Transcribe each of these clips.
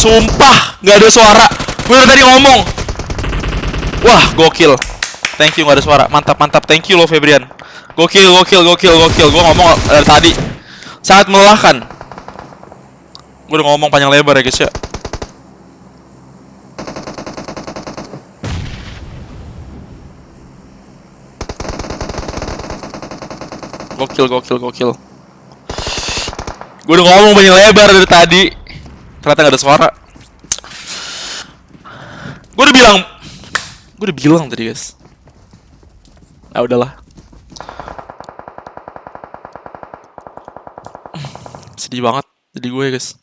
Sumpah, nggak ada suara. Gue udah tadi ngomong. Wah, gokil. Thank you, nggak ada suara. Mantap, mantap. Thank you lo, Febrian. Gokil. Gue ngomong dari tadi. Sangat melelahkan. Gue udah ngomong panjang lebar ya, guys ya. Gokil. Gue udah ngomong panjang lebar dari tadi. Ternyata nggak ada suara. Gue udah bilang tadi, guys. Ah, udahlah. Sedih banget jadi gue, guys.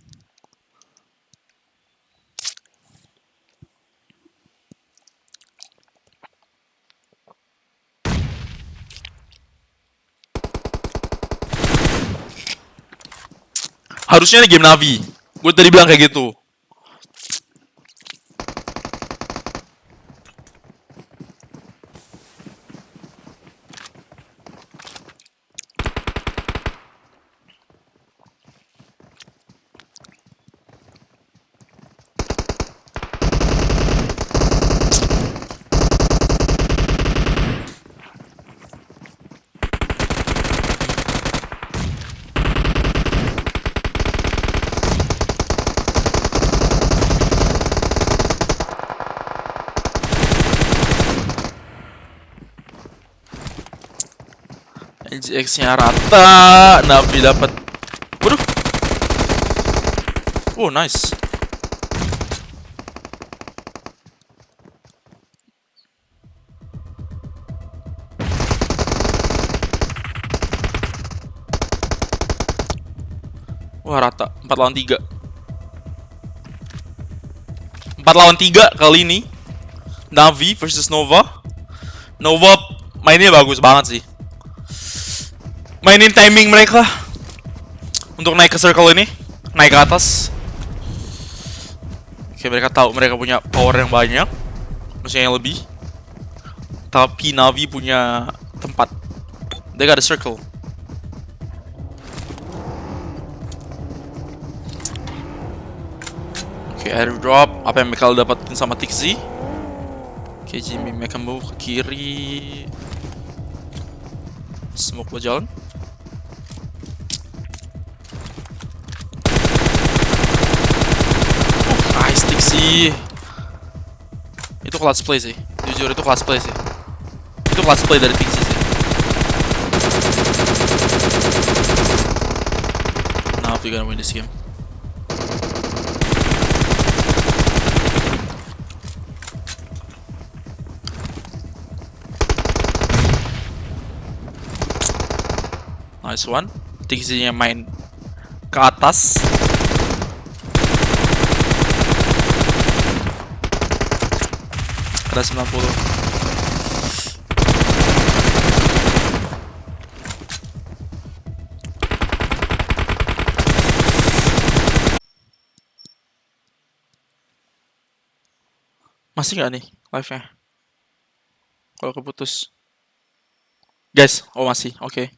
Harusnya ini game Navi. Gue tadi bilang kayak gitu. NGX-nya rata, Navi dapat. Waduh. Oh, nice. Wah, rata. 4 lawan 3. 4 lawan 3 kali ini. Navi versus Nova. Nova mainnya bagus banget sih. Mainin timing mereka untuk naik ke circle ini, naik ke atas. Oke, mereka tahu mereka punya power yang banyak, maksudnya yang lebih. Tapi Navi punya tempat. They got a circle. Oke, airdrop. Apa yang mereka dapetin sama Tixi? Oke, Jimmy mereka move ke kiri. Smoke buat jalan. Nice, Tixi. Itu clutch play sih. Jujur itu clutch play sih. Itu clutch play dari Tixi sih. Now we gonna win this game. Nice one. Tixi-nya main ke atas. Ada 90. Masih nggak nih live-nya? Kalau keputus. Guys, oh masih, oke.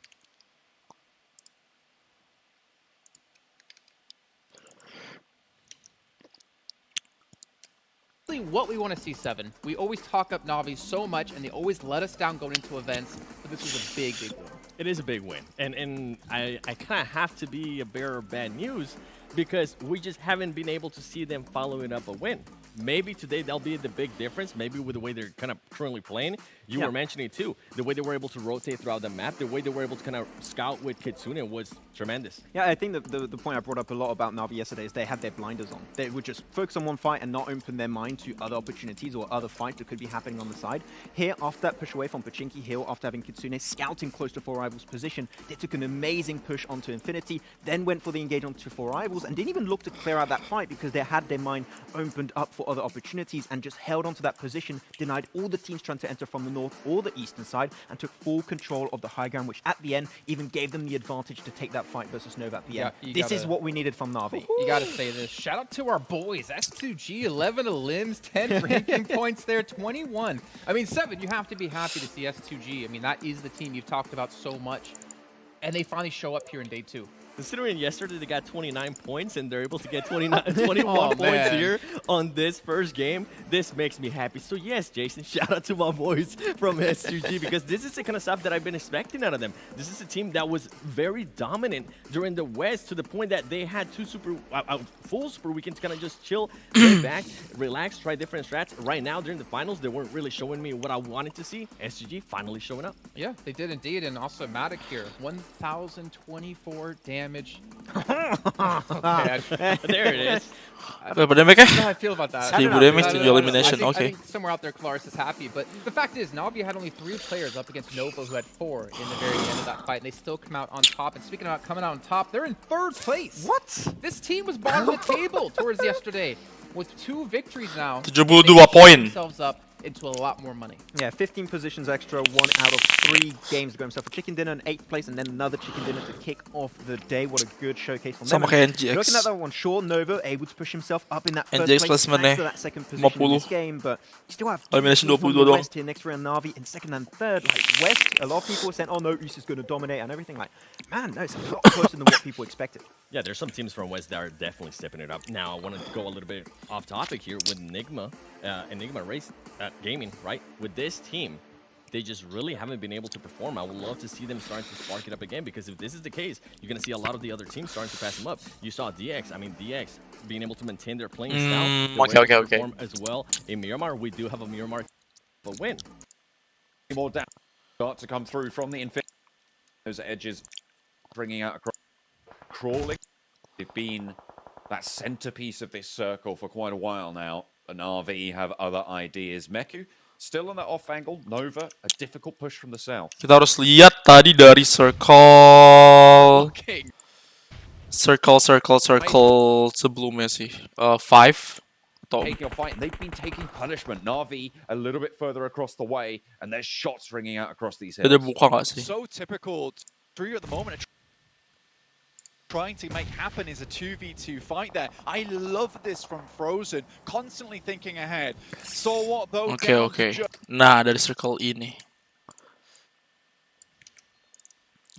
What we want to see, Seven. We always talk up Navi so much, and they always let us down going into events. But this was a big win. It is a big win, and I kind of have to be a bearer of bad news because we just haven't been able to see them following up a win. Maybe today that'll be the big difference. Maybe with the way they're kind of currently playing. You were mentioning it too. The way they were able to rotate throughout the map, the way they were able to kind of scout with Kitsune was tremendous. Yeah, I think that the point I brought up a lot about Navi yesterday is they had their blinders on. They would just focus on one fight and not open their mind to other opportunities or other fights that could be happening on the side. Here, after that push away from Pachinki Hill, after having Kitsune scouting close to 4Rivals' position, they took an amazing push onto Infinity, then went for the engagement to 4Rivals and didn't even look to clear out that fight because they had their mind opened up for other opportunities and just held onto that position, denied all the teams trying to enter from the north or the eastern side, and took full control of the high ground, which at the end even gave them the advantage to take that fight versus Nova at the end. This is what we needed from Navi. You gotta say this. Shout out to our boys. S2G, 11 limbs, 10 ranking points there, 21. I mean, Seven, you have to be happy to see S2G. I mean, that is the team you've talked about so much. And they finally show up here in day 2. Considering yesterday they got 29 points and they're able to get 21 points man. here on this first game, this makes me happy. So yes, Jason, shout out to my boys from S2G because this is the kind of stuff that I've been expecting out of them. This is a team that was very dominant during the West to the point that they had two full super weekends to kind of just chill, lay back, relax, try different strats. Right now during the finals, they weren't really showing me what I wanted to see. S2G finally showing up. Yeah, they did indeed, and also Matic here, 1,024 damage. There it is. Berapa damage I don't know how I feel about that. 1000 damage to elimination, I okay. think somewhere out there, Claris is happy, but the fact is, Navi had only 3 players up against Nova, who had 4 in the very end of that fight, and they still come out on top. And speaking about coming out on top, they're in 3rd place. What? This team was bottom of the table towards yesterday, with 2 victories now. 72 They poin. themselves up into a lot more money. Yeah, 15 positions extra, 1 out of 3 games to go himself. A chicken dinner, an 8th place, and then another chicken dinner to kick off the day. What a good showcase from them. Sama kayak And looking at NGX. that one, sure, Nova able to push himself up in that first NGX place, placement thanks to nih, that second position in 50. this game, but you still have Elimination teams from 22 the doang. West here next round, Navi in 2nd and 3rd. Like West, a lot of people were saying, oh no, East is going to dominate and everything. Like, man, no, it's a lot closer than what people expected. Yeah, there's some teams from West that are definitely stepping it up. Now, I want to go a little bit off topic here with Enigma Race Gaming, right? With this team, they just really haven't been able to perform. I would love to see them starting to spark it up again because if this is the case, you're going to see a lot of the other teams starting to pass them up. You saw DX being able to maintain their playing style. They were able to okay. perform as well. In Miramar, we do have a Miramar but win. More down start to come through from the Infinity. Those edges bringing out across, crawling. They've been that centerpiece of this circle for quite a while now. And RV have other ideas. Meku still on that off angle. Nova, a difficult push from the south. Kita harus lihat tadi dari circle Okay. circle sebelumnya sih. 5 atau Taking a fight. They've been taking punishment. Navi a little bit further across the way, and there's shots ringing out across these hills. dia buka nggak sih? So typical for you at the moment. Trying to make happen is a 2v2 fight there. I love this from Frozen, constantly thinking ahead. So what though? Oke. Nah, dari circle ini.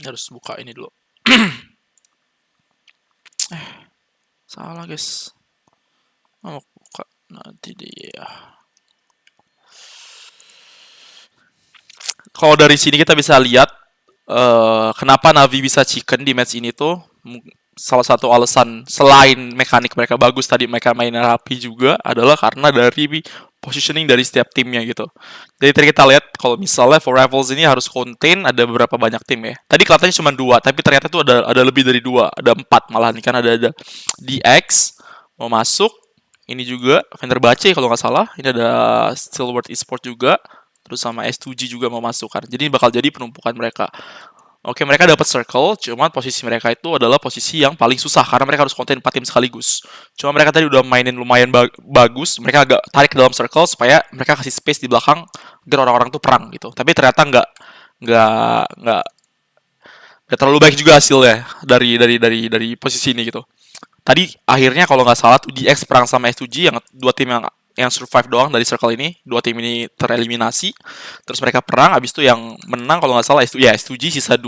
Harus buka ini dulu. Salah guys. Mau buka nanti dia. Kalau dari sini kita bisa lihat kenapa Navi bisa chicken di match ini tuh. Salah satu alasan selain mekanik mereka bagus tadi mereka mainnya rapi juga adalah karena dari positioning dari setiap timnya gitu. Jadi tadi kita lihat kalau misalnya for Rivals ini harus contain ada beberapa banyak tim ya. Tadi kelihatannya cuma 2, tapi ternyata tuh ada lebih dari 2, ada 4 malah nih kan ada DX mau masuk, ini juga Fenerbahce kalau nggak salah, ini ada Stillward Esports juga, terus sama S2G juga mau masuk kan. Jadi bakal jadi penumpukan mereka. Oke, mereka dapat circle, cuman posisi mereka itu adalah posisi yang paling susah karena mereka harus konten 4 tim sekaligus. Cuma mereka tadi udah mainin lumayan bagus, mereka agak tarik ke dalam circle supaya mereka kasih space di belakang agar orang-orang tuh perang gitu. Tapi ternyata nggak terlalu baik juga hasilnya dari posisi ini gitu. Tadi akhirnya kalau nggak salah tuh DX perang sama S2G yang 2 tim yang survive doang dari circle ini. 2 tim ini tereliminasi. Terus mereka perang. Abis itu yang menang kalau nggak salah S2G sisa 2.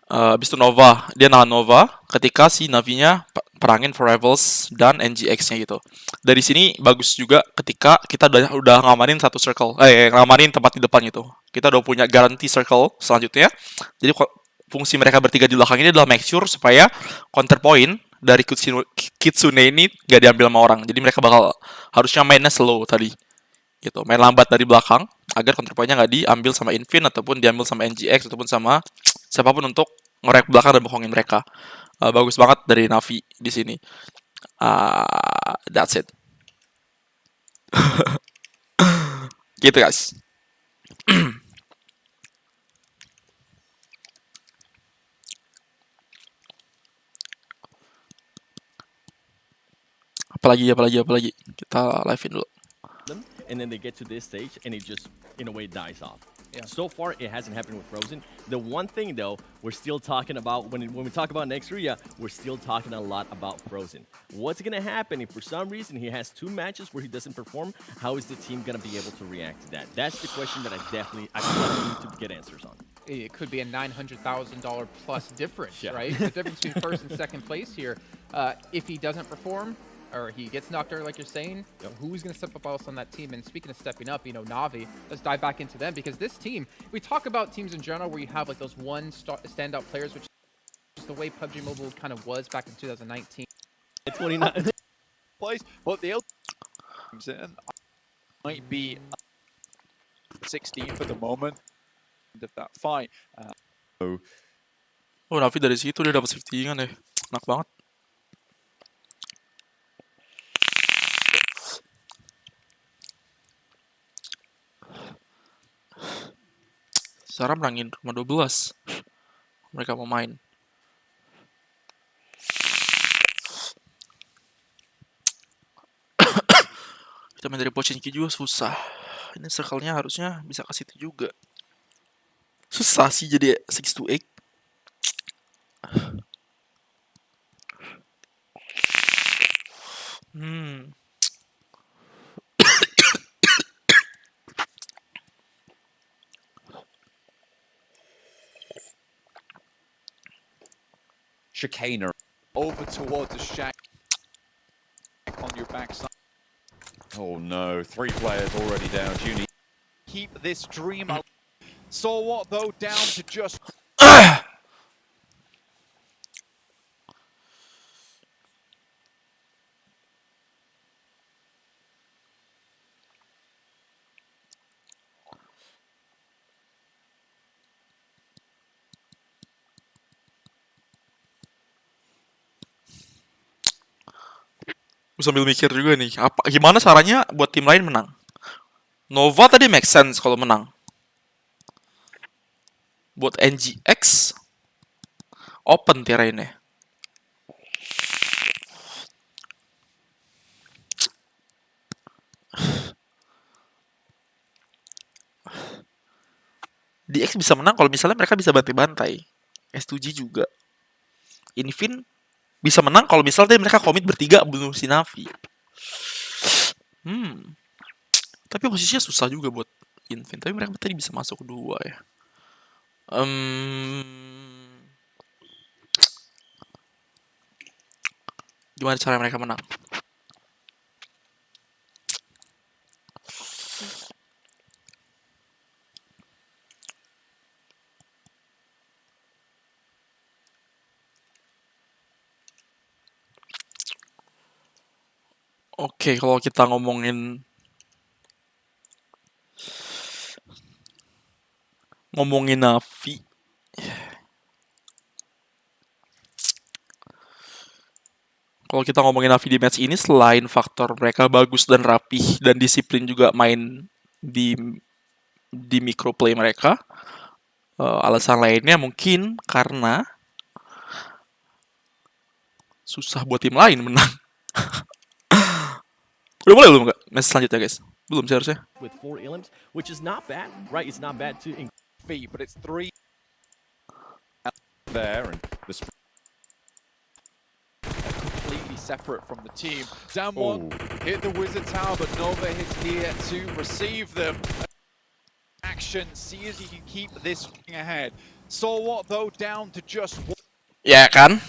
Abis itu Nova. Dia nahan Nova ketika si Navinya perangin for Rivals dan NGX-nya gitu. Dari sini bagus juga ketika kita udah ngamanin satu circle. Ngamanin tempat di depan gitu. Kita udah punya guarantee circle selanjutnya. Jadi fungsi mereka bertiga di belakang ini adalah make sure supaya counter point dari Kitsune ini gak diambil sama orang. Jadi mereka bakal harusnya mainnya slow tadi. Gitu. Main lambat dari belakang agar counterpoint-nya gak diambil sama Infin ataupun diambil sama NGX ataupun sama siapapun untuk ngorek belakang dan bohongin mereka. Bagus banget dari Navi di sini. That's it. Gitu guys. Apalagi kita live-in dulu. And then they get to this stage and it just in a way dies off. Yeah. So far it hasn't happened with Frozen. The one thing though we're still talking about when we talk about next year, we're still talking a lot about Frozen. What's gonna happen if for some reason he has 2 matches where he doesn't perform? How is the team gonna be able to react to that? That's the question that I feel like we need to get answers on. it could be a $900,000 plus difference, Yeah. right? The difference between first and second place here. If he doesn't perform, or he gets knocked out, like you're saying, who's going to step up else on that team? And speaking of stepping up, Navi, let's dive back into them, because this team, we talk about teams in general where you have like those standout players, which is the way PUBG Mobile kind of was back in 2019. 29. Place, but the might be 16 for the moment of that fight. Oh, Navi dari situ dia dapat 50-an ya. Enak banget. Sarah menangin rumah 12. Mereka mau main. Kita main dari Pochinki juga susah. Ini circle-nya harusnya bisa ke situ juga. Susah sih jadi 6 to 8. Chicaner. Over towards the shack on your backside. Oh no, 3 players already down. Junie. Keep this dream alive. So what though? Down to just Gue sambil mikir juga nih, gimana caranya buat tim lain menang. Nova tadi make sense kalau menang. Buat NGX, open terrainnya. DX bisa menang kalau misalnya mereka bisa bantai-bantai. S2G juga. Invin bisa menang kalau misalnya mereka komit bertiga bunuh si Navi. Tapi posisinya susah juga buat Invin. Tapi mereka tadi bisa masuk kedua ya. Gimana cara mereka menang? Oke, kalau kita ngomongin Navi, kalau kita ngomongin Navi di match ini, selain faktor mereka bagus dan rapih dan disiplin juga main di microplay mereka, alasan lainnya mungkin karena susah buat tim lain menang. Udah mulai belum, Kak? Match selanjutnya, guys? Belum sih harusnya. With 4 elims, which is not bad, right? It's not bad to feet, but it's 3 There and the completely separate from the team. Damwon hit the wizard tower, but Nova is here to receive them. Action, see if he can keep this ahead. So what though? Down to just one. Ya kan?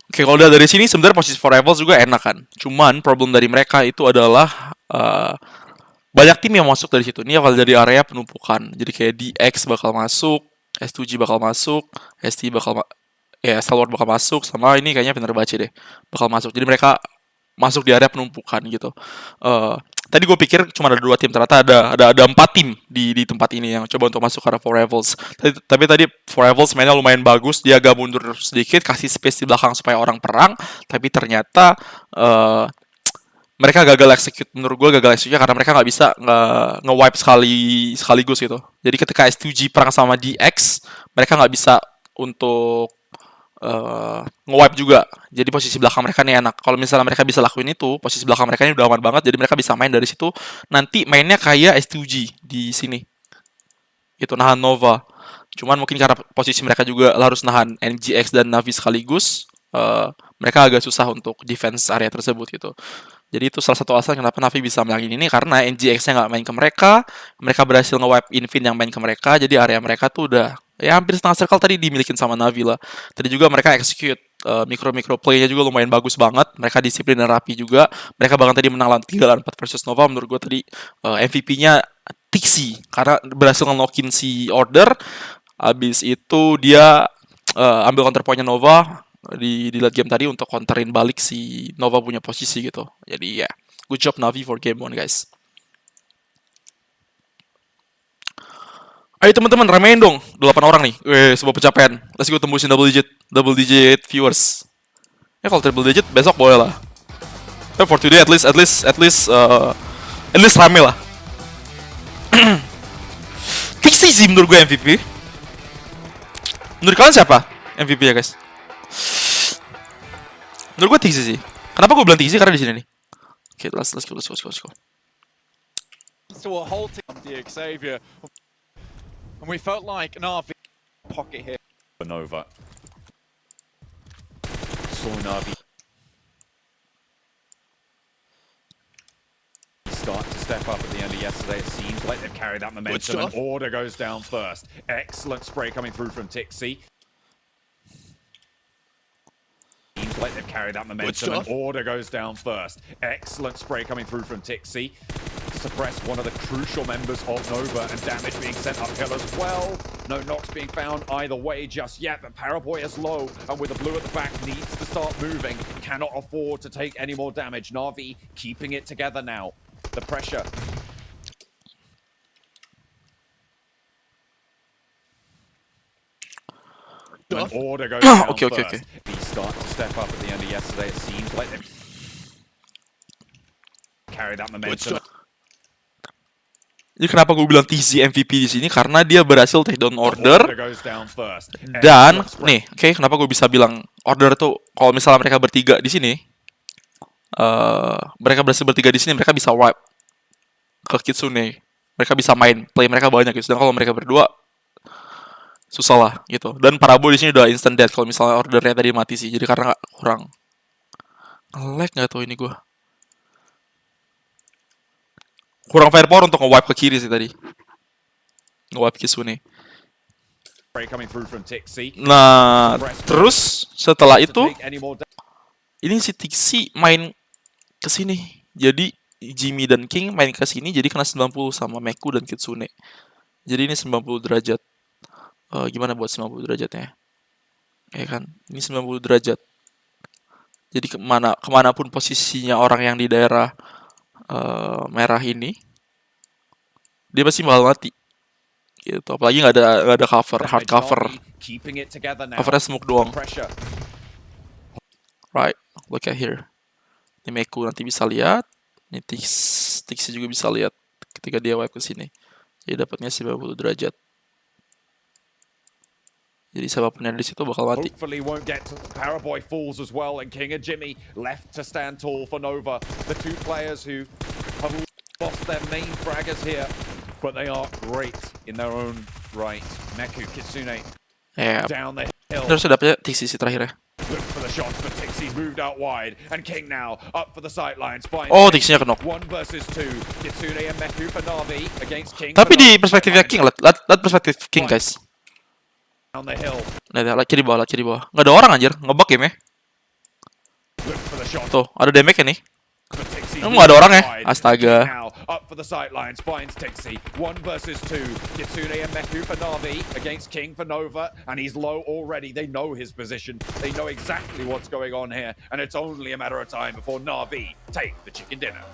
Oke, kalau udah dari sini sebenarnya posisi For Rivals juga enak kan. Cuman problem dari mereka itu adalah banyak tim yang masuk dari situ. Ini awal dari area penumpukan. Jadi kayak DX bakal masuk, S2G bakal masuk, ST bakal Stalwart bakal masuk, sama ini kayaknya Fenerbahce deh bakal masuk. Jadi mereka masuk di area penumpukan gitu. Tadi gue pikir cuma ada 2 tim, ternyata ada 4 tim di tempat ini yang coba untuk masuk ke arah For Rivals. Tapi tadi For Rivals mainnya lumayan bagus, dia agak mundur sedikit, kasih space di belakang supaya orang perang. Tapi ternyata mereka gagal execute, menurut gue gagal execute karena mereka nggak bisa nge-wipe sekaligus gitu. Jadi ketika S2G perang sama DX, mereka nggak bisa untuk nge-wipe juga. Jadi posisi belakang mereka nih enak. Kalau misalnya mereka bisa lakuin itu, posisi belakang mereka ini udah aman banget. Jadi mereka bisa main dari situ. Nanti mainnya kayak S2G di sini. Itu nahan Nova. Cuman mungkin karena posisi mereka juga harus nahan NGX dan Navi sekaligus, mereka agak susah untuk defense area tersebut gitu. Jadi itu salah satu alasan kenapa Navi bisa menangin ini, karena NGX-nya nggak main ke mereka, mereka berhasil nge-wipe Infin yang main ke mereka, jadi area mereka tuh udah ya hampir setengah circle tadi dimilikin sama Navi lah. Tadi juga mereka execute micro play-nya juga lumayan bagus banget, mereka disiplin dan rapi juga. Mereka bahkan tadi menang 3 lawan 4 versus Nova. Menurut gue tadi MVP-nya Tixi karena berhasil nge-lock-in si Order. Abis itu dia ambil counter point-nya Nova di late game tadi untuk counterin balik si Nova punya posisi gitu. Jadi ya, good job Navi for game 1 guys. Ayo teman-teman, ramein dong. 8 orang nih. Sebuah pencapaian. Let's go tembusin double digit viewers. Ya kalau triple digit besok boleh lah. For today at least rame lah. Tixi sih menurut gue MVP. Menurut kalian siapa MVP ya guys? Menurut gue Tixi sih. Kenapa gue bilang Tixi? Karena di sini nih. Oke, let's go. To a whole team, the Xavier. And we felt like Na'Vi pocket here. Nova. Saw Na'Vi start to step up at the end of yesterday. It seems like they've carried that momentum, and Order goes down first. Excellent spray coming through from Tixi. Seems like they've carried that momentum, and Order goes down first. Excellent spray coming through from Tixi. Suppress one of the crucial members of Nova, and damage being sent uphill as well. No knocks being found either way just yet, but Paraboy is low, and with the blue at the back, needs to start moving. Cannot afford to take any more damage. Na'Vi keeping it together now. The pressure. When Order goes down first. He start to step up at the end of yesterday. It seems like they carry that momentum. Jadi kenapa gue bilang TZ MVP di sini? Karena dia berhasil take down Order. Dan nih, kenapa gue bisa bilang Order tuh kalau misalnya mereka bertiga di sini, mereka berhasil bertiga di sini, mereka bisa wipe ke Kitsune. Mereka bisa main, play mereka banyak gitu. Dan kalau mereka berdua susah lah gitu. Dan Parabo di sini udah instant death kalau misalnya Ordernya tadi mati sih. Jadi karena kurang lag nggak tahu ini gue. Kurang firepower untuk nge-wipe ke kiri sih tadi. Nge-wipe Kitsune. Nah, terus setelah itu ini si Tixi main ke sini. Jadi Jimmy dan King main ke sini jadi kena 90 sama Meku dan Kitsune. Jadi ini 90 derajat. Gimana buat 90 derajatnya? Ya kan? Ini 90 derajat. Jadi kemanapun posisinya orang yang di daerah merah ini, dia pasti bakal mati gitu. Apalagi nggak ada cover, hard cover. Covernya smoke doang. Right, look at here. Ini Meku nanti bisa lihat, ini Tixi juga bisa lihat ketika dia wipe ke sini. Jadi dapatnya 90 derajat. Jadi siapapun yang di situ bakal mati. Hopefully won't get to Paraboy falls as well, and King and Jimmy left to stand tall for Nova. The two players who have lost their main fraggers here, but they are great in their own right. Meku, Kitsune down the hill. Terus dapetnya Tixi terakhir ya. Look for the shots, but Tixi moved out wide, and King now up for the sidelines. Oh, Tixinya kena. 1 versus 2. Kitsune and Meku for Na'Vi against King. Tapi di perspektifnya King, lihat perspektif King guys. On the hill. Nah, kiri bawah. Nggak ada orang anjir, ngebug game ya. Tuh, ada damage nih. Nggak ada orang ya, astaga. Up for the sidelines, finds Tixi. 1 versus 2. Kitsune and Meku for Na'Vi against King for Nova, and he's low already. They know his position. They know exactly what's going on here, and it's only a matter of time before Na'Vi take the chicken dinner.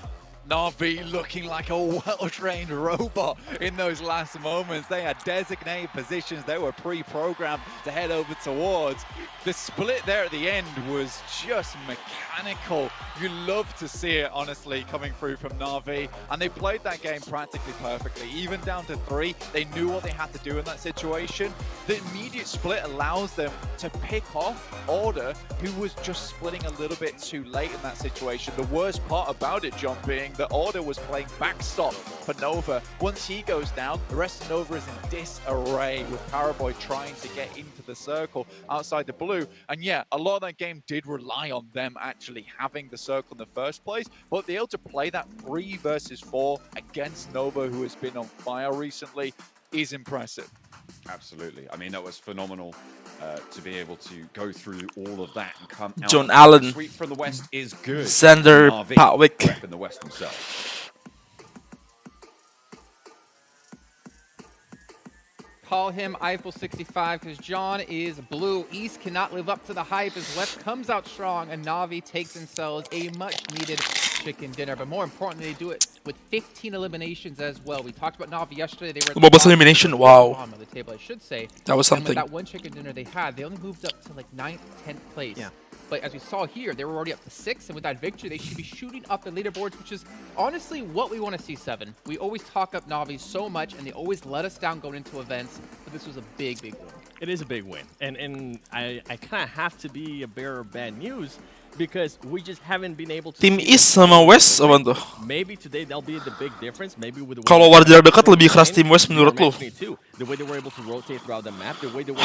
Na'Vi looking like a well-trained robot in those last moments. They had designated positions they were pre-programmed to head over towards. The split there at the end was just mechanical. You love to see it, honestly, coming through from Na'Vi. And they played that game practically perfectly. Even down to 3, they knew what they had to do in that situation. The immediate split allows them to pick off Order, who was just splitting a little bit too late in that situation. The worst part about it, John, being that Order was playing backstop for Nova. Once he goes down, the rest of Nova is in disarray with Paraboy trying to get into the circle outside the blue. And yeah, a lot of that game did rely on them actually having the circle in the first place, but they're able to play that 3 versus 4 against Nova, who has been on fire recently, is impressive. Absolutely. I mean, that was phenomenal to be able to go through all of that and come out. John Allen. Sweep from the West is good. Xander Navi Patwick. repping the West themselves. Call him Eiffel 65 because John is blue. East cannot live up to the hype as West comes out strong and Navi takes themselves a much-needed chicken dinner. But more importantly, they do it with 15 eliminations as well. We talked about Navi yesterday. They were at the Bubbles bottom- elimination, wow. bottom of the table, I should say. That was And with something. that one chicken dinner they had, they only moved up to like 9th, 10th place. Yeah. But as we saw here, they were already up to 6th, and with that victory, they should be shooting up the leaderboards, which is honestly what we want to see, Seven. We always talk up Navi so much, and they always let us down going into events, but this was a big, big win. It is a big win. And I kind of have to be a bearer of bad news because we just haven't been able to Tim see East them sama follow West up apa the win. tuh? Maybe today they'll be the big difference. Maybe with the way Kalau they war were jarak dekat able to lebih keras win, Tim West you were menurut lu? mentioning too, the way they were able to rotate throughout the map, the way they were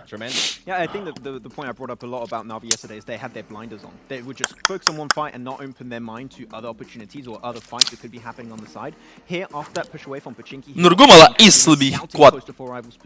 tremendous. Yeah, I think that the point I brought up a lot about Navi yesterday is they had their blinders on. They would just focus on one fight and not open their mind to other opportunities or other fights that could be happening on the side. Here, after that push away from Pachinki, Menurut gua malah East lebih kuat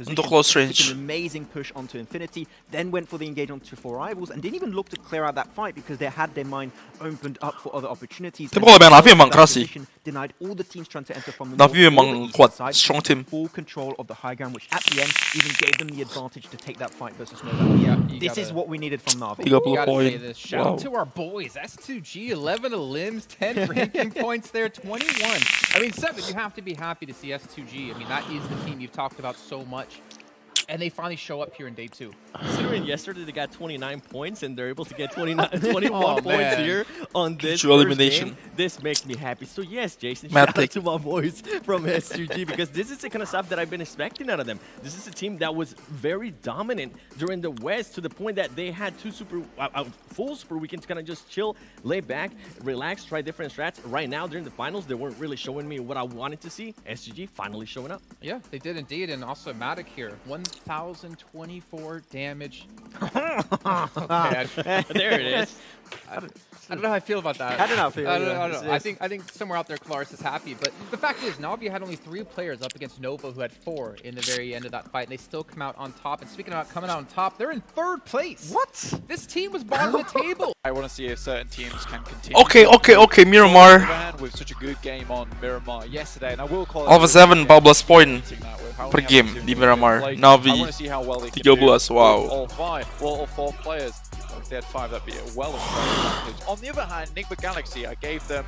untuk close Took range. an amazing push onto Infinity, then went for the engagement to 4 rivals and didn't even look to clear out that fight because they had their mind opened up for other opportunities. Tapi And kalau main Navi emang that keras sih. position Denied all the teams trying to enter from the Navi north or emang the eastern kuat, side, strong team. full control of the high ground, which at the end even gave them the advantage to take that fight versus Nova. Yeah, you This is gotta- what we needed from Navi. 30 You gotta say poin. this. Shout Wow. out to our boys. S2G, 11 limbs, 10 ranking points there, 21. I mean, 7, you have to be happy to see S2G. I mean, that is the team you've talked about so much. And they finally show up here in day 2. Considering yesterday they got 29 points and they're able to get 21 points man. here on this Dual first elimination. game, this makes me happy. So yes, Jason, Matic. shout out to my boys from S2G because this is the kind of stuff that I've been expecting out of them. This is a team that was very dominant during the West to the point that they had 2 full super weekends to kind of just chill, lay back, relax, try different strats. Right now during the finals, they weren't really showing me what I wanted to see. S2G finally showing up. Yeah, they did indeed. And also Matic here, 1,024 damage. There it is. I don't know how I feel about that. I don't know how I feel, I don't yeah. know. I think somewhere out there, Claris is happy. But the fact is, Navi had only 3 players up against Nova, who had 4 in the very end of that fight, and they still come out on top. And speaking about coming out on top, they're in 3rd place. What? This team was bottom of the table. I want to see if certain teams can continue. Okay, Miramar. With such a good game on Miramar yesterday, and I will call it Alpha 7, 14 poin per per game di Miramar. Navi, I want to see how well they can 13, do with wow. all 5, well, all 4 players. If they had 5, that'd be a well advantage. On the other hand, Enigma Galaxy, I gave them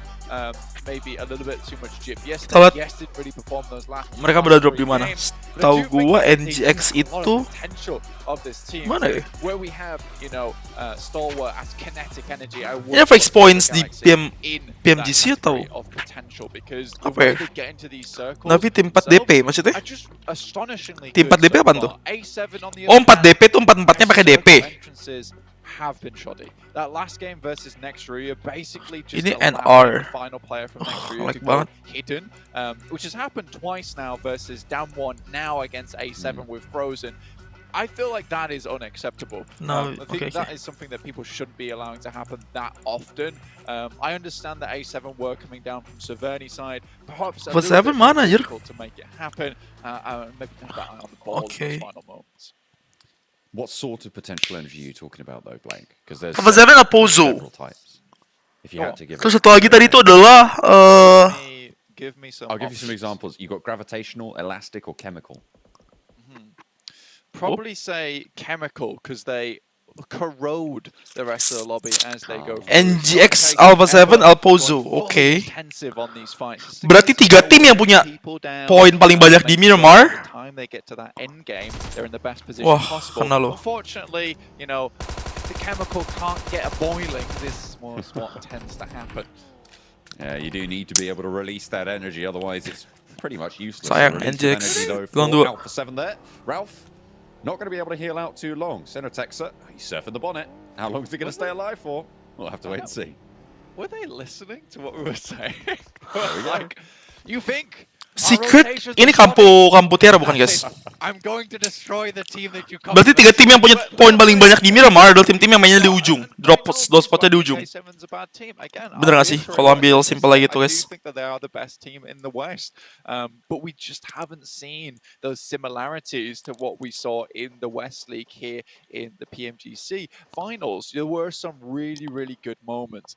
maybe a little bit too much jip yesterday. Tahu- Yes, didn't really perform those last. Mereka last berada drop 3 di mana? games, but I Tahu do think gua that they NGX see a lot itu of potential of this team. mana ya? Where we have, you know, Stalwart as kinetic energy. I would Ini FX put points Enigma di Galaxy in PMGC that category atau of potential because the apa way ya? they get into these circles. Navi tim 4 DP maksudnya? Are just astonishingly Tim 4 good DP so apaan tuh? far. A7 on the Oh, other 4 DP tuh 4-4-nya pakai DP. entrances have been shoddy. That last game versus Nextria basically just Ini allowed NR. the final player from Nextria like to go banget. hidden, which has happened twice now versus down 1 now against A7 with Frozen. I feel like that is unacceptable. No, I think okay, that okay. is something that people shouldn't be allowing to happen that often. I understand that A7 were coming down from Severny side, perhaps a Alpha little 7 bit mana, anjir? difficult to make it happen. Maybe have that eye on the ball Okay. in the final moments. What sort of potential energy are you talking about, though, Blank? Because there's Alpha 7 Apozo. several types. If you had to give Terus it, satu lagi tadi itu adalah Give me some. I'll give you some options. examples. You got gravitational, elastic, or chemical. Probably say chemical because they corrode the rest of the lobby as they go. through. NGX Showcasing Alpha 7 effort, Alpozo. going fully Oke. intensive on these fights. Berarti 3 tim yang punya poin paling banyak di Miramar. By the time they get to that end game, they're in the best position Wah, possible. kena lo. Unfortunately, you know, the chemical can't get a boiling. This was what tends to happen. You do need to be able to release that energy, otherwise it's pretty much useless. Sayang, The release of NGX. energy, though, Bilang for dua. Alpha 7 there. Ralph, not going to be able to heal out too long. Center Texer, he's surfing the bonnet. How long is he going to stay alive for? We'll have to wait and see. were they listening to what we were saying? Like, you think Secret, ini kampu Tiara bukan guys? I'm going to destroy the team that you come Berarti 3 tim yang punya poin paling banyak di Miramar adalah tim-tim yang mainnya di ujung. Drop spotnya di ujung. Bener gak sih kalau ambil simple lagi tuh guys? I think that they are the best team in the West, but we just haven't seen those similarities to what we saw in the West League here in the PMGC finals. There were some really good moments,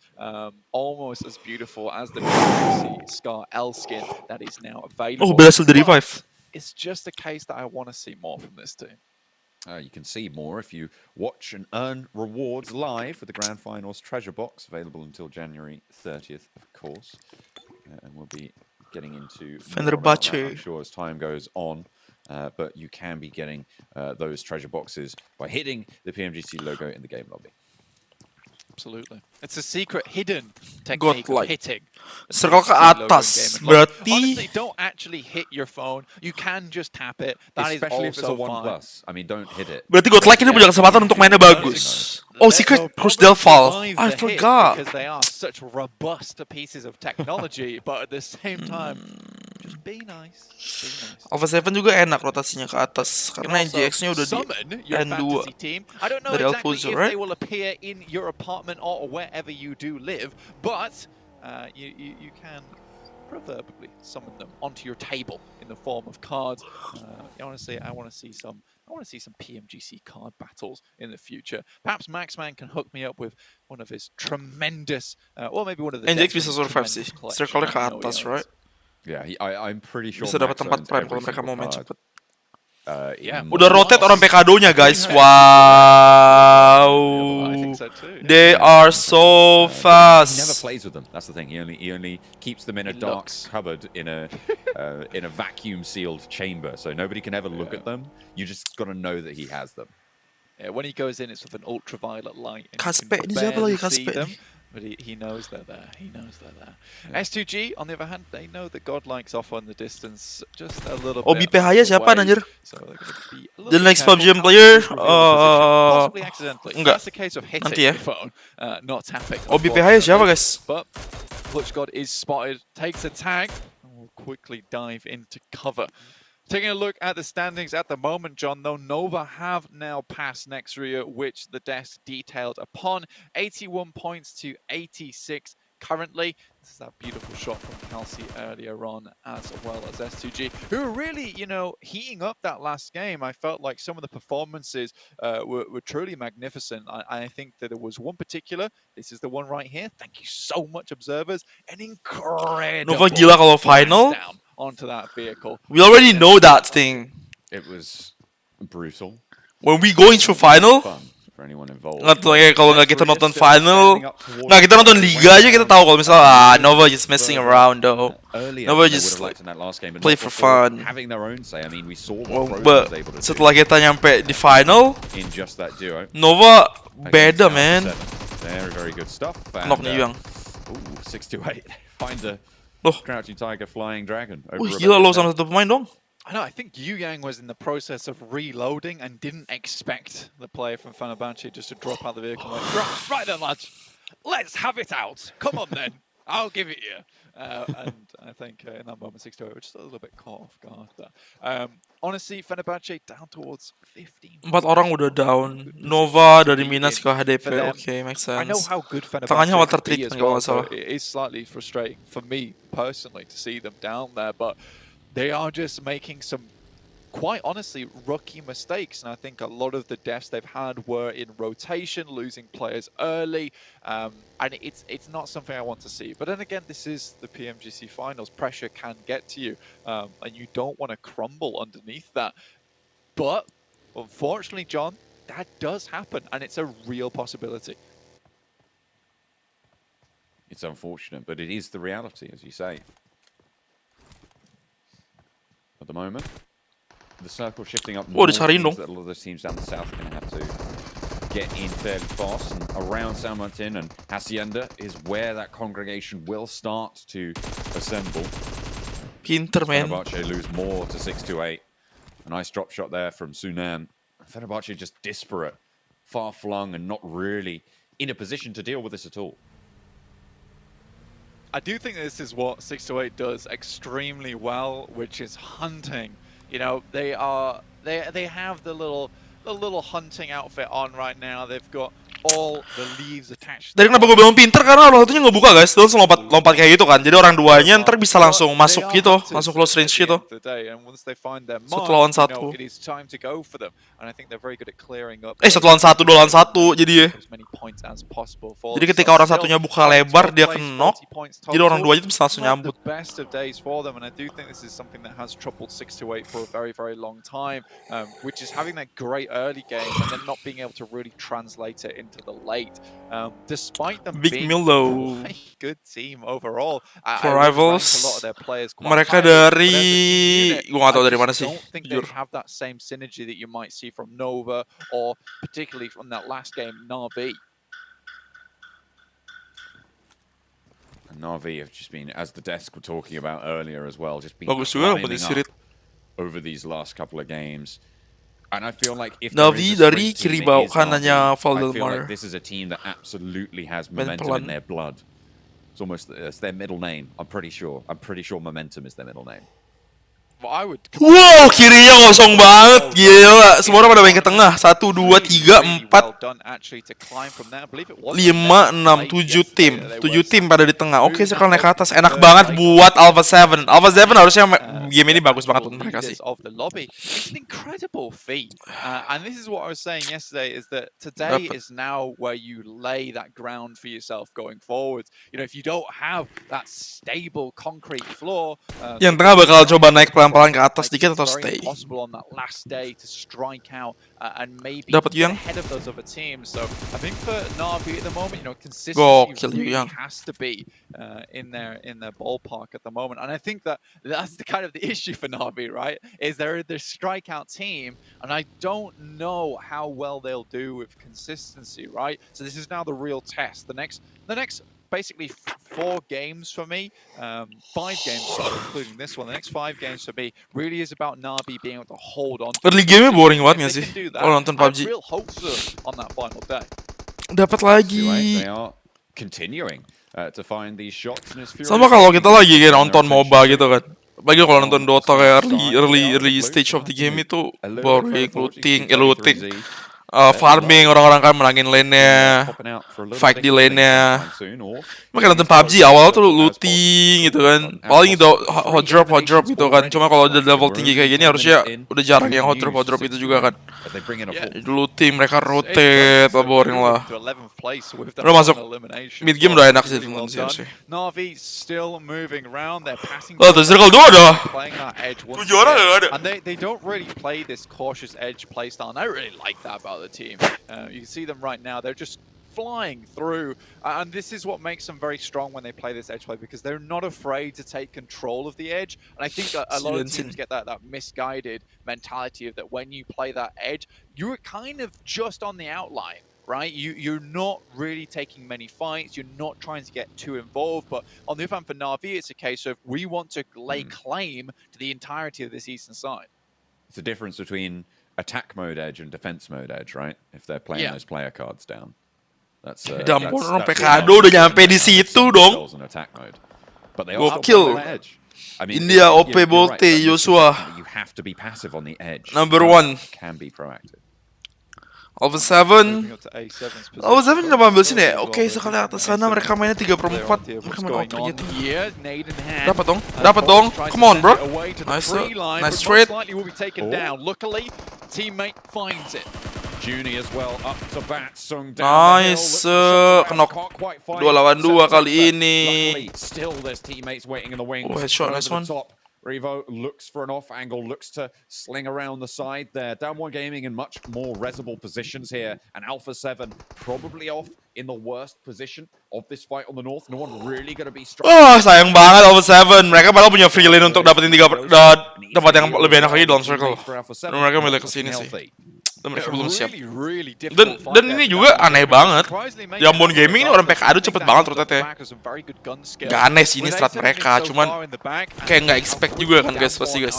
almost as beautiful as the PMGC Scar L skin that is now available. Oh, berhasil di revive. It's just a case that I want to see more from this team. You can see more if you watch and earn rewards live with the Grand Finals treasure box, available until January 30th, of course. And we'll be getting into more about that, I'm sure, as time goes on. But you can be getting those treasure boxes by hitting the PMGC logo in the game lobby. Absolutely. It's a secret hidden technique of hitting. Circle ke atas. Berarti honestly, don't actually hit your phone. You can just tap it. That Especially is if it's a also 1+. fine. I mean, don't hit it. Berarti Godlike ini punya kesempatan untuk mainnya bagus. Oh, secret harus Delval. I forgot. Because they are such robust pieces of technology, but at the same time, just be nice. Be nice. Alpha 7 juga enak rotasinya ke atas karena NGX-nya udah di N2 I don't know dari exactly Alfonso, if right? they will appear in your apartment or wherever you do live, but you can proverbially summon them onto your table in the form of cards. Honestly, I want to see some PMGC card battles in the future. Perhaps Maxman can hook me up with one of his tremendous, or maybe one of the NGX bisa survive sih. Circle-nya ke atas, right? Yeah, I'm pretty sure Bisa dapat Max tempat owns prime every kalau mereka single mau main card. cepet. Yeah. Udah rotate orang PKD-nya guys. Wow. I think so too. They are so He never fast. plays with them. That's the thing. He only keeps them in a dark cupboard in a vacuum sealed chamber, so nobody can ever look at them. You just gotta know that he has them. Yeah, when he goes in, it's with an ultraviolet light. And Kaspe, you can ini siapa lagi barely see Kaspe them, nih? but he knows they're there. He knows they're there. S2G, on the other hand, they know that Godlike's off on the distance just a little Oh, bit. BPH-nya siapa away, anjir? So they're gonna be a little The bit next careful. PUBGM How player? to reveal the position, possibly accidentally. enggak. That's a case of hitting Nanti ya. the phone, not tapping. Oh, BPH-nya siapa unfortunately. guys? But Clutch God is spotted, takes a tag, and will quickly dive into cover. Taking a look at the standings at the moment, John, though, Nova have now passed Nexria, which the desk detailed upon. 81 points to 86 currently. This is that beautiful shot from Kelsey earlier on, as well as S2G, who are really, heating up that last game. I felt like some of the performances were truly magnificent. I think that there was one particular, this is the one right here. Thank you so much, observers. An incredible Nova gila kalau final. down onto that vehicle. We already know that thing. It was brutal. When we going through final, Fun for anyone involved. nggak tahu ya kalau nggak kita nonton final, nggak kita nonton liga aja kita tahu kalau misalnya Nova just messing around though. Earlier, Nova they just would have liked in that last game, but play not for before fun. having their own say. I mean, we saw what Frozen But was able to setelah kita nyampe di final, do in just that duo. Nova against beda Alpha man. 7. Very good stuff. Knock nih Yang. Ooh, 6-8. Find a Loh. crouching tiger, flying dragon. Wih gila lo sama satu pemain dong. I know, I think Yu Yang was in the process of reloading and didn't expect the player from Fenerbahce just to drop out the vehicle. Like, right then, lads, let's have it out. Come on then, I'll give it you. And I think in that moment, 6-8 was just a little bit caught off guard there. Honestly, Fenerbahce down towards 15. 4 orang udah down. Nova dari Minas ke HDP. Okay, makes I know sense. how good Fenerbahce Tangannya water can be treatment as kalau well, nggak so salah. it is slightly frustrating for me personally to see them down there, but they are just making some, quite honestly, rookie mistakes. And I think a lot of the deaths they've had were in rotation, losing players early. And it's not something I want to see. But then again, this is the PMGC finals. Pressure can get to you. And you don't want to crumble underneath that. But unfortunately, John, that does happen. And it's a real possibility. It's unfortunate, but it is the reality, as you say. At the moment, the circle shifting up Oh, north dicariin means dong. that a lot of those teams down the south are going to have to get in fairly fast. And around San Martin and Hacienda is where that congregation will start to assemble. Pinter man. Fenerbahce lose more to 6-8. A nice drop shot there from Sunan. Fenerbahce just disparate, far-flung, and not really in a position to deal with this at all. I do think this is what 628 does extremely well, which is hunting. You know, they have the little hunting outfit on right now. They've got all the leaves attached. Dari kenapa gue bilang pinter karena orang satunya nggak buka guys, terus lompat kayak gitu kan. Jadi orang duanya ntar bisa langsung masuk gitu, langsung close range gitu. Satu lawan satu. Satu lawan satu, dua lawan satu jadi ya. Jadi ketika orang satunya buka lebar dia knock, jadi orang duanya tuh bisa langsung nyambut. Which is having that great early game and then not being able to really translate it into the late. Despite them Big being Milo. a good team overall, For Rivals, mereka dari gue gak tau dari mana sih. I don't think they have that same synergy that you might see from Nova or particularly from that last game, Na'Vi. And Na'Vi have just been, as the desk were talking about earlier as well, just been Bagus juga climbing Sirit. up over these last couple of games. And I feel like if Navi dari kiri bawah kanannya I feel Valdemar. like this is a team that absolutely has momentum in their blood. It's almost their middle name. I'm pretty sure momentum is their middle name. Well, I would. Wow, kirinya kosong banget, gila. Semua orang pada main ke tengah. 1, 2, 3, 4, 5, 6, 7 tim. 7 tim pada di tengah. Oke, sekarang naik ke atas. Enak banget buat Alpha 7. Alpha 7 harusnya game ini bagus banget untuk mereka sih. Of the lobby. It's an incredible feat. And this is what I was saying yesterday is that today is now where you lay that ground for yourself going forward. You know, if you don't have that stable concrete floor, yang tengah bakal coba naik pelan-pelan ke atas dikit atau stay. Possible on that last day to strike out and maybe Dapat Yang ahead of those other teams. So I think for Na'Vi at the moment, you know, consistency really has to be in their ballpark at the moment. And I think that's the kind of the issue for Na'Vi, right? Is they're the strikeout team, and I don't know how well they'll do with consistency, right? So this is now the real test. The next basically 4 games for me, 5 games including this one. The next 5 games for me really is about Na'Vi being able to hold on. Early game-nya boring banget nggak sih? Kalau nonton PUBG. Real hopes on that final day. Dapat lagi. They are continuing to find these shots. Sama kalau kita lagi kayak nonton MOBA gitu kan. Bagi kalau nonton Dota kayak early stage of the game itu boring, looting. Farming, orang-orang kan menangin lane-nya, fight di lane-nya. Makanya nonton PUBG awal tuh looting gitu kan. Paling itu hot drop gitu kan. Cuma kalau udah level tinggi kayak gini harusnya udah jarang yang hot drop itu juga kan. Looting, mereka rotate, boring lah. Udah masuk mid game udah enak sih temen sih harusnya. Oh, tuh circle 2 dah. 7 orang gak ada. And they don't really play this cautious edge playstyle. And I really like that about the team. You can see them right now. They're just flying through. And this is what makes them very strong when they play this edge play, because they're not afraid to take control of the edge. And I think a lot of teams get that misguided mentality of that when you play that edge, you're kind of just on the outline. Right, you're not really taking many fights. You're not trying to get too involved. But on the other hand, for Na'Vi, it's a case of we want to lay claim to the entirety of this eastern side. It's the difference between attack mode edge and defense mode edge, right? If they're playing those player cards down, that's orang Pekado udah nyampe di situ dong. Gokil. India OP Bolte Joshua. You have to be passive on the edge. Number 1. Can be proactive. Alpha 7 udah ambil sini ya. Oke, sekali atas sana mereka mainnya 3/4. Mereka main outer gitu. Dapat dong. Come on, bro. Nice trade. Nice. Knock 2 lawan 2 kali ini. Oh, headshot, nice one. Revo looks for an off angle, looks to sling around the side there. Down 1 Gaming in much more resible positions here. And Alpha 7 probably off in the worst position of this fight on the north. No one really going to be strong. Oh, sayang banget Alpha 7. Mereka padahal punya free lane untuk dapetin tempat yang lebih enak lagi dalam circle. Dan mereka milih kesini sih. Dan mereka belum siap. Dan ini juga aneh banget. Jambon Gaming ini orang PKADU cepet banget rotate. Gak aneh sih ini strat mereka, cuman kayak nggak expect juga kan guys, pasti guys.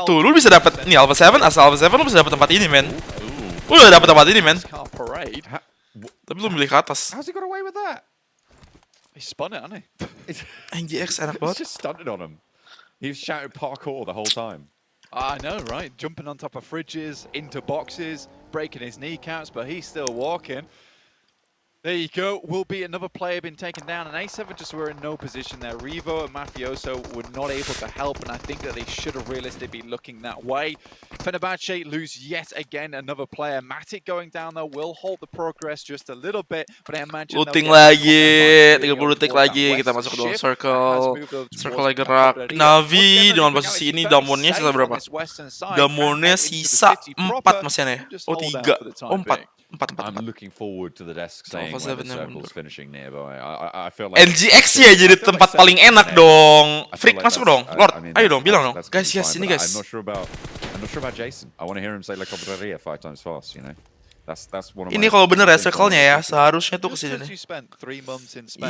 Tuh, lu bisa dapet ini Alpha 7, asal Alpha 7 lu bisa dapet tempat ini, men. Lu udah dapet tempat ini, men. Tapi lu milih ke atas. How's he got away with that? He spun it, hasn't he? NGX enak He's banget. just stunted on him. He was shouting parkour the whole time. I know, right? Jumping on top of fridges, into boxes, breaking his kneecaps, but he's still walking. There you go. Will be another player been taken down, and A7 just were in no position there. Revo and Mafioso were not able to help, and I think that they should have realistically been looking that way. Fenerbahce lose yet again another player. Matic going down there will halt the progress just a little bit, but I imagine Looting lagi, 30 detik lagi kita masuk ke dalam circle. Circle lagi gerak. Navi dengan posisi ini Damonnya sisa berapa? Damonnya sisa 4 masih aneh. Oh 3, oh 4. I'm looking forward to the desk saying where the circle's finishing nearby. I feel like NGX ya jadi tempat paling enak dong. Freak masuk dong. Lord, ayo dong bilang dong. Guys, ini guys. I'm not sure about Jason. I want to hear him say La Cobreria 5 times fast, you know. That's one of my. Ini kalau bener ya circle-nya ya, seharusnya tuh kesini nih.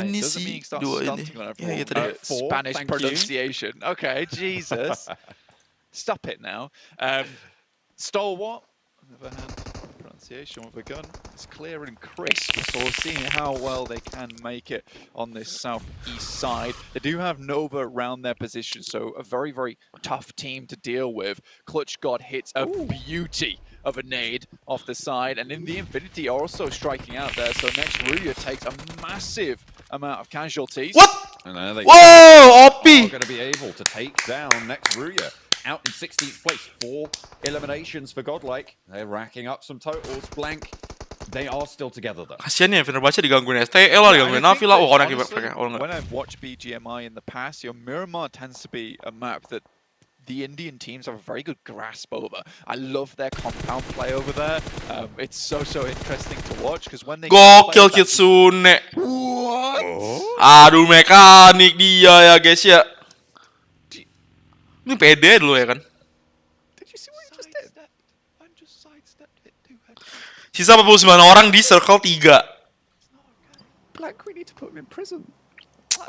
Ini sih 2 ini. Ya gitu deh. Spanish pronunciation. Okay, Jesus. Stop it now. Stalwart, on the other hand, pronunciation with a gun. It's clear and crisp, so we'll see how well they can make it on this southeast side. They do have Nova around their position, so a very, very tough team to deal with. Clutch God hits a beauty of a nade off the side, and in the Infinity are also striking out there, so next Ruya takes a massive amount of casualties. What? And then they Whoa, OP! are going to be able to take down next Ruya. Out in 16th place, 4 eliminations for Godlike. They're racking up some totals. Blank, they are still together though. Kasian ya, Fenerbahce digangguin STL lah, digangguin Navi lah. Oh, orang kibar mereka. When I've watched BGMI in the past, Miramar tends to be a map that the Indian teams have a very good grasp over. I love their compound play over there. It's so interesting to watch because when they gokil Kitsune. What? Aduh, mekanik dia ya guys ya. Ini pede dulu ya kan. Did you see what he just did? I just sidestepped it too heavy. Sisa 49 orang di circle 3. Black, we need to put him in prison.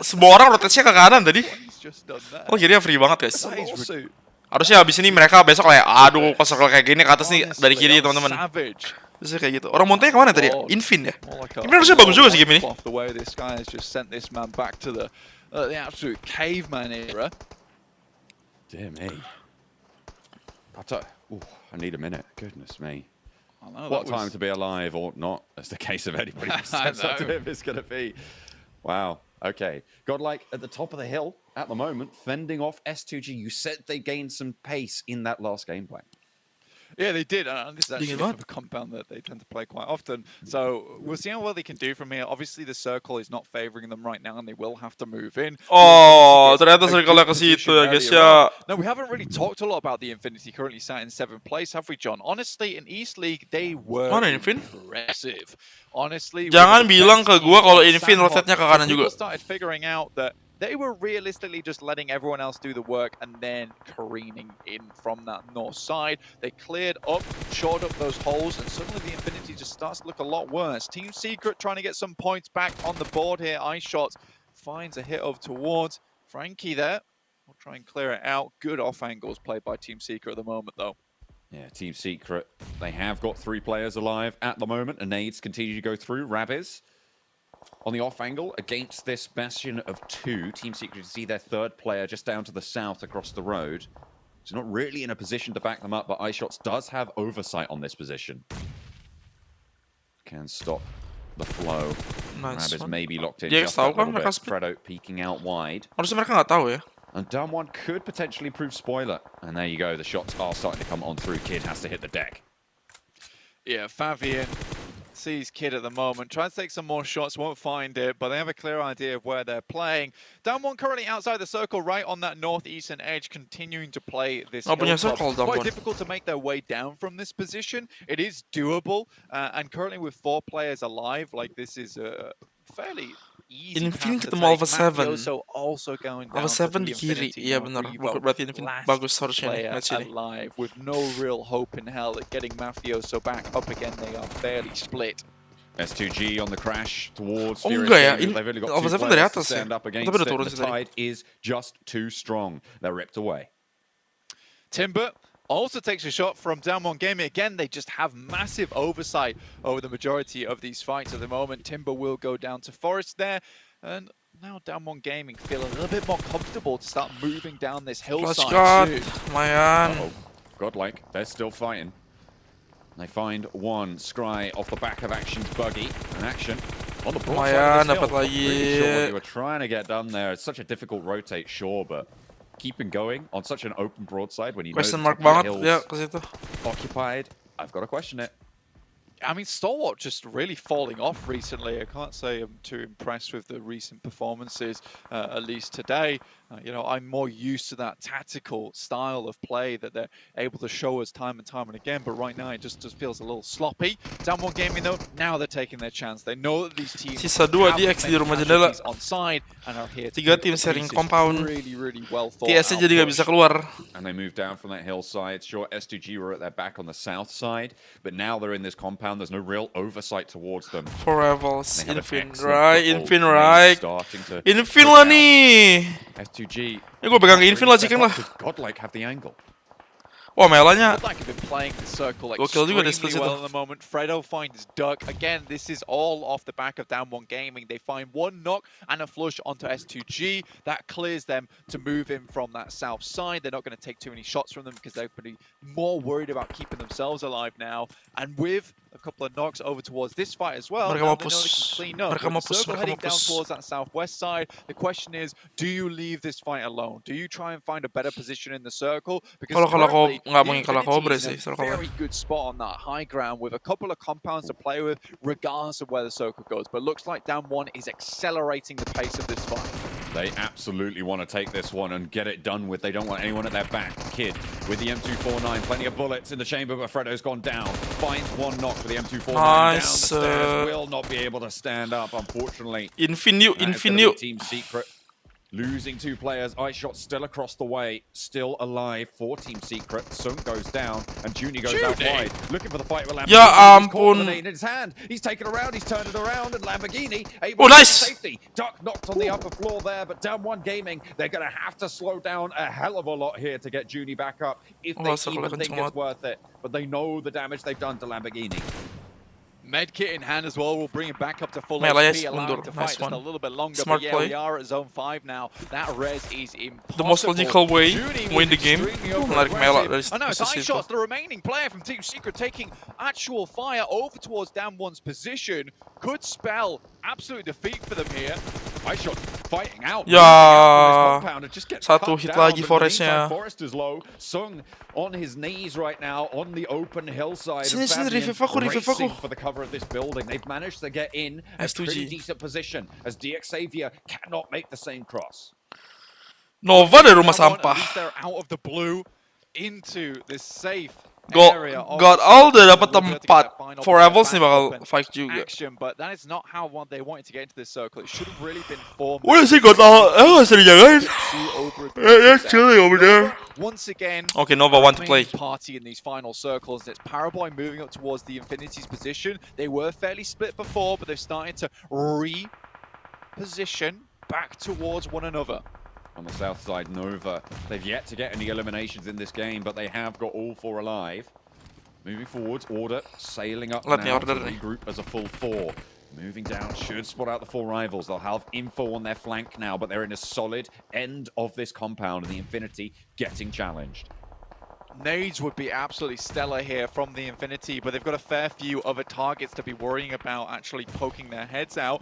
Semua orang rotasinya ke kanan tadi. He's just done that. Oh, kirinya free banget guys. Lawsuit. Harusnya habis ini mereka besok kayak aduh, pas circle kayak gini ke atas nih dari kiri teman-teman. Terusnya kayak gitu. Orang Montanya kemana tadi? Infin ya? Infin harusnya bagus juga sih game ini. The way this guy has just sent this man back to the absolute caveman era. Dear me. I need a minute. Goodness me. What time to be alive or not, as the case of anybody who steps up to him is going to be. Wow. Okay. Godlike at the top of the hill at the moment, fending off S2G. You said they gained some pace in that last gameplay. Yeah, they did. This is actually a compound that they tend to play quite often. So we'll see how well they can do from here. Obviously, the circle is not favoring them right now, and they will have to move in. Oh, ternyata circle-nya ke situ ya guys ya. No, we haven't really talked a lot about the Infinity currently sat in 7th place, have we, John? Honestly, in East League, they were impressive. Honestly, jangan bilang ke gua kalau Infin rotate-nya ke kanan juga. People started figuring out that they were realistically just letting everyone else do the work and then careening in from that north side. They cleared up, shored up those holes, and suddenly the Infinity just starts to look a lot worse. Team Secret trying to get some points back on the board here. iShot finds a hit over towards Frankie there. We'll try and clear it out. Good off angles played by Team Secret at the moment, though. Yeah, Team Secret, they have got 3 players alive at the moment, and nades continue to go through. Rabiz on the off angle against this bastion of 2. Team Secret to see their 3rd player just down to the south across the road. He's not really in a position to back them up, but iShots does have oversight on this position. Can stop the flow. Nice. Rabiz may be locked in Dia just tahu a kan little mereka bit. Fredo peeking out wide. Harusnya mereka nggak tahu ya. And down one could potentially prove spoiler. And there you go, the shots are starting to come on through. Kid has to hit the deck. Yeah, Favian sees Kid at the moment, tries to take some more shots, won't find it, but they have a clear idea of where they're playing. Down one currently outside the circle, right on that northeastern edge, continuing to play this circle, quite difficult to make their way down from this position. It is doable, and currently with 4 players alive, like this is a fairly easy Infin path to ketemu take. Alpha 7. Mafioso also going down Alpha 7 to di the kiri, Infinity, iya not benar. Revo. Berarti Infin Last bagus harusnya nih player match ini. alive with no real hope in hell at getting Mafioso back up again. They are barely split. S2G on the crash towards Oh Furious enggak ya, Gamers. They've only got Alpha 2 7 dari players to atas ya. stand up against Tapi udah it. turun The sih tadi. tide is just too strong. They're ripped away. Timber also takes a shot from down one gaming. Again, they just have massive oversight over the majority of these fights at the moment. Timber will go down to Forest there. And now Damwon Gaming feel a little bit more comfortable to start moving down this Flash hillside God, too. lumayan. Uh-oh. Godlike, they're still fighting. They find one Scry off the back of Action's buggy. An Action on the broad Lumayan, side of this dapat hill. Not really sure what lagi. you were trying to get done there. It's such a difficult rotate, sure, but keeping going on such an open broadside when you Question know mark the top banget of ya the ke situ. hill's occupied. I've got to question it. I mean, Stalwart just really falling off recently. I can't say I'm too impressed with the recent performances, at least today. You know, I'm more used to that tactical style of play that they're able to show us time and time and again. But right now, it just feels a little sloppy. Damwon Gaming, though, now they're taking their chance. They know that these teams Sisa 2 have DX di many rumah jendela. casualties on side and are here to 3 pick tim up the sharing pieces. compound. Really well thought TS-nya out jadi nggak push. bisa keluar. And they move down from that hillside. Sure, S2G were at their back on the south side, but now they're in this compound. There's no real oversight towards them. For Revels, They have an Infin, excellent right? foothold. Infin, Nate right? starting to Infin push lah out. nih. S2G. Ini gue pegang Infin lah, chicken lah. Godlike have the angle. Wah, Melanya. Like have been playing the circle Gokil juga dia extremely split well itu. at the moment. Fredo finds Duck. Again, this is all off the back of Damwon Gaming. They find one knock and a flush onto S2G. That clears them to move in from that south side. They're not going to take too many shots from them because they're pretty more worried about keeping themselves alive now. And with a couple of knocks over towards this fight as well, Mereka now mau they know they can push. clean up. Mereka With mau the push, circle mereka heading mau down push. towards that southwest side, the question is, do you leave this fight alone? Do you try and find a better position in the circle? Because Kalau kau currently, nggak the mungkin kalah Infinity Cobra is in sih, a circle. very good spot on that high ground with a couple of compounds to play with, regardless of where the circle goes. But looks like Damwon is accelerating the pace of this fight. They absolutely want to take this one and get it done with. They don't want anyone at their back. Kid with the M249, plenty of bullets in the chamber, but Fredo's gone down. Finds one knock for the M249 down the Nice, stairs. Will not be able to stand up, unfortunately. Infin yuk, That is Infin gonna be yuk. Team Secret. Losing 2 players. Ice Shot still across the way. Still alive for Team Secret. Sung goes down and Junie goes out wide. Looking for the fight with Lamborghini. Ya He's caught ampun. the nade in his hand. He's taken around. He's turned it around. And Lamborghini Oh, able to nice. get safety. Duck knocked on the upper floor there. But Damwon Gaming, they're going to have to slow down a hell of a lot here to get Junie back up. If they so even kelihatan think semua. it's worth it. But they know the damage they've done to Lamborghini. Medkit in hand as well will bring him back up to full Melee HP, allowing mundur. him to fight Nice just one. a little bit longer. Smart but yeah, play. we are at zone 5 now. That res is impossible. The most logical way Junie to win was the game. extremely Menarik Mela overaggressive. dari Oh no, it's posisi Ice itu. Shots, the remaining player from Team Secret, taking actual fire over towards Damwon's position. Could spell absolute defeat for them here. Ice Shot fighting out. Ya, moving out from his compound and just gets satu cut hit down, lagi but in the Forestnya. meantime, Forest is low. Sung on his knees right now on the open hillside. Sini, and sini, Fabian revive aku, revive racing aku. for the cover of this building. They've managed to get in a S2G. pretty decent position as DX Xavier cannot make the same cross. Nova dari rumah Damwon, sampah. At least they're out of the blue into this safe God udah dapat tempat. For Revels nih bakal fight juga. action, but that is not how they wanted to get into this circle. It should have really been formed. Udah sih God nggak usah dijagain. Actually, over there. Once again, Okay, Nova want to main play. party in these final circles. It's Paraboy moving up towards the Infinity's position. They were fairly split before, but they've started to reposition back towards one another. On the south side, Nova. They've yet to get any eliminations in this game, but they have got all 4 alive. Moving forwards, Order sailing up Let me now order to it. regroup as a full 4. Moving down, should spot out the 4 rivals. They'll have info on their flank now, but they're in a solid end of this compound, and the Infinity getting challenged. Nades would be absolutely stellar here from the Infinity, but they've got a fair few other targets to be worrying about actually poking their heads out.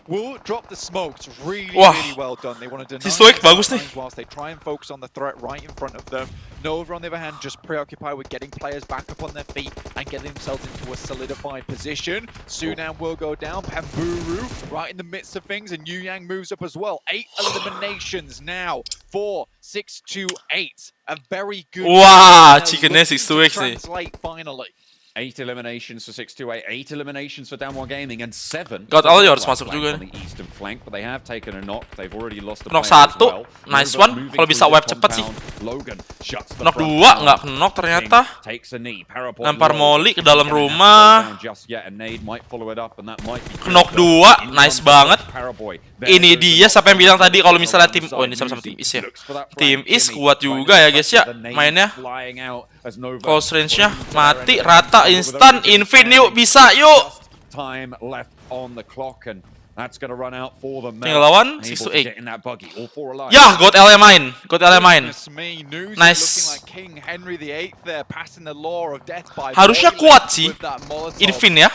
Will drop the smokes. Really well done. They want to deny Stoic the bagus nih. signs whilst they try and focus on the threat right in front of them. Nova, on the other hand, just preoccupied with getting players back up on their feet and getting themselves into a solidified position. Sunan will go down. Pamburu right in the midst of things, and Yu Yang moves up as well. 8 eliminations now. 4, 6 to 8. A very good. Wah, They're chickennya looking 6 to to 8 nih. translate finally. 8 eliminations for 628, 8 eliminations for Damwon Gaming, and 7 God, for all the yours right masuk flank juga on the eastern flank, but they have taken a knock. They've already lost a Knock player as 1, well. nice Nova one. moving Kalau bisa through wipe this cepet sih. compound. Logan shuts the Knock front 2 down. nggak knock ternyata. Takes a knee. Paraboy Lempar low. molly ke dalam Gonna have to go rumah. down just yet. A nade might follow it up, and that might be Knock good. 2, In nice comes banget. Paraboy. There Ini goes the dia knock siapa yang bilang from tadi kalau misalnya tim, alongside oh ini sama-sama tim Muzi. Is ya. Looks for that Tim flank. Is Jimmy kuat trying juga to ya guys ya the nade mainnya. flying out as Nova Close range-nya brings mati their rata end. instan. Infin yuk, bisa yuk. Just time left on the clock, and That's going to run out for them. Tinggal lawan, Able 6 to to 8. get in that buggy, all four alive. Yah, God L main. God L main. Goodness me, News Nice. is looking like King Henry VIII there, passing the law of death by Harusnya boiling kuat sih. with that Molotov. Infin ya.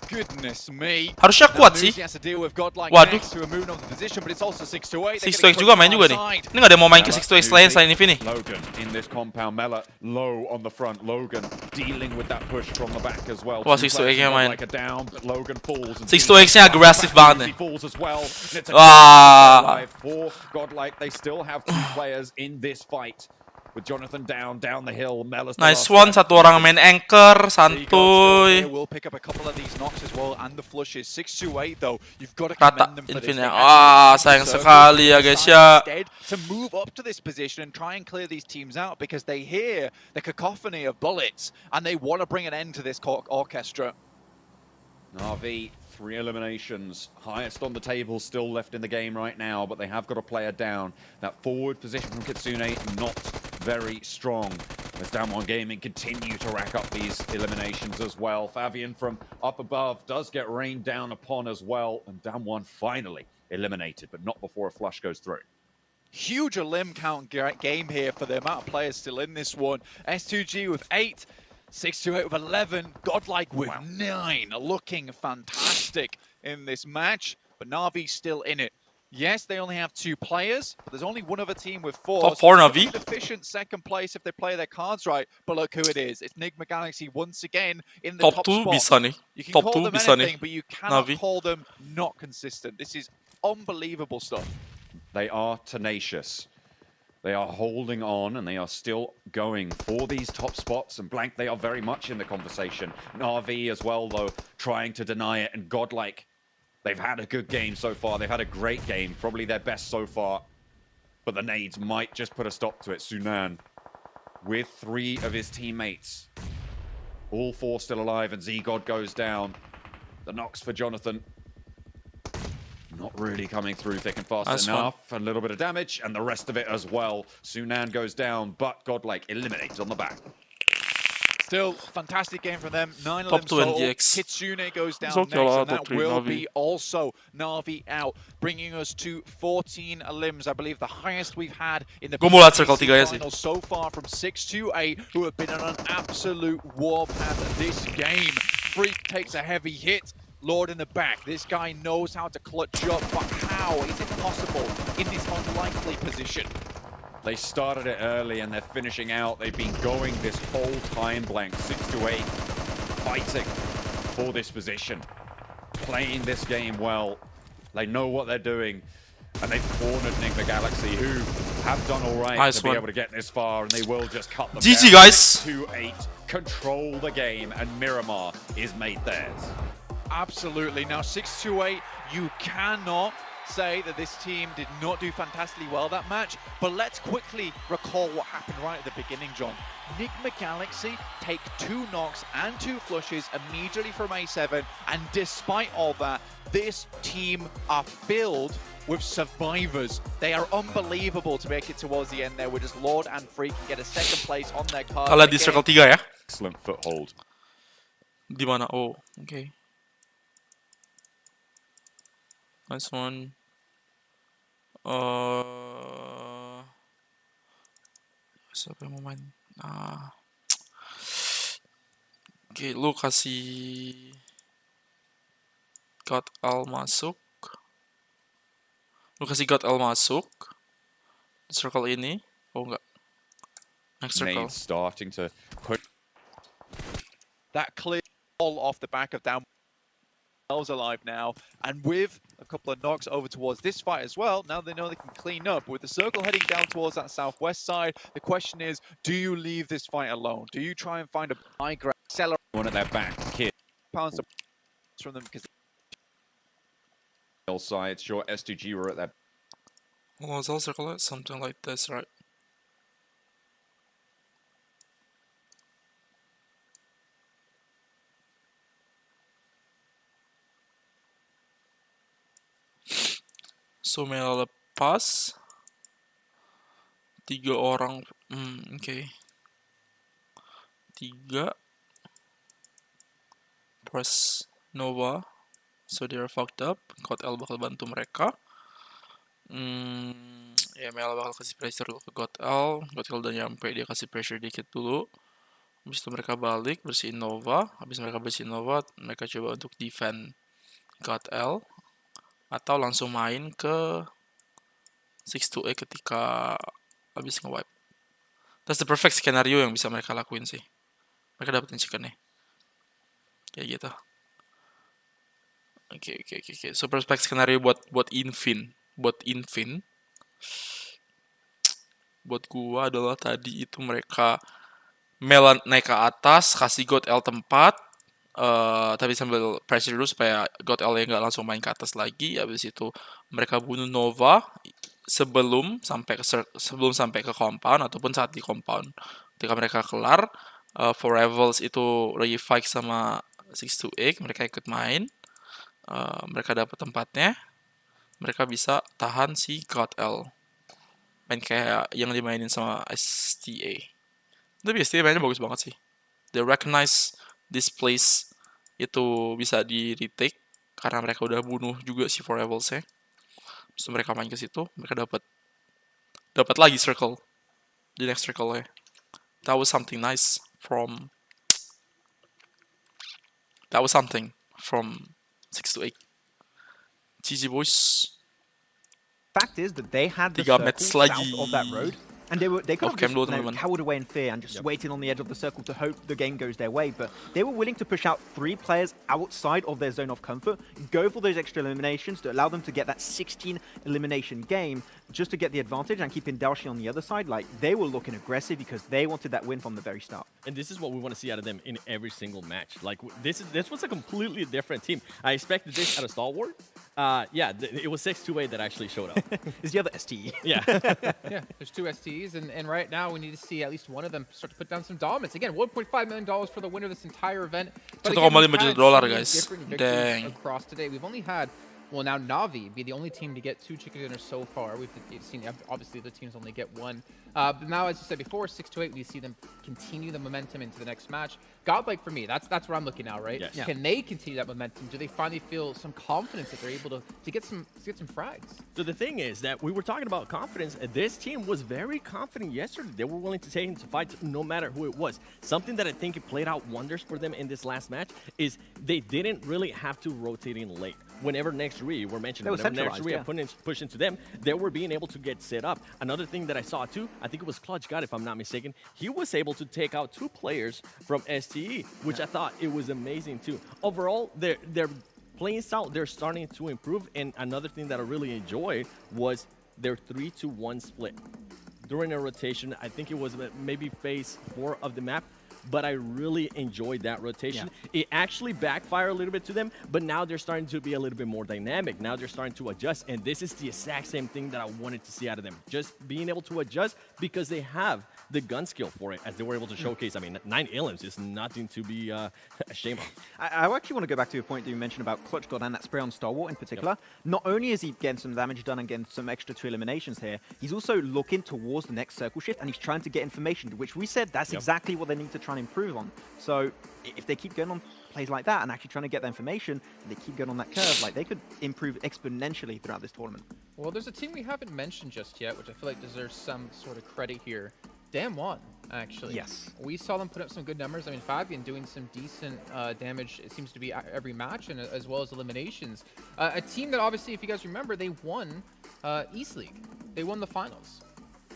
Goodness me. Harusnya Now kuat sih. Nuzi has to deal with godlike Waduh. next to a moon of the position, but it's also 6 to 8. 6 to 8 juga main juga nih. Ini nggak ada yang mau main ke 6 to 8 selain Infin nih. Logan in this compound. Mela low on the front. Logan dealing with that push from the back as well. Wah, 6 to 8 nya main. Like a down, but Logan falls. 6 to 8 nya agresif banget nih. Falls as well. Wah. For godlike, they still have 2 players in this fight. With Jonathan down the hill. Mela's the Nice last one, satu orang main anchor, santuy. We'll pick up a couple of these knocks as well and the flushes. 6 to 8 though. You've got to Rata commend them for this. Infinnya. Wah, sayang sekali ya guys ya. To move up to this position and try and clear these teams out because they hear the cacophony of bullets and they want to bring an end to this orchestra. Na'Vi, 3 eliminations, highest on the table, still left in the game right now, but they have got a player down. That forward position from Kitsune, not very strong. As Damwon Gaming continue to rack up these eliminations as well. Fabian from up above does get rained down upon as well, and Damwon finally eliminated, but not before a flush goes through. Huge limb count game here for the amount of players still in this one. S2G with 8. 6 to 8 with 11, godlike with 9, looking fantastic in this match, but Na'Vi still in it. Yes, they only have 2 players, but there's only one other team with 4. Top 4 Na'Vi. Efficient second place if they play their cards right, but look who it is. It's Enigma Galaxy once again in the top 2 spot. bisa nih. You can Top call 2 them bisa anything, nih. but you cannot Na'Vi. call them not consistent. This is unbelievable stuff. They are tenacious. They are holding on and they are still going for these top spots. And Blank, they are very much in the conversation. Na'Vi as well, though, trying to deny it. And godlike, they've had a good game so far. They've had a great game, probably their best so far. But the nades might just put a stop to it. Sunan with 3 of his teammates. All 4 still alive and Z-God goes down. The knocks for Jonathan. Not really coming through thick and fast Nice enough. A little bit of damage, and the rest of it as well. Sunan goes down, but godlike eliminates on the back. Still, fantastic game from them. 9 of Top them 2 sold. NDX. Kitsune goes down It's okay, next, lah, and top that 3 will Na'Vi. be also Na'Vi out, bringing us to 14 elims. I believe the highest we've had in the Gua mau lihat circle 3 ya sih. finals so far from 6 to 8, who have been on an absolute warpath this game. Freak takes a heavy hit. Lord in the back. This guy knows how to clutch up, but how is it possible in this unlikely position? They started it early and they're finishing out. They've been going this whole time, Blank, 6 to 8, fighting for this position, playing this game well. They know what they're doing, and they've cornered Enigma Galaxy, who have done all right Nice to be one. able to get this far, and they will just cut them GG, down. guys. 2-8, control the game, and Miramar is made theirs. Absolutely. Now 6 to 8, you cannot say that this team did not do fantastically well that match, but let's quickly recall what happened right at the beginning, John. Enigma Galaxy take 2 knocks and 2 flushes immediately from A7, and despite all that, this team are filled with survivors. They are unbelievable to make it towards the end there, where just Lord and Freak can get a second place on their card. Kalah di circle 3 ya. Excellent foothold. Di mana? Oh, okay. Nice one. Siapa yang mau main? Oke, lu kasih God L masuk. Lu kasih God L masuk. Circle ini. Oh enggak. Next circle. Nade starting to put That clear all off the back of down. Alive now, and with a couple of knocks over towards this fight as well, now they know they can clean up. With the circle heading down towards that southwest side, the question is, do you leave this fight alone? Do you try and find a high ground accelerate one at their back. Kid pounds from them? Because side, sure, S2G were at their Oh, it's all circle it? Something like this, right? So Mela lepas 3 orang. Okay. 3 press Nova So they're fucked up. God L bakal bantu mereka. Ya Mel bakal kasih pressure ke God L udah nyampe, dia kasih pressure dikit dulu. Habis itu mereka balik bersihin Nova. Habis mereka bersihin Nova, mereka coba untuk defend God L atau langsung main ke 6-2A ketika habis nge-wipe. That's the perfect scenario yang bisa mereka lakuin sih. Mereka dapetin chicken nih. Kayak gitu. Oke. So perfect scenario buat Infin. Buat gua adalah tadi itu mereka Melan naik ke atas, kasih God L tempat, tapi sambil pressure dulu supaya God L nggak langsung main ke atas lagi. Habis itu mereka bunuh Nova sebelum sampai ke compound ataupun saat di compound. Ketika mereka kelar, for Revels itu lagi fight sama 628, mereka ikut main, mereka dapat tempatnya, mereka bisa tahan si God L. Main kayak yang dimainin sama STA. Tapi STA mainnya bagus banget sih. They recognize this place itu bisa di retake karena mereka udah bunuh juga si Four Revels-nya. Terus mereka main ke situ, mereka dapat lagi circle di next circle-nya. That was something from 6-8. GG boys. Fact is that they had the 3 circle match south lagi. of that road, and they could have Off-cam just dulu, teman-teman. cowered away in fear and just waited on the edge of the circle to hope the game goes their way. But they were willing to push out 3 players outside of their zone of comfort, go for those extra eliminations to allow them to get that 16 elimination game, just to get the advantage and keep Indalshi on the other side. Like, they were looking aggressive because they wanted that win from the very start. And this is what we want to see out of them in every single match. Like, this was a completely different team. I expected this out of Stalwart. Yeah, it was 6-2A that actually showed up. Is the other STE? Yeah. Yeah, there's 2 STs, and right now we need to see at least one of them start to put down some dominance. Again, $1.5 million for the winner of this entire event. But again, we've had so many guys. different victories Dang. across today. We've only had, well, now Navi be the only team to get 2 chicken dinners so far. We've seen, obviously, the teams only get 1. But now, as you said before, 6-8, we see them continue the momentum into the next match. Godlike for me, that's where I'm looking now, right? Yes. Yeah. Can they continue that momentum? Do they finally feel some confidence that they're able to get some frags? So the thing is that we were talking about confidence. This team was very confident yesterday. They were willing to take into fights no matter who it was. Something that I think it played out wonders for them in this last match is they didn't really have to rotate in late. Whenever next re were mentioned, whenever next re push into them, they were being able to get set up. Another thing that I saw too, I think it was Clutch God, if I'm not mistaken, he was able to take out 2 players from STE, which I thought it was amazing too. Overall, their playing style, they're starting to improve. And another thing that I really enjoyed was their 3-2-1 split. During a rotation, I think it was maybe phase 4 of the map, but I really enjoyed that rotation. Yeah. It actually backfired a little bit to them, but now they're starting to be a little bit more dynamic. Now they're starting to adjust, and this is the exact same thing that I wanted to see out of them. Just being able to adjust because they have the gun skill for it, as they were able to showcase. I mean, 9 elims is nothing to be ashamed of. I actually want to go back to a point that you mentioned about Clutch God and that spray on Stalwart in particular. Yep. Not only is he getting some damage done and getting some extra 2 eliminations here, he's also looking towards the next circle shift, and he's trying to get information, which we said that's exactly what they need to try and improve on. So if they keep going on plays like that and actually trying to get the information, and they keep going on that curve, like, they could improve exponentially throughout this tournament. Well, there's a team we haven't mentioned just yet, which I feel like deserves some sort of credit here. Damwon, actually. Yes. We saw them put up some good numbers. I mean, Fabian doing some decent damage, it seems to be every match, and as well as eliminations. A team that, obviously, if you guys remember, they won East League. They won the finals.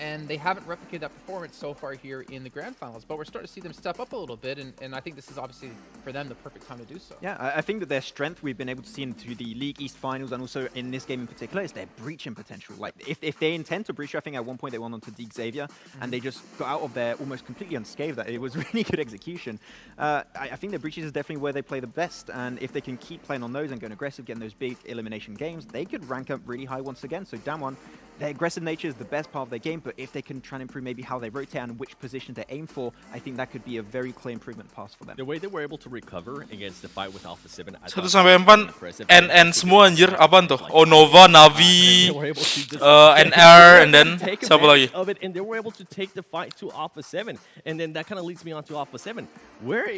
And they haven't replicated that performance so far here in the grand finals, but we're starting to see them step up a little bit, and I think this is obviously for them the perfect time to do so. Yeah, I think that their strength we've been able to see into the League East finals and also in this game in particular is their breaching potential. Like, if they intend to breach, I think at one point they went on to Deep Xavier and they just got out of there almost completely unscathed. It was really good execution. I think their breaches is definitely where they play the best, and if they can keep playing on those and going aggressive, getting those big elimination games, they could rank up really high once again. So Damwon, their aggressive nature is the best part of their game, but if they can try and improve maybe how they rotate and which position they aim for, I think that could be a very clear improvement pass for them. The way they were able to recover against the fight with Alpha 7, 1 sampai 4 N semua anjir. Apaan tuh? Oh, Nova, Navi, NR, and then siapa lagi? Of it, and they were able to take the fight to Alpha 7, and then that kind of leads me on to Alpha 7, where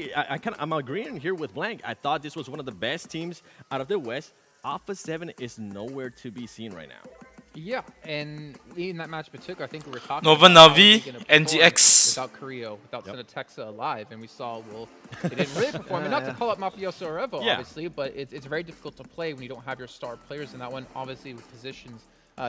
I'm agreeing here with Blank. I thought this was one of the best teams out of the West. Alpha 7 is nowhere to be seen right now. Yeah, and in that match in particular, I think we were talking Nova, about Navi, how they're gonna perform NGX. without Creo, without Senatexa alive, and we saw, well, they didn't really perform. And not to call up Mafioso or Evo, obviously, but it's very difficult to play when you don't have your star players in that one. Obviously, with positions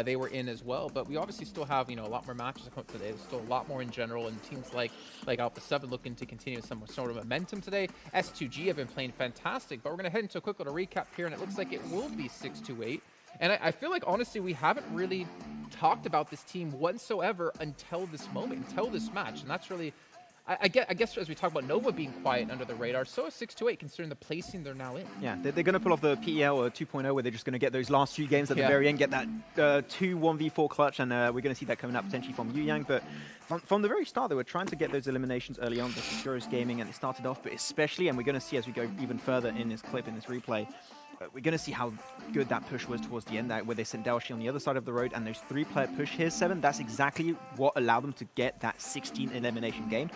they were in as well, but we obviously still have, you know, a lot more matches to come up today. There's still a lot more in general, and teams like Alpha 7 looking to continue some sort of momentum today. S2G have been playing fantastic, but we're going to head into a quick little recap here, and it looks like it will be 6-8. And I feel like, honestly, we haven't really talked about this team whatsoever until this moment, until this match. And that's really, I guess as we talk about Nova being quiet under the radar, so is 6-8 considering the placing they're now in. Yeah, they're going to pull off the PEL or 2.0 where they're just going to get those last few games at the very end, get that 2 1v4 clutch, and we're going to see that coming up potentially from Yu Yang. But from the very start, they were trying to get those eliminations early on, the Securos Gaming, and it started off, but especially, and we're going to see as we go even further in this clip, in this replay, we're going to see how good that push was towards the end, where they sent Daoshi on the other side of the road, and those 3-player push here, 7, that's exactly what allowed them to get that 16 elimination game.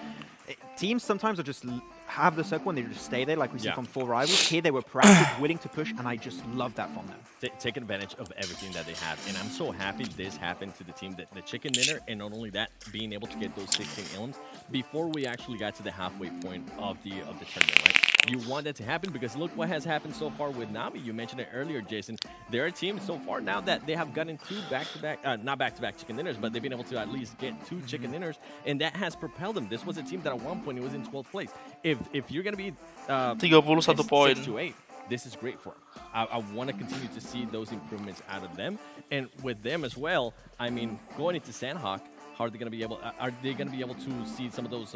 Teams sometimes will just have the circle and they just stay there, like we see from 4 Rivals. Here they were proactive, willing to push, and I just love that from them. Taking advantage of everything that they have, and I'm so happy this happened to the team, the chicken dinner, and not only that, being able to get those 16 elims before we actually got to the halfway point of the tournament, right? You want that to happen because look what has happened so far with Navi. You mentioned it earlier, Jason. They're a team so far now that they have gotten 2 back-to-back, not back-to-back chicken dinners, but they've been able to at least get 2 chicken dinners, and that has propelled them. This was a team that at one point it was in 12th place. If you're going to be 31 poin. 6-8, this is great for them. I want to continue to see those improvements out of them, and with them as well. I mean, going into Sandhawk, how are they going to be able? Are they going to be able to see some of those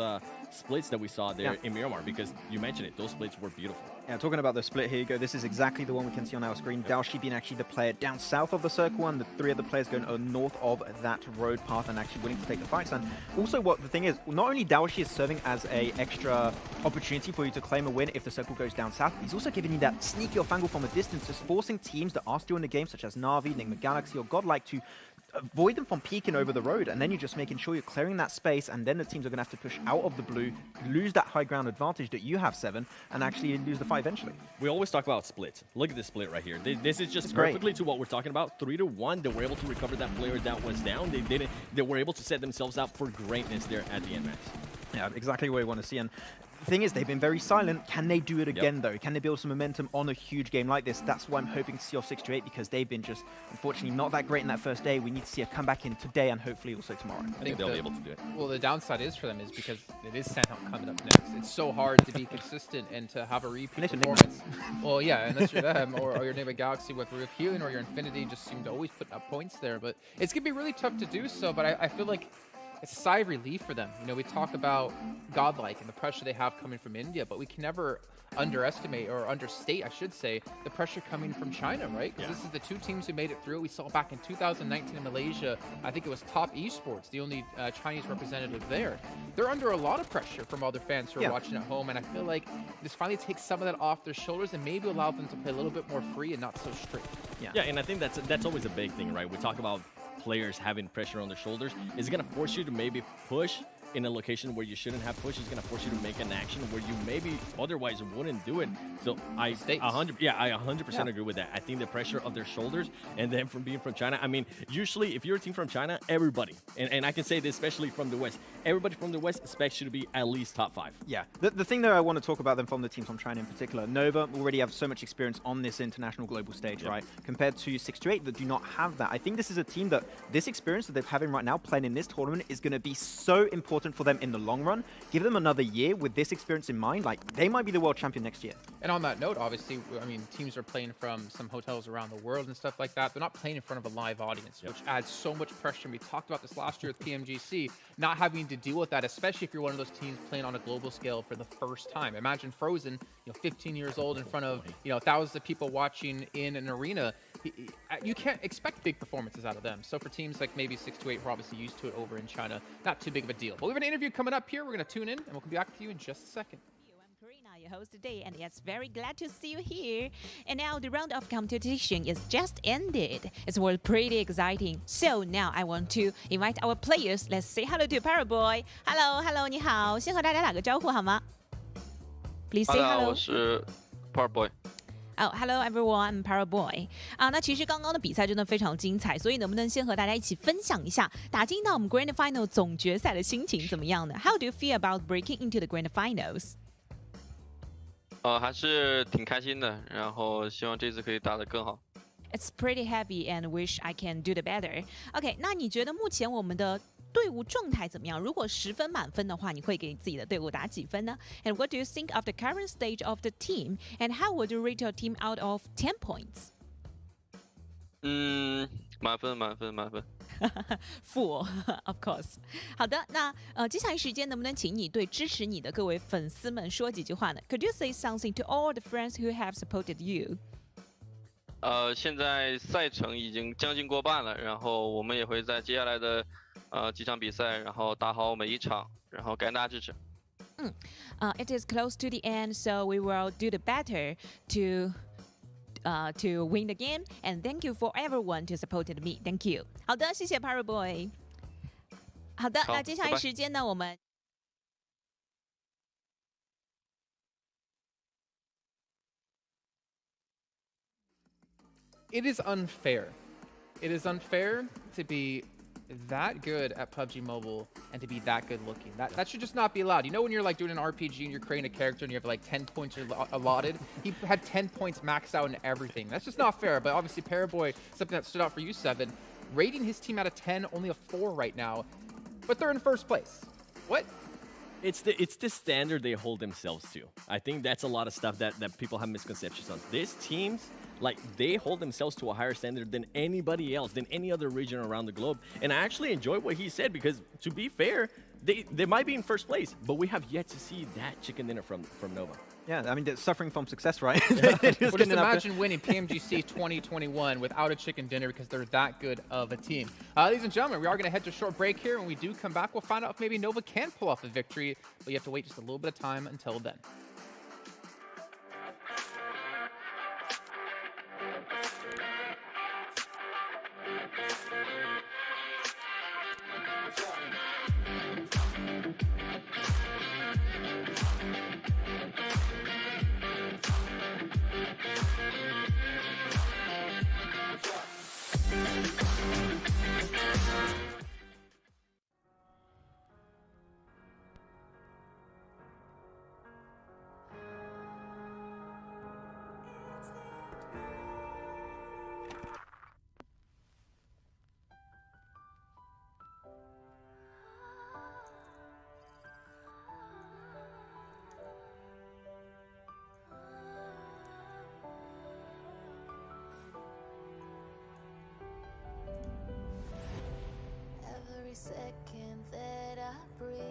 splits that we saw there in Miramar? Because you mentioned it, those splits were beautiful. Yeah, talking about the split, here you go. This is exactly the one we can see on our screen. Daoshi being actually the player down south of the circle, and the 3 other players going north of that road path and actually willing to take the fights. And also, what the thing is, not only Daoshi is serving as a extra opportunity for you to claim a win if the circle goes down south, he's also giving you that sneaky off angle from a distance, just forcing teams that are still in the game, such as Navi, Enigma Galaxy, or Godlike, to avoid them from peeking over the road, and then you're just making sure you're clearing that space, and then the teams are going to have to push out of the blue, lose that high ground advantage that you have, 7, and actually lose the fight eventually. We always talk about splits. Look at this split right here. This is just perfectly to what we're talking about. 3-1. They were able to recover that player that was down. They were able to set themselves up for greatness there at the end, Max. Yeah, exactly what we want to see. And the thing is, they've been very silent. Can they do it again, though? Can they build some momentum on a huge game like this? That's why I'm hoping to see off 6-8, because they've been just, unfortunately, not that great in that first day. We need to see a comeback in today and hopefully also tomorrow. I think they'll be able to do it. Well, the downside is for them is because it is Sandhawk coming up next. It's so hard to be consistent and to have a repeat performance. Well, yeah, unless you're them or your Enigma Galaxy with Ryukyun or your Infinity just seem to always put up points there. But it's going to be really tough to do so, but I feel like it's a sigh of relief for them. You know, we talk about Godlike and the pressure they have coming from India, but we can never underestimate or understate, I should say, the pressure coming from China, right? Because this is the 2 teams who made it through. We saw back in 2019 in Malaysia, I think it was Top Esports, the only Chinese representative there. They're under a lot of pressure from other fans who are watching at home, and I feel like this finally takes some of that off their shoulders and maybe allow them to play a little bit more free and not so strict. Yeah, and I think that's always a big thing, right? We talk about players having pressure on their shoulders. Is it going to force you to maybe push in a location where you shouldn't have push? It's going to force you to make an action where you maybe otherwise wouldn't do it. So I 100% agree with that. I think the pressure of their shoulders, and then from being from China, I mean, usually if you're a team from China, everybody, and I can say this especially from the West, everybody from the West expects you to be at least top 5. Yeah, the thing that I want to talk about them from the teams from China in particular, Nova already have so much experience on this international global stage, right? Compared to 6-8 that do not have that. I think this is a team that this experience that they're having right now playing in this tournament is going to be so important for them in the long run. Give them another year with this experience in mind, like they might be the world champion next year. And on that note, obviously, I mean, teams are playing from some hotels around the world and stuff like that. They're not playing in front of a live audience, which adds so much pressure. And we talked about this last year with PMGC, not having to deal with that, especially if you're one of those teams playing on a global scale for the first time. Imagine Frozen, 15 years old in front of, thousands of people watching in an arena. you can't expect big performances out of them. So for teams like maybe 628, we're obviously used to it over in China. Not too big of a deal. But we have an interview coming up here. We're going to tune in, and we'll be back with you in just a second. I'm Karina, your host today, and it's very glad to see you here. And now the round of competition is just ended. It was pretty exciting. So now I want to invite our players. Let's say hello to Paraboy. Hello, 你好，先和大家打个招呼好吗？ Please say hello. 我是 Parboy。Hello everyone, I'm Paraboy。那其实刚刚的比赛真的非常精彩，所以能不能先和大家一起分享一下打进到我们 Grand Final 总决赛的心情怎么样呢？ How do you feel about breaking into the Grand Finals？ 还是挺开心的，然后希望这次可以打得更好。It's pretty happy and wish I can do the better. OK， 那你觉得目前我们的队伍状态怎么样？如果10分满分的话，你会给自己的队伍打几分呢？ And what do you think of the current stage of the team? And how would you rate your team out of 10 points? 满分。Full, of course. 好的，那接下来时间能不能请你对支持你的各位粉丝们说几句话呢？ Could you say something to all the friends who have supported you? 现在赛程已经将近过半了，然后我们也会在接下来的几场比赛，然后打好每一场，然后感谢大家支持。It is close to the end, so we will do the better to win the game. And thank you for everyone to supported me. Thank you. 好的，谢谢 Paraboy。好的，那接下来时间呢，我们。It is unfair. It is unfair to be that good at PUBG Mobile and to be that good looking. That should just not be allowed. You know when you're like doing an RPG and you're creating a character and you have like 10 points allotted? He had 10 points maxed out in everything. That's just not fair. But obviously Paraboy, something that stood out for you, 7, rating his team out of 10, only a 4 right now. But they're in first place. What? It's the standard they hold themselves to. I think that's a lot of stuff that people have misconceptions on. These teams, like, they hold themselves to a higher standard than anybody else, than any other region around the globe. And I actually enjoy what he said because, to be fair, they might be in first place, but we have yet to see that chicken dinner from Nova. Yeah, I mean, they're suffering from success, right? Well, just imagine winning PMGC 2021 without a chicken dinner because they're that good of a team. Ladies and gentlemen, we are going to head to a short break here. When we do come back, we'll find out if maybe Nova can pull off a victory, but you have to wait just a little bit of time until then. Every second that I breathe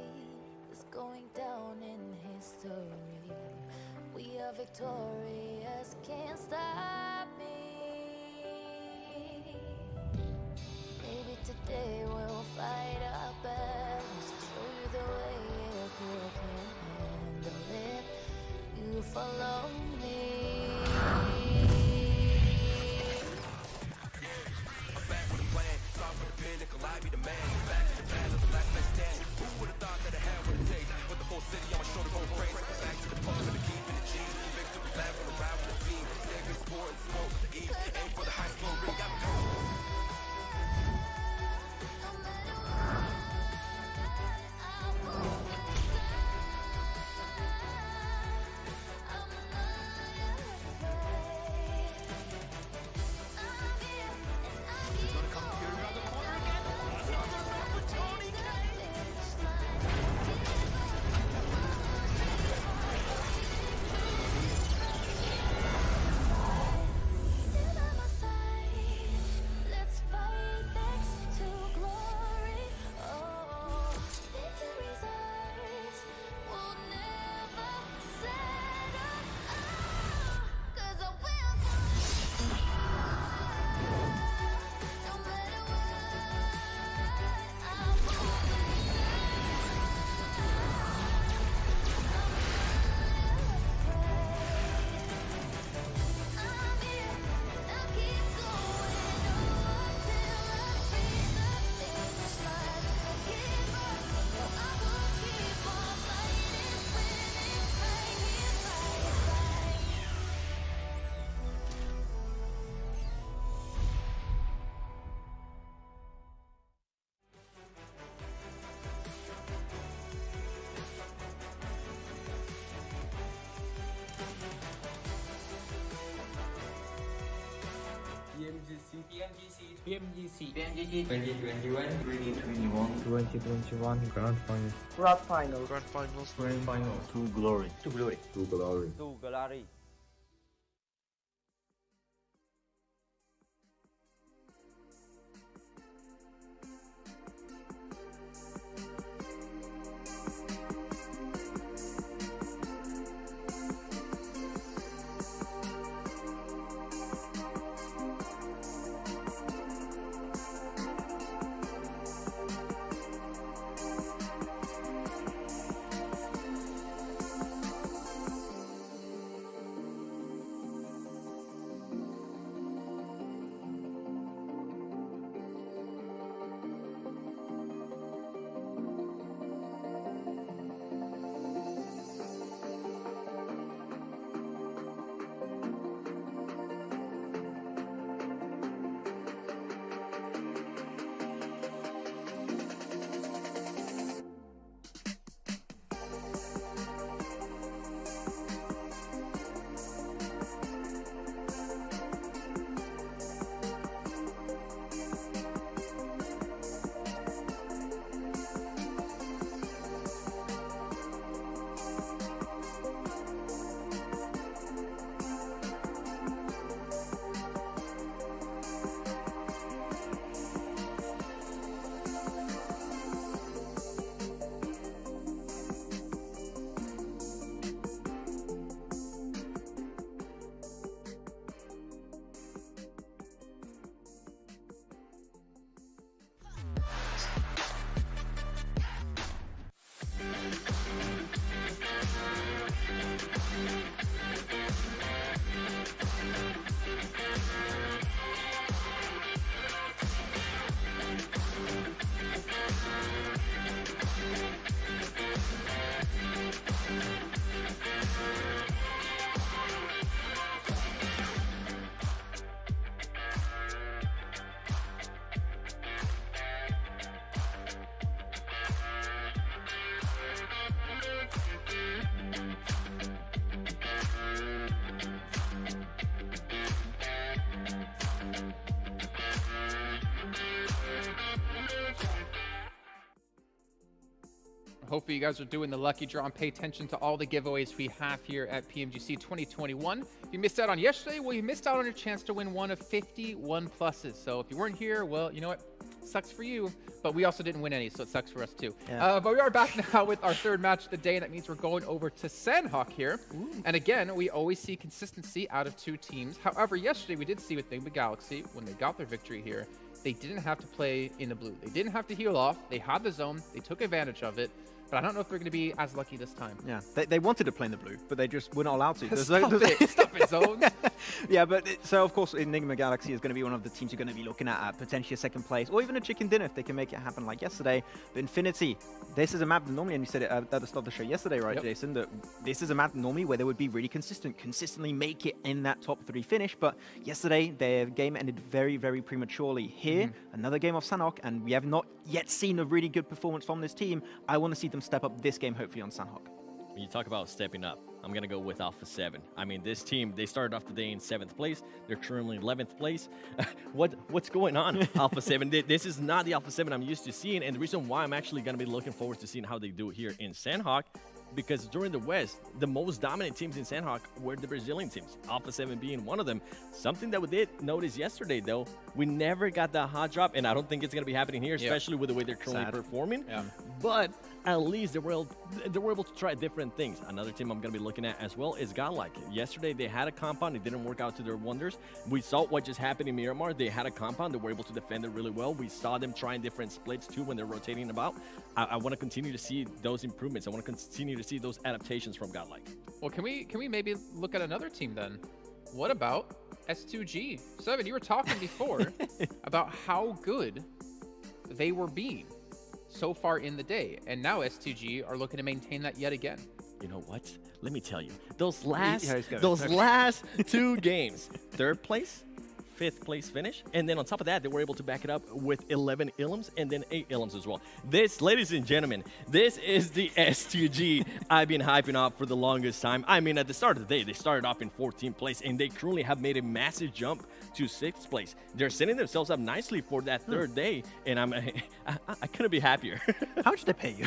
is going down in history. We are victorious, can't stop me. Maybe today we'll fight our battles, show you the way if you can handle it. You follow me. PMGC 2021 2021 Grand Finals. Grand Final Grand Finals. to glory. Hopefully you guys are doing the lucky draw and pay attention to all the giveaways we have here at PMGC 2021. If you missed out on yesterday, well, you missed out on your chance to win one of 51 pluses. So if you weren't here, well, you know what? Sucks for you, but we also didn't win any, so it sucks for us too. Yeah. But we are back now with our third match of the day, and that means we're going over to Sandhawk here. Ooh. And again, we always see consistency out of two teams. However, yesterday we did see with Enigma Galaxy, when they got their victory here, they didn't have to play in the blue. They didn't have to heal off. They had the zone. They took advantage of it. But I don't know if they're going to be as lucky this time. Yeah, they wanted to play in the blue, but they just were not allowed to. Stop it, Zone. Yeah, but so of course Enigma Galaxy is going to be one of the teams you're going to be looking at potentially a second place, or even a chicken dinner if they can make it happen like yesterday. But Infinity, this is a map that normally, and you said it at the start of the show yesterday, right, yep, Jason, that this is a map normally where they would be really consistently make it in that top 3 finish. But yesterday, their game ended very, very prematurely. Here, another game of Sandhawk, and we have not yet seen a really good performance from this team. I want to see them step up this game, hopefully, on Sandhawk. When you talk about stepping up, I'm going to go with Alpha 7. I mean, this team, they started off the day in 7th place. They're currently 11th place. What's going on, Alpha 7? This is not the Alpha 7 I'm used to seeing, and the reason why I'm actually going to be looking forward to seeing how they do it here in Sandhawk, because during the West, the most dominant teams in Sandhawk were the Brazilian teams, Alpha 7 being one of them. Something that we did notice yesterday, though, we never got that hot drop, and I don't think it's going to be happening here, especially with the way they're currently performing. Yeah. But at least they were able to try different things. Another team I'm going to be looking at as well is Godlike. Yesterday, they had a compound. It didn't work out to their wonders. We saw what just happened in Miramar. They had a compound. They were able to defend it really well. We saw them trying different splits, too, when they're rotating about. I want to continue to see those improvements. I want to continue to see those adaptations from Godlike. Well, can we maybe look at another team then? What about S2G? Seven, you were talking before about how good they were being so far in the day, and now S2G are looking to maintain that yet again. You know what? Let me tell you, those last 2 games, 3rd place, 5th place finish. And then on top of that, they were able to back it up with 11 Ilms and then 8 Ilms as well. This, ladies and gentlemen, this is the S2G I've been hyping up for the longest time. I mean, at the start of the day, they started off in 14th place, and they currently have made a massive jump to 6th place. They're setting themselves up nicely for that 3rd day, and I couldn't be happier. How much did they pay you?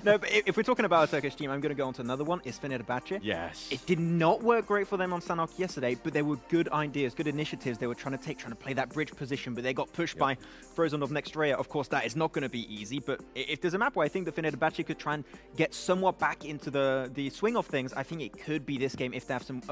No, but if we're talking about a Turkish team, I'm going to go on to another one. It's Fenerbahce. Yes. It did not work great for them on Sanok yesterday, but there were good ideas, good initiatives they were trying to take, trying to play that bridge position, but they got pushed by Frozen of Nextrea. Of course, that is not going to be easy, but if there's a map where I think that Fenerbahce could try and get somewhat back into the swing of things, I think it could be this game if they have some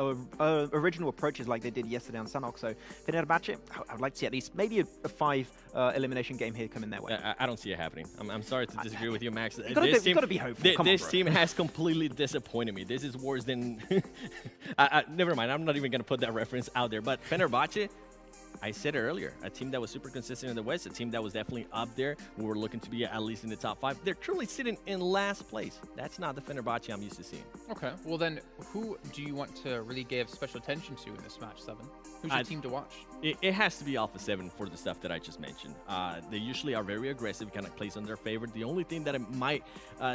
original approaches like they did yesterday on Sanok. So Fenerbahce, I would like to see at least maybe a 5 elimination game here coming their way. I don't see it happening. I'm sorry to disagree with you, Max. You've got to be hopeful. This team has completely disappointed me. This is worse than... never mind, I'm not even going to put that reference out there. But Fenerbahce, I said it earlier, a team that was super consistent in the West, a team that was definitely up there. We were looking to be at least in the top 5. They're truly sitting in last place. That's not the Fenerbahce I'm used to seeing. Okay, well then, who do you want to really give special attention to in this match, 7? Who's your team to watch? It has to be Alpha 7 for the stuff that I just mentioned. They usually are very aggressive, kind of plays on their favor. The only thing that it might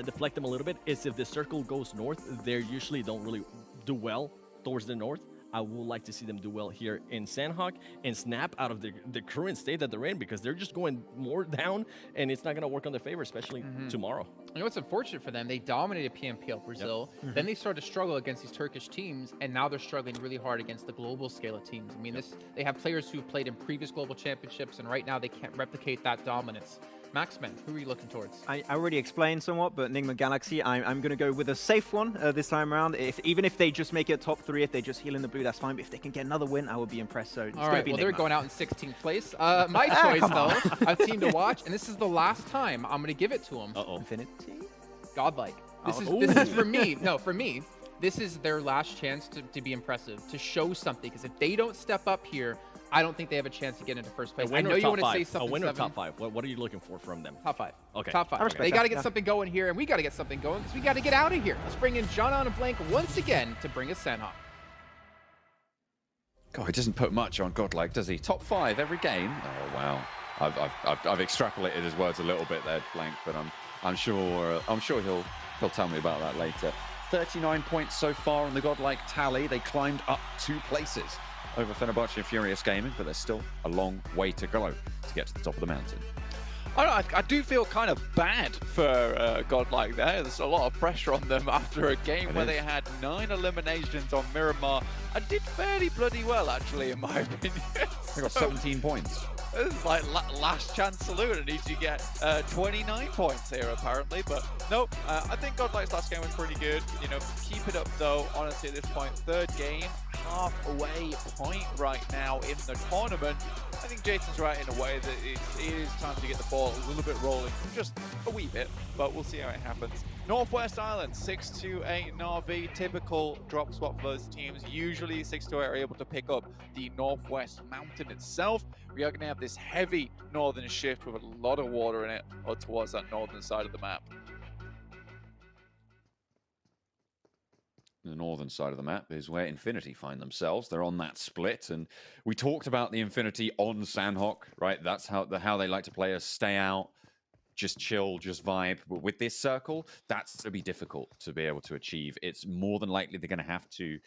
deflect them a little bit is if the circle goes north, they usually don't really do well towards the north. I would like to see them do well here in Sandhawk and snap out of the current state that they're in, because they're just going more down, and it's not going to work on their favor, especially tomorrow. You know what's unfortunate for them? They dominated PMPL Brazil. Then they started to struggle against these Turkish teams, and now they're struggling really hard against the global scale of teams. I mean, they have players who've played in previous global championships, and right now they can't replicate that dominance. Maxman, who are you looking towards? I already explained somewhat, but Nigma Galaxy, I'm going to go with a safe one this time around. Even if they just make it top 3, if they just heal in the blue, that's fine. But if they can get another win, I will be impressed. So it's all right, well, they're going out in 16th place. My choice, though, a team to watch, and this is the last time I'm going to give it to them. Infinity? Godlike. This is for me. No, for me, this is their last chance to be impressive, to show something. Because if they don't step up here, I don't think they have a chance to get into first place. I know you want to say something. A winner top 5. What are you looking for from them? Top 5. Okay. Top 5. They got to get something going here, and we got to get something going because we got to get out of here. Let's bring in John on a blank once again to bring us Sandhawk. God, he doesn't put much on Godlike, does he? Top 5 every game. Oh wow, I've extrapolated his words a little bit there, Blank, but I'm sure he'll tell me about that later. 39 points so far on the Godlike tally. They climbed up 2 places over Fenerbahce and Furious Gaming, but there's still a long way to go to get to the top of the mountain. I do feel kind of bad for Godlike there. There's a lot of pressure on them after a game where they had 9 eliminations on Miramar and did fairly bloody well, actually, in my opinion. They got 17 points. This is like last chance saloon. It needs to get 29 points here, apparently. But no, I think Godlike's last game was pretty good. You know, keep it up, though, honestly, at this point. 3rd game, halfway point right now in the tournament. I think Jason's right in a way that it is time to get the ball a little bit rolling, just a wee bit, but we'll see how it happens. Northwest Island, 6-2-8 Na'Vi, typical drop swap for those teams. Usually 6-2-8 are able to pick up the Northwest Mountain itself. We are going to have this heavy northern shift with a lot of water in it towards that northern side of the map. The northern side of the map is where Infinity find themselves. They're on that split, and we talked about the Infinity on Sandhawk, right? That's how they like to play us. Stay out, just chill, just vibe. But with this circle, that's going to be difficult to be able to achieve. It's more than likely they're going to have to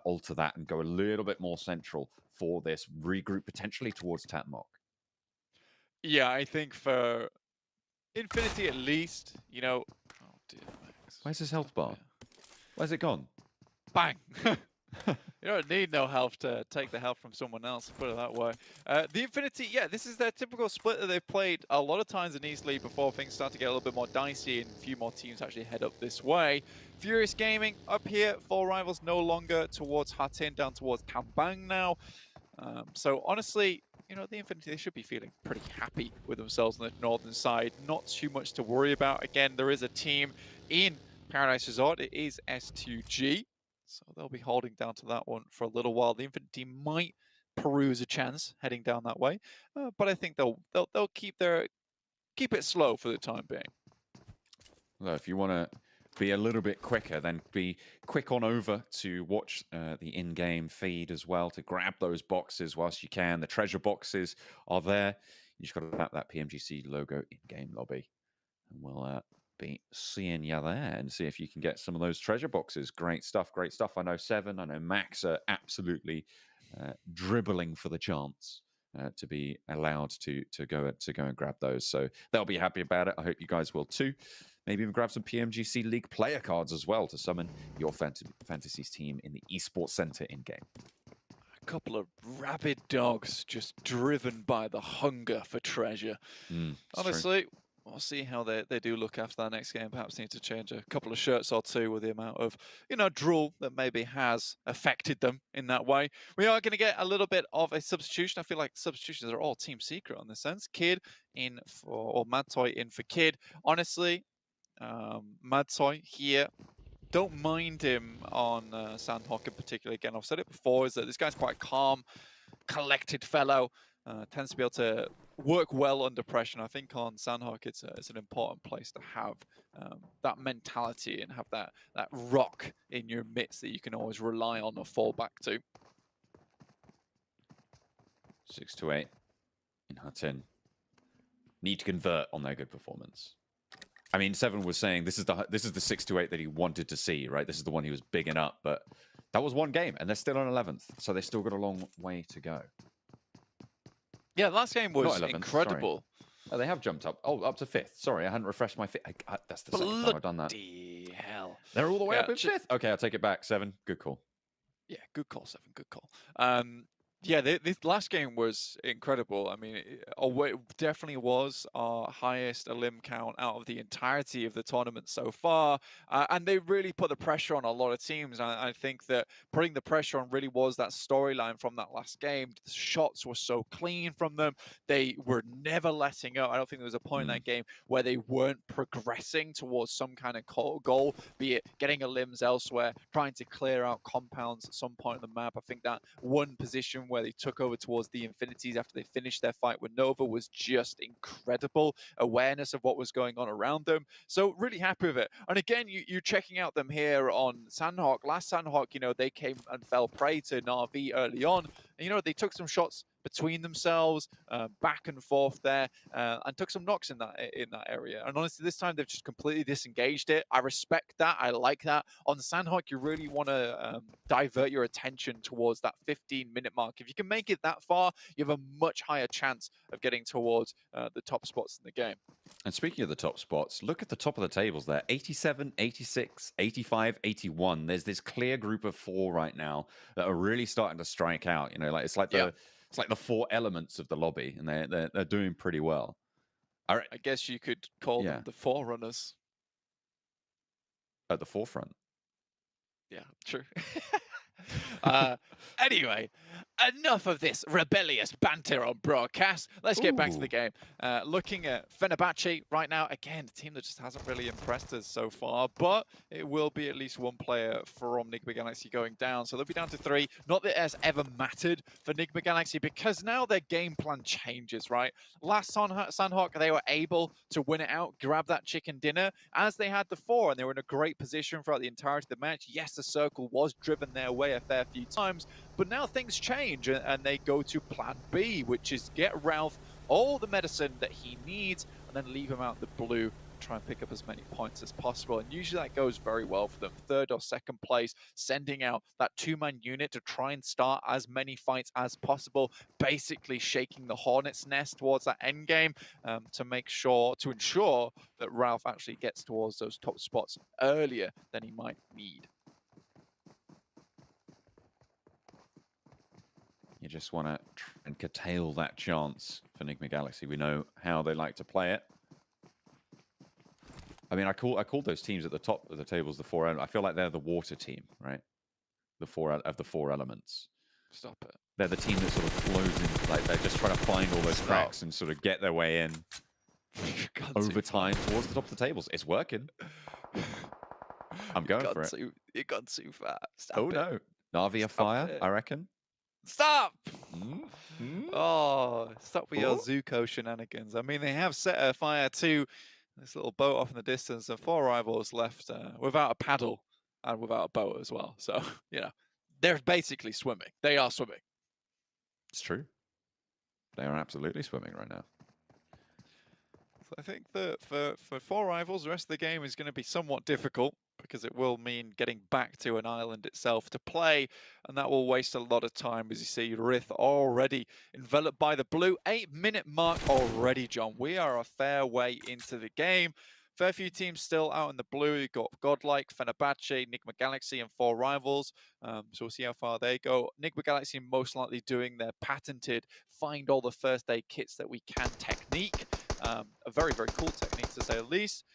alter that and go a little bit more central for this regroup, potentially towards Tatmok. Yeah, I think for Infinity at least, you know... Oh, dear, Max. Where's his health bar? Where's it gone? Bang! You don't need no health to take the health from someone else, put it that way. The Infinity, yeah, this is their typical split that they've played a lot of times in East League before things start to get a little bit more dicey and a few more teams actually head up this way. Furious Gaming up here, 4 rivals no longer towards Hatin, down towards Kambang now. So honestly, you know, the Infinity, they should be feeling pretty happy with themselves on the northern side. Not too much to worry about. Again, there is a team in Paradise Resort. It is S2G. So they'll be holding down to that one for a little while. The Infinity might peruse a chance heading down that way, but I think they'll keep it slow for the time being. Well, if you want to be a little bit quicker, then be quick on over to watch the in-game feed as well, to grab those boxes whilst you can. The treasure boxes are there. You just got to tap that PMGC logo in-game lobby. And we'll be seeing you there and see if you can get some of those treasure boxes. Great stuff, great stuff. I know Seven, I know Max are absolutely dribbling for the chance to be allowed to go and grab those. So they'll be happy about it. I hope you guys will too. Maybe even grab some PMGC League player cards as well to summon your Fantasies team in the Esports Center in-game. A couple of rabid dogs just driven by the hunger for treasure. Honestly, we'll see how they do look after that next game. Perhaps need to change a couple of shirts or two with the amount of, drool that maybe has affected them in that way. We are going to get a little bit of a substitution. I feel like substitutions are all team secret in this sense. Kid in for, or Mad Toy in for Kid. Honestly, Mad Toy here, don't mind him on Sandhawk in particular. Again, I've said it before, is that this guy's quite calm, collected fellow. Tends to be able to work well under pressure. And I think on Sandhawk, it's an important place to have that mentality and have that rock in your midst that you can always rely on or fall back to. 6 to 8 in Hutton. Need to convert on their good performance. I mean, Seven was saying this is the 6 to 8 that he wanted to see, right? This is the one he was bigging up, but that was one game, and they're still on 11th, so they still got a long way to go. Yeah, the last game was incredible. Oh, they have jumped up. Oh, up to 5th. Sorry, I hadn't refreshed my feed. That's the second time I've done that. Bloody hell. They're all the way up in 5th. Okay, I'll take it back. 7. Good call. Yeah, good call, Seven. Good call. Yeah, this last game was incredible. I mean, it definitely was our highest elim count out of the entirety of the tournament so far. And they really put the pressure on a lot of teams. And I think that putting the pressure on really was that storyline from that last game. The shots were so clean from them. They were never letting up. I don't think there was a point in that game where they weren't progressing towards some kind of goal, be it getting elims elsewhere, trying to clear out compounds at some point on the map. I think that one position where they took over towards the Infinities after they finished their fight with Nova was just incredible. Awareness of what was going on around them. So really happy with it. And again, you're checking out them here on Sandhawk. Last Sandhawk, they came and fell prey to Na'Vi early on. And, they took some shots between themselves, back and forth there, and took some knocks in that area. And honestly, this time they've just completely disengaged it. I respect that. I like that. On Sandhawk, you really want to divert your attention towards that 15-minute mark. If you can make it that far, you have a much higher chance of getting towards the top spots in the game. And speaking of the top spots, look at the top of the tables there. 87, 86, 85, 81. There's this clear group of 4 right now that are really starting to strike out. It's like the 4 elements of the lobby, and they're doing pretty well. I guess you could call them the Forerunners. At the forefront. Yeah, true. Anyway, enough of this rebellious banter on broadcast. Let's get back to the game. Looking at Fenerbahce right now, again, a team that just hasn't really impressed us so far, but it will be at least one player from Nigma Galaxy going down. So they'll be down to 3. Not that it has ever mattered for Nigma Galaxy, because now their game plan changes, right? Last Sandhawk, they were able to win it out, grab that chicken dinner, as they had the 4, and they were in a great position throughout the entirety of the match. Yes, the circle was driven their way a fair few times, but now things change and they go to plan B, which is get Ralph all the medicine that he needs and then leave him out the blue, try and pick up as many points as possible. And usually that goes very well for them. 3rd or 2nd place, sending out that 2-man unit to try and start as many fights as possible, basically shaking the hornet's nest towards that end game to ensure that Ralph actually gets towards those top spots earlier than he might need. You just want to try and curtail that chance for Nigma Galaxy. We know how they like to play it. I mean, I call those teams at the top of the tables the 4. I feel like they're the water team, right? The 4 of the 4 elements. Stop it. They're the team that sort of flows in, like they're just trying to find all those cracks and sort of get their way in over time towards the top of the tables. It's working. I'm going for it. You've gone too far. Stop oh it. no, Na'Vi are fire, I reckon. Stop! Oh, stop with your Zuko shenanigans. I mean, they have set a fire to This little boat off in the distance, and 4 rivals left without a paddle and without a boat as well. So, you know, they're basically swimming. They are swimming. It's true. They are absolutely swimming right now. So I think that for 4 rivals, the rest of the game is going to be somewhat difficult because it will mean getting back to an island itself to play, and that will waste a lot of time. As you see, Rith already enveloped by the blue. 8-minute mark already, John. We are a fair way into the game. Fair few teams still out in the blue. You've got Godlike, Fenerbahce, Enigma Galaxy, and 4 rivals. So we'll see how far they go. Enigma Galaxy most likely doing their patented find all the first aid kits that we can technique. A very, very cool technique to say the least.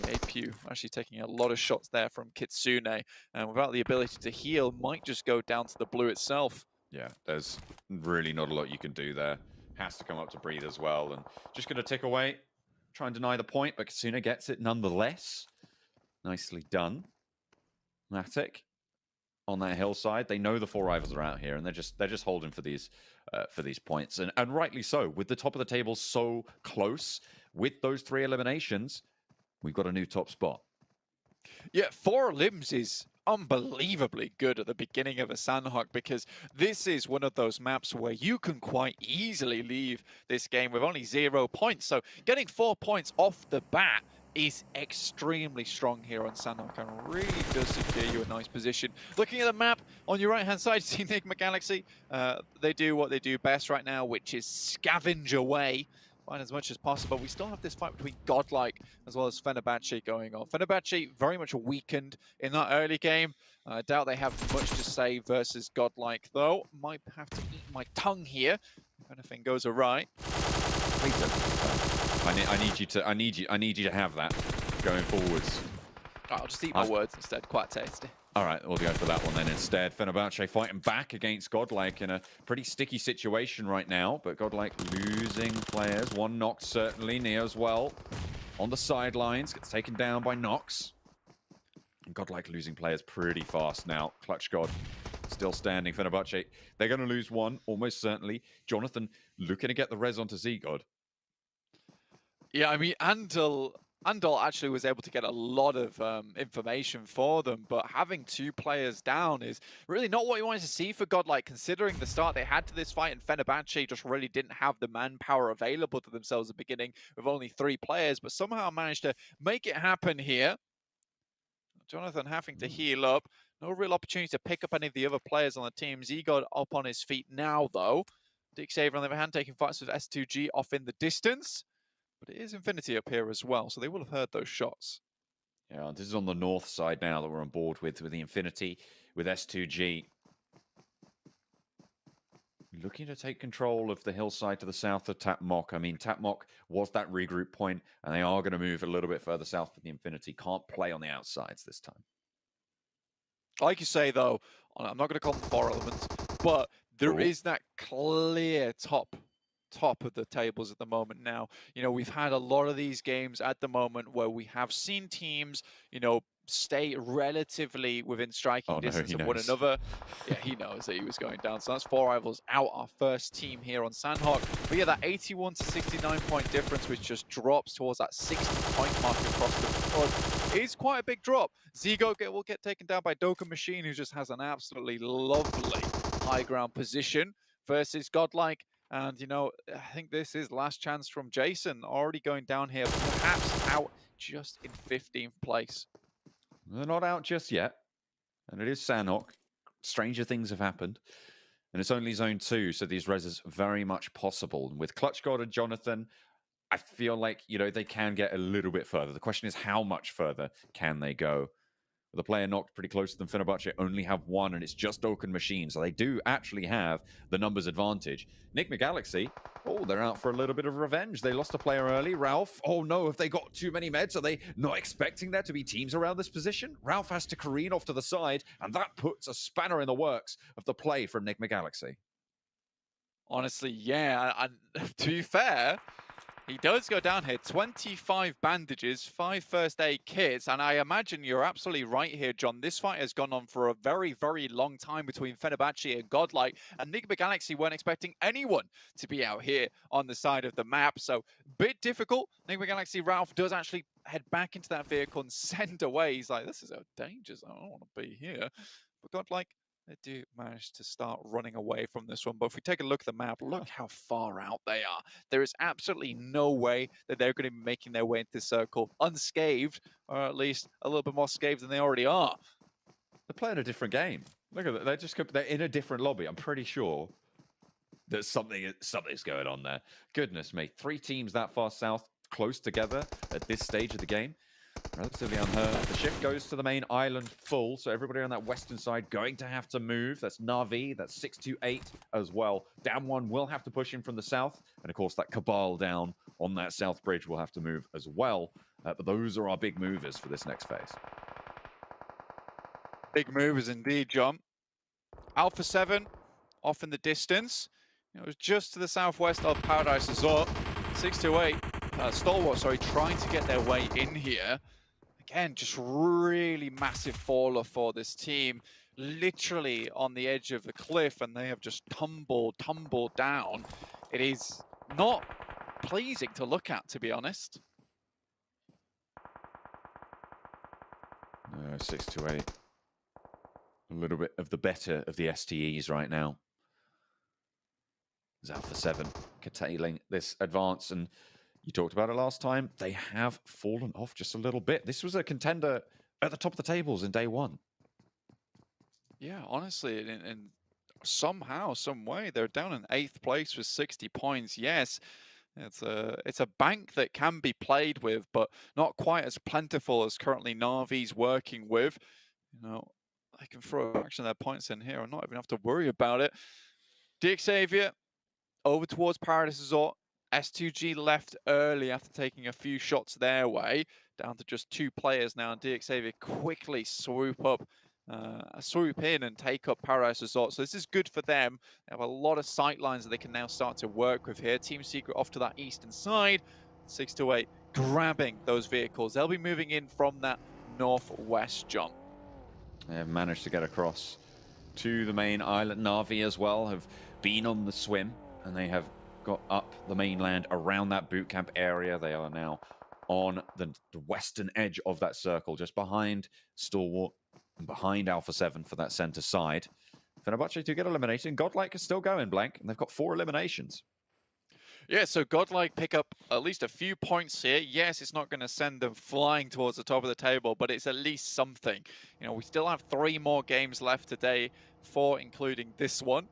APU actually taking a lot of shots there from Kitsune, and without the ability to heal, might just go down to the blue itself. Yeah, there's really not a lot you can do there. Has to come up to breathe as well, and just going to tick away, try and deny the point, but Kitsune gets it nonetheless. Nicely done. Matic on that hillside. They know the 4 rivals are out here, and they're just holding for these points, and rightly so. With the top of the table so close, with those 3 eliminations, we've got a new top spot. Yeah, 4 limbs is unbelievably good at the beginning of a Sandhawk, because this is one of those maps where you can quite easily leave this game with only 0 points. So getting 4 points off the bat is extremely strong here on Sandhawk and really does secure you a nice position. Looking at the map, on your right-hand side, you see Enigma Galaxy. They do what they do best right now, which is scavenge away, find as much as possible. We still have this fight between Godlike as well as Fenerbahce going on. Fenerbahce very much weakened in that early game. I doubt they have much to say versus Godlike, though. Might have to eat my tongue here if anything goes awry. Please don't. I need you to have that going forwards. I'll just eat my words instead. Quite tasty. All right, we'll go for that one then instead. Fenerbahce fighting back against Godlike in a pretty sticky situation right now, but Godlike losing players. One knocked certainly. Neo as well on the sidelines, gets taken down by Nox. Godlike losing players pretty fast now. Clutch God still standing. Fenerbahce, they're going to lose one, almost certainly. Jonathan looking to get the res onto Z-God. Yeah, I mean, Andal actually was able to get a lot of information for them, but having 2 players down is really not what you wanted to see for Godlike, considering the start they had to this fight, and Fenerbahce just really didn't have the manpower available to themselves at the beginning with only 3 players, but somehow managed to make it happen here. Jonathan having to heal up. No real opportunity to pick up any of the other players on the team. Z-God up on his feet now, though. Dick Saver, on the other hand, taking fights with S2G off in the distance. But it is Infinity up here as well, so they will have heard those shots. Yeah, this is on the north side now that we're on board with the Infinity, with S2G. Looking to take control of the hillside to the south of Tapmok. I mean, Tapmok was that regroup point, and they are going to move a little bit further south with the Infinity. Can't play on the outsides this time. Like you say, though, I'm not going to call them 4 elements, but there is that clear top of the tables at the moment now. You know, we've had a lot of these games at the moment where we have seen teams, you know, stay relatively within striking distance of one another. Yeah, he knows that he was going down. So that's 4 rivals out, our first team here on Sandhawk. But yeah, that 81 to 69 point difference, which just drops towards that 60 point mark across the board, is quite a big drop. Zigo will get taken down by Doka Machine, who just has an absolutely lovely high ground position versus Godlike. And, you know, I think this is last chance from Jason, already going down here, perhaps out just in 15th place. They're not out just yet. And it is Sandhawk. Stranger things have happened. And it's only Zone 2, so these reses very much possible. And with Clutch God and Jonathan, I feel like, you know, they can get a little bit further. The question is, how much further can they go? The player knocked pretty close to them. Fenerbahce only have 1, and it's just Oaken Machine, so they do actually have the numbers advantage. Enigma Galaxy, oh, they're out for a little bit of revenge. They lost a player early. Ralph, oh no, have they got too many meds? Are they not expecting there to be teams around this position? Ralph has to careen off to the side, and that puts a spanner in the works of the play from Enigma Galaxy. Honestly, yeah, and to be fair, He does go down here. 25 bandages, 5 first aid kits, and I imagine you're absolutely right here, John. This fight has gone on for a very, very long time between Fenerbahce and Godlike, and Nigma Galaxy weren't expecting anyone to be out here on the side of the map, so bit difficult. Nigma Galaxy Ralph does actually head back into that vehicle and send away. He's like, this is a danger zone. I don't want to be here. But Godlike, they do manage to start running away from this one. But if we take a look at the map, look how far out they are. There is absolutely no way that they're going to be making their way into this circle unscathed, or at least a little bit more scathed than they already are. They're playing a different game. Look at that. They're in a different lobby. I'm pretty sure there's something's going on there. Goodness me. 3 teams that far south, close together at this stage of the game. Relatively unheard. The shift goes to the main island full, so everybody on that western side going to have to move. That's Na'Vi, that's 628 as well. Down one will have to push in from the south, and of course that Cabal down on that south bridge will have to move as well. But those are our big movers for this next phase. Big movers indeed, John. Alpha 7 off in the distance. It was just to the southwest of Paradise Resort. 628, Stalwart, sorry, trying to get their way in here. Again, just really massive faller for this team. Literally on the edge of the cliff, and they have just tumbled down. It is not pleasing to look at, to be honest. 628. A little bit of the better of the STEs right now. As Alpha 7 curtailing this advance, and you talked about it last time, they have fallen off just a little bit. This was a contender at the top of the tables in day one. Yeah, honestly, in somehow, some way, they're down in 8th place with 60 points. Yes, it's a bank that can be played with, but not quite as plentiful as currently Na'Vi's working with. You know, they can throw a fraction of their points in here and not even have to worry about it. Xavier over towards Paradise Resort. S2G left early after taking a few shots their way, down to just 2 players now, and Xavier quickly swoop in and take up Paradise Resort. So this is good for them. They have a lot of sight lines that they can now start to work with here. Team Secret off to that eastern side. 628 grabbing those vehicles. They'll be moving in from that northwest, John. They have managed to get across to the main island. Na'Vi as well have been on the swim, and they have got up the mainland around that boot camp area. They are now on the western edge of that circle, just behind Stalwart and behind Alpha 7 for that center side. Fenerbahce do get eliminated, and Godlike is still going, Blank, and they've got 4 eliminations. Yeah, so Godlike pick up at least a few points here. Yes, it's not going to send them flying towards the top of the table, but it's at least something. You know, we still have 3 more games left today, 4 including this one.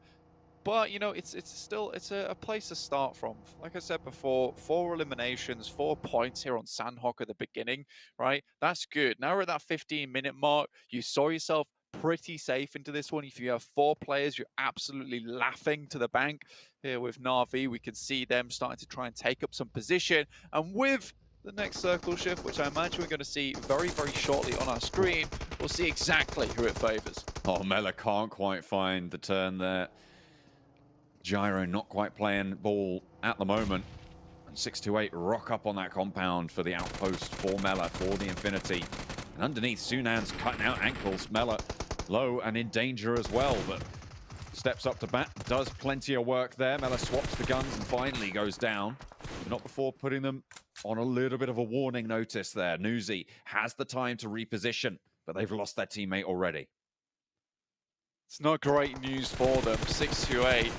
But, you know, it's still a place to start from. Like I said before, 4 eliminations, 4 points here on Sandhawk at the beginning, right? That's good. Now we're at that 15-minute mark. You saw yourself pretty safe into this one. If you have 4 players, you're absolutely laughing to the bank. Here with Na'Vi, we can see them starting to try and take up some position. And with the next circle shift, which I imagine we're going to see very, very shortly on our screen, we'll see exactly who it favors. Oh, Mela can't quite find the turn there. Gyro not quite playing ball at the moment. And 628 rock up on that compound for the outpost for Mela, for the Infinity. And underneath, Sunan's cutting out ankles. Mela low and in danger as well, but steps up to bat, does plenty of work there. Mela swaps the guns and finally goes down. But not before putting them on a little bit of a warning notice there. Nuzi has the time to reposition, but they've lost their teammate already. It's not great news for them. 628.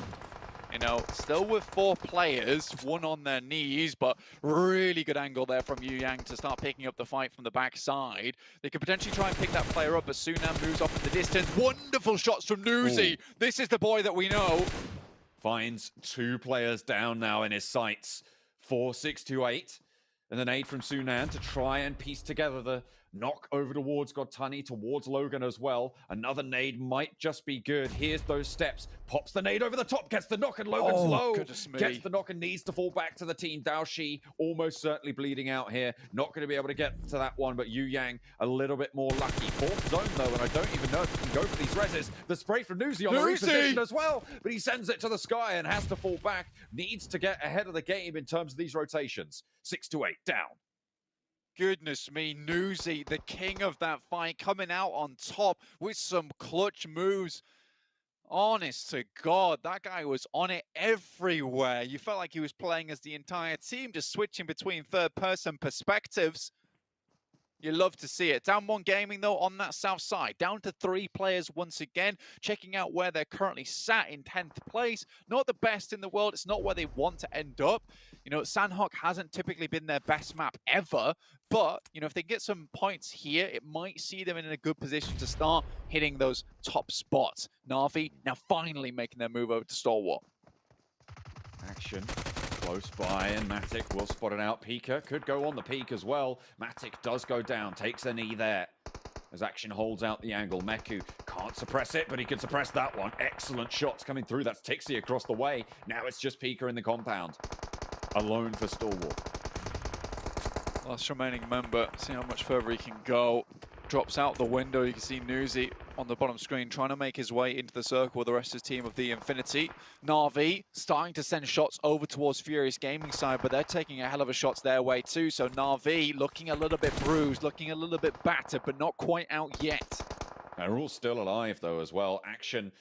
You know, still with 4 players, 1 on their knees, but really good angle there from Yu Yang to start picking up the fight from the backside. They could potentially try and pick that player up, but Sunan moves off in the distance. Wonderful shots from Nuzi. This is the boy that we know. Finds 2 players down now in his sights for 628. And an aid from Sunan to try and piece together Knock over towards Godtani, towards Logan as well. Another nade might just be good. Here's those steps. Pops the nade over the top, gets the knock, and Logan's low. Goodness me. Gets the knock and needs to fall back to the team. Daoshi almost certainly bleeding out here. Not going to be able to get to that one, but Yu Yang a little bit more lucky. Fourth zone though, and I don't even know if he can go for these reses. The spray from Newsy on the reposition as well, but he sends it to the sky and has to fall back. Needs to get ahead of the game in terms of these rotations. 6 to 8 down. Goodness me, Newsy, the king of that fight, coming out on top with some clutch moves. Honest to God, that guy was on it everywhere. You felt like he was playing as the entire team, just switching between third-person perspectives. You love to see it. Down one gaming, though, on that south side. Down to 3 players once again. Checking out where they're currently sat in 10th place. Not the best in the world. It's not where they want to end up. You know, Sandhawk hasn't typically been their best map ever. But, you know, if they get some points here, it might see them in a good position to start hitting those top spots. Na'Vi now finally making their move over to Stalwart. Action close by, and Matic will spot it out. Pika could go on the peak as well. Matic does go down, takes a knee there. As Action holds out the angle, Meku can't suppress it, but he can suppress that one. Excellent shots coming through. That's Tixie across the way. Now it's just Pika in the compound. Alone for Stalwart. Last remaining member, see how much further he can go. Drops out the window. You can see Newsy on the bottom screen trying to make his way into the circle with the rest of his team of the Infinity. Na'Vi starting to send shots over towards Furious Gaming side, but they're taking a hell of a shots their way too. So Na'Vi looking a little bit bruised, looking a little bit battered, but not quite out yet. They're all still alive though as well. Action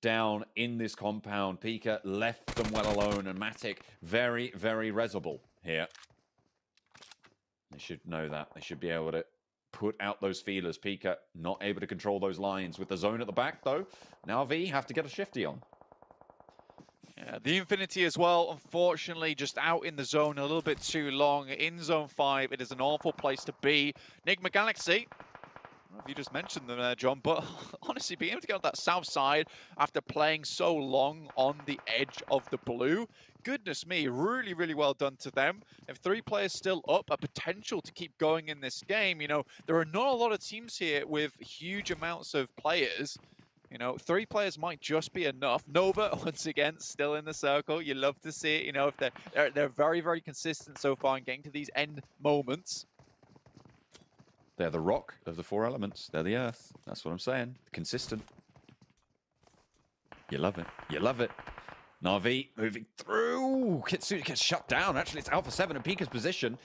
down in this compound. Pika left them well alone, and Matic very, very resable here. They should know that. They should be able to put out those feelers. Pika not able to control those lines with the zone at the back though. Now V have to get a shifty on. Yeah, the Infinity as well, unfortunately, just out in the zone a little bit too long. In zone 5, it is an awful place to be. Enigma Galaxy, I don't know if you just mentioned them there, John, but honestly, being able to get on that south side after playing so long on the edge of the blue, goodness me, really, really well done to them. If 3 players still up, a potential to keep going in this game. You know, there are not a lot of teams here with huge amounts of players. You know, 3 players might just be enough. Nova, once again, still in the circle. You love to see it. You know, if they're very, very consistent so far in getting to these end moments. They're the rock of the 4 elements. They're the earth. That's what I'm saying. Consistent. You love it. You love it. Na'Vi moving through. Kitsune gets shut down. Actually, it's Alpha 7 in Pika's position.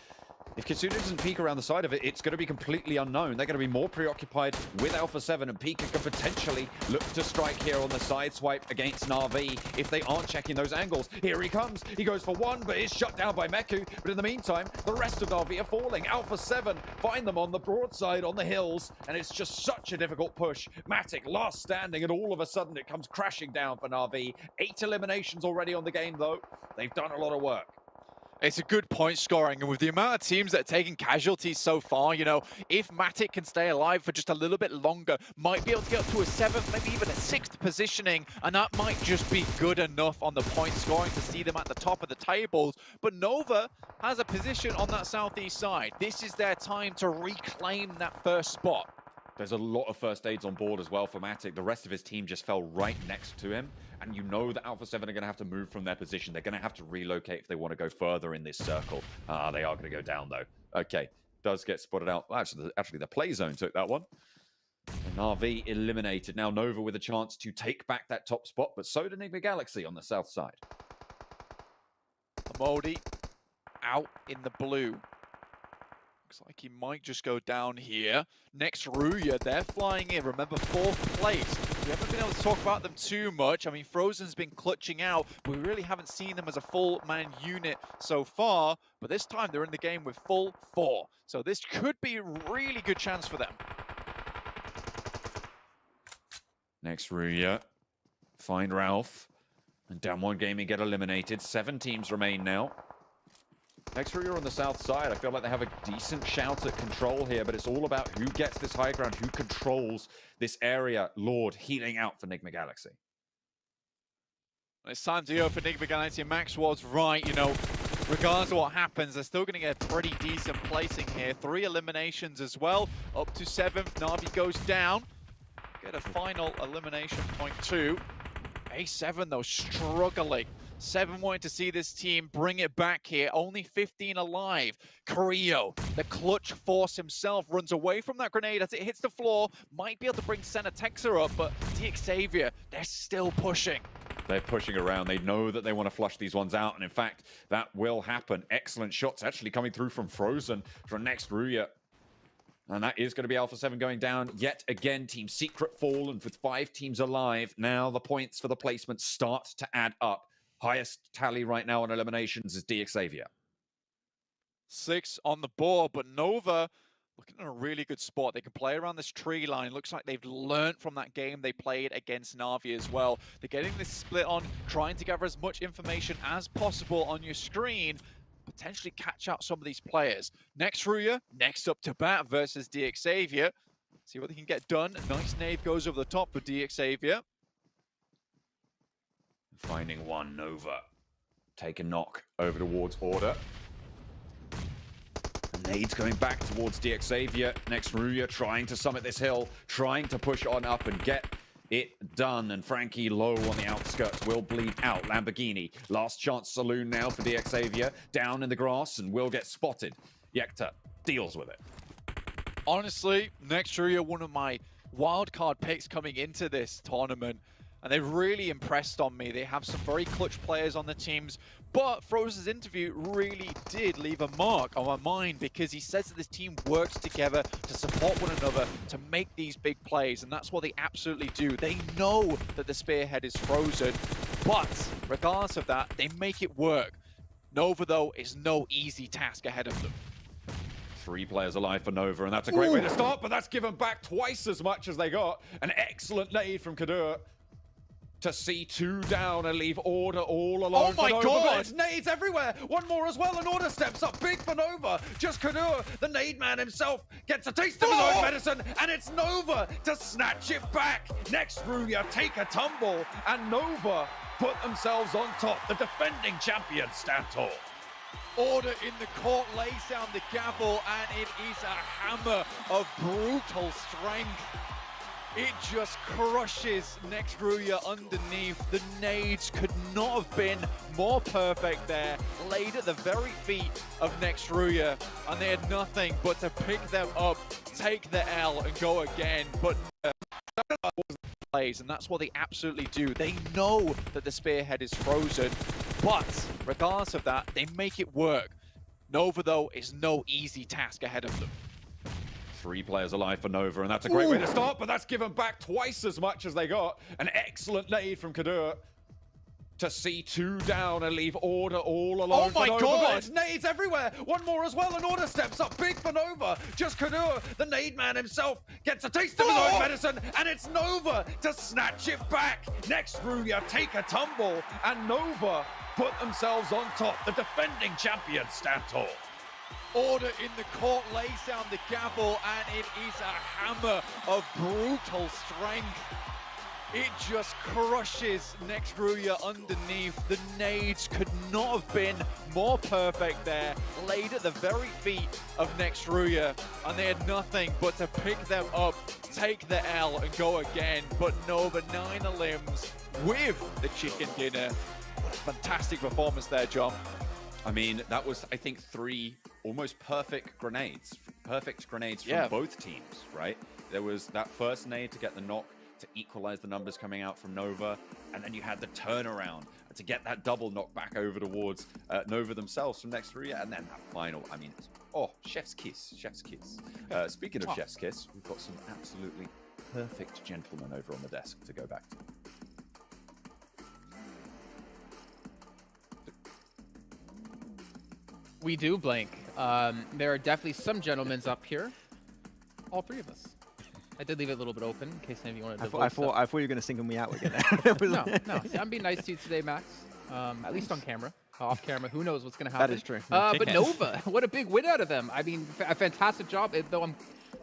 If Kitsune doesn't peek around the side of it, it's going to be completely unknown. They're going to be more preoccupied with Alpha 7, and Pika could potentially look to strike here on the side swipe against Na'Vi if they aren't checking those angles. Here he comes. He goes for 1, but is shut down by Meku. But in the meantime, the rest of Na'Vi are falling. Alpha 7 find them on the broadside on the hills, and it's just such a difficult push. Matic last standing, and all of a sudden it comes crashing down for Na'Vi. 8 eliminations already on the game, though. They've done a lot of work. It's a good point scoring, and with the amount of teams that are taking casualties so far, you know, if Matic can stay alive for just a little bit longer, might be able to get up to a 7th, maybe even a 6th positioning, and that might just be good enough on the point scoring to see them at the top of the tables. But Nova has a position on that southeast side. This is their time to reclaim that first spot. There's a lot of first aids on board as well for Matic. The rest of his team just fell right next to him. And you know that Alpha 7 are going to have to move from their position. They're going to have to relocate if they want to go further in this circle. They are going to go down, though. Okay, does get spotted out. Actually, the play zone took that one. And RV eliminated. Now Nova with a chance to take back that top spot, but so did Enigma Galaxy on the south side. Amodi out in the blue. Looks like he might just go down here. Next, Ruya, they're flying in. Remember, 4th place. We haven't been able to talk about them too much. I mean, Frozen's been clutching out, but we really haven't seen them as a full-man unit so far. But this time, they're in the game with full 4. So this could be a really good chance for them. Next, Ruya. Find Ralph. And Down One Gaming get eliminated. 7 teams remain now. Next Ruya on the south side, I feel like they have a decent shout at control here, but it's all about who gets this high ground, who controls this area. Lord healing out for Enigma Galaxy. It's time to go for Enigma Galaxy. Max was right, you know, regardless of what happens, they're still going to get a pretty decent placing here. 3 eliminations as well, up to 7th. Na'Vi goes down. Get a final elimination point 2. A7 though struggling. 7 wanting to see this team bring it back here. Only 15 alive. Carrillo, the clutch force himself, runs away from that grenade as it hits the floor. Might be able to bring Texa up, but Xavier, they're still pushing. They're pushing around. They know that they want to flush these ones out. And in fact, that will happen. Excellent shots actually coming through from Frozen from next Ruya. And that is going to be Alpha 7 going down yet again. Team Secret fall, and with 5 teams alive, now the points for the placement start to add up. Highest tally right now on eliminations is Xavier. 6 on the board, but Nova looking in a really good spot. They can play around this tree line. Looks like they've learned from that game they played against Na'Vi as well. They're getting this split on, trying to gather as much information as possible on your screen, potentially catch out some of these players. Next Ruya, next up to bat versus Xavier. See what they can get done. Nice nade goes over the top for Xavier. Finding one, Nova. Take a knock over towards Order. Nade's going back towards Xavier. Next Ruya trying to summit this hill, trying to push on up and get it done. And Frankie low on the outskirts will bleed out. Lamborghini, last chance saloon now for Xavier. Down in the grass and will get spotted. Yekta deals with it. Honestly, next Ruya, one of my wildcard picks coming into this tournament. And they've really impressed on me. They have some very clutch players on the teams, but Frozen's interview really did leave a mark on my mind because he says that this team works together to support one another to make these big plays, and that's what they absolutely do. They know that the spearhead is Frozen, but regardless of that, they make it work. Nova, though, is no easy task ahead of them. 3 players alive for Nova, and that's a great way to start, but that's given back twice as much as they got. An excellent nade from Kadur to see 2 down and leave Order all alone. Oh my God! It's nades everywhere. One more as well, and Order steps up big for Nova. Just Kadur, the nade man himself, gets a taste of his own medicine, and it's Nova to snatch it back. Next Ruya take a tumble, and Nova put themselves on top. The defending champions stand tall. Order in the court lays down the gavel, and it is a hammer of brutal strength. It just crushes next Ruya underneath. The nades could not have been more perfect there, laid at the very feet of next Ruya, and they had nothing but to pick them up, take the L, and go again. But plays, and that's what they absolutely do. They know that the spearhead is Frozen, but regardless of that, they make it work. Nova, though, is no easy task ahead of them. 3 players alive for Nova, and that's a great way to start, but that's given back twice as much as they got. An excellent nade from Kadur to see 2 down and leave Order all alone. Oh my God! It's nades everywhere. One more as well, and Order steps up big for Nova. Just Kadur, the nade man himself, gets a taste of his own medicine, and it's Nova to snatch it back. Next Ruya take a tumble, and Nova put themselves on top. The defending champions stand tall. Order in the court lays down the gavel, and it is a hammer of brutal strength. It just crushes next Ruya underneath. The nades could not have been more perfect there, laid at the very feet of next Ruya, and they had nothing but to pick them up, take the L, and go again. But Nova 9 limbs with the chicken dinner. What a fantastic performance there, John. I mean, that was, I think, 3 almost perfect grenades. Perfect grenades from both teams, right? There was that first nade to get the knock, to equalize the numbers coming out from Nova, and then you had the turnaround to get that double knock back over towards Nova themselves from next Ruya, and then that final. I mean, it's, chef's kiss, chef's kiss. Speaking of chef's kiss, we've got some absolutely perfect gentlemen over on the desk to go back to. We do, Blank. There are definitely some gentlemen up here. All 3 of us. I did leave it a little bit open in case any of you wanted to I thought you were going to single me out again. No. See, I'm being nice to you today, Max. At least on camera. Off camera, who knows what's going to happen. That is true. But Nova, what a big win out of them. I mean, a fantastic job, though I'm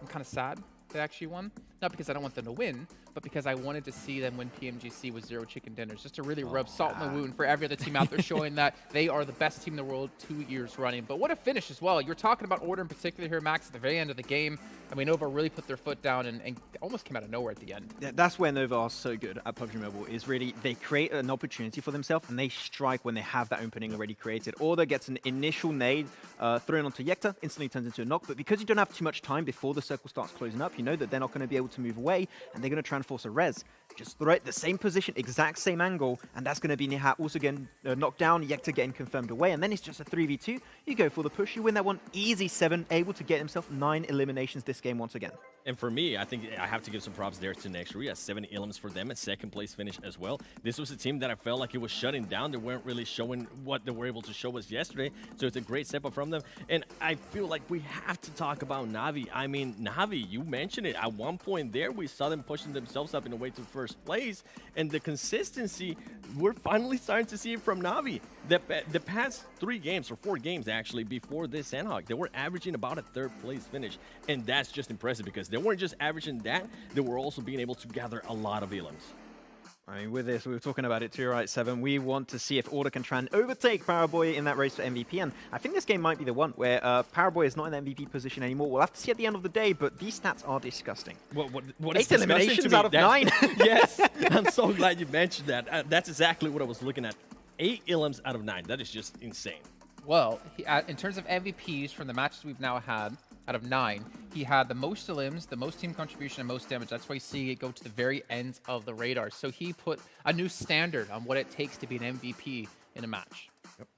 kind of sad they actually won. Not because I don't want them to win, but because I wanted to see them when PMGC was 0 chicken dinners, just to really rub salt in the wound for every other team out there, showing that they are the best team in the world 2 years running. But what a finish as well. You're talking about order in particular here, Max, at the very end of the game. I mean, Nova really put their foot down and almost came out of nowhere at the end. Yeah, that's where Nova are so good at PUBG Mobile, is really they create an opportunity for themselves and they strike when they have that opening already created. Order gets an initial nade thrown onto Yekta, instantly turns into a knock, but because you don't have too much time before the circle starts closing up, you know that they're not going to be able to move away and they're going to try and force a res. Just throw it the same position, exact same angle, and that's going to be Nihat also getting knocked down, Yekta getting confirmed away, and then it's just a 3v2. You go for the push, you win that one, easy 7, able to get himself 9 eliminations this game once again. And for me, I think I have to give some props there to Nextry. 7 elims for them, a second place finish as well. This was a team that I felt like it was shutting down. They weren't really showing what they were able to show us yesterday. So it's a great step up from them. And I feel like we have to talk about Navi. I mean, Navi, you mentioned it. At one point there, we saw them pushing themselves up in the way to first place. And the consistency, we're finally starting to see it from Navi. The past 3 games, or 4 games actually, before this Sandhawk, they were averaging about a 3rd place finish. And that's just impressive because they weren't just averaging that, they were also being able to gather a lot of elims. I mean, with this, we were talking about it too, right, 7. We want to see if Order can try and overtake Paraboy in that race for MVP, and I think this game might be the one where Paraboy is not in the MVP position anymore. We'll have to see at the end of the day, but these stats are disgusting. What 8 eliminations out of 9. Yes, I'm so glad you mentioned that. That's exactly what I was looking at. 8 elims out of 9. That is just insane. Well, in terms of MVPs from the matches we've now had, out of 9, he had the most elims, the most team contribution, and most damage. That's why you see it go to the very ends of the radar. So he put a new standard on what it takes to be an MVP in a match. Yep.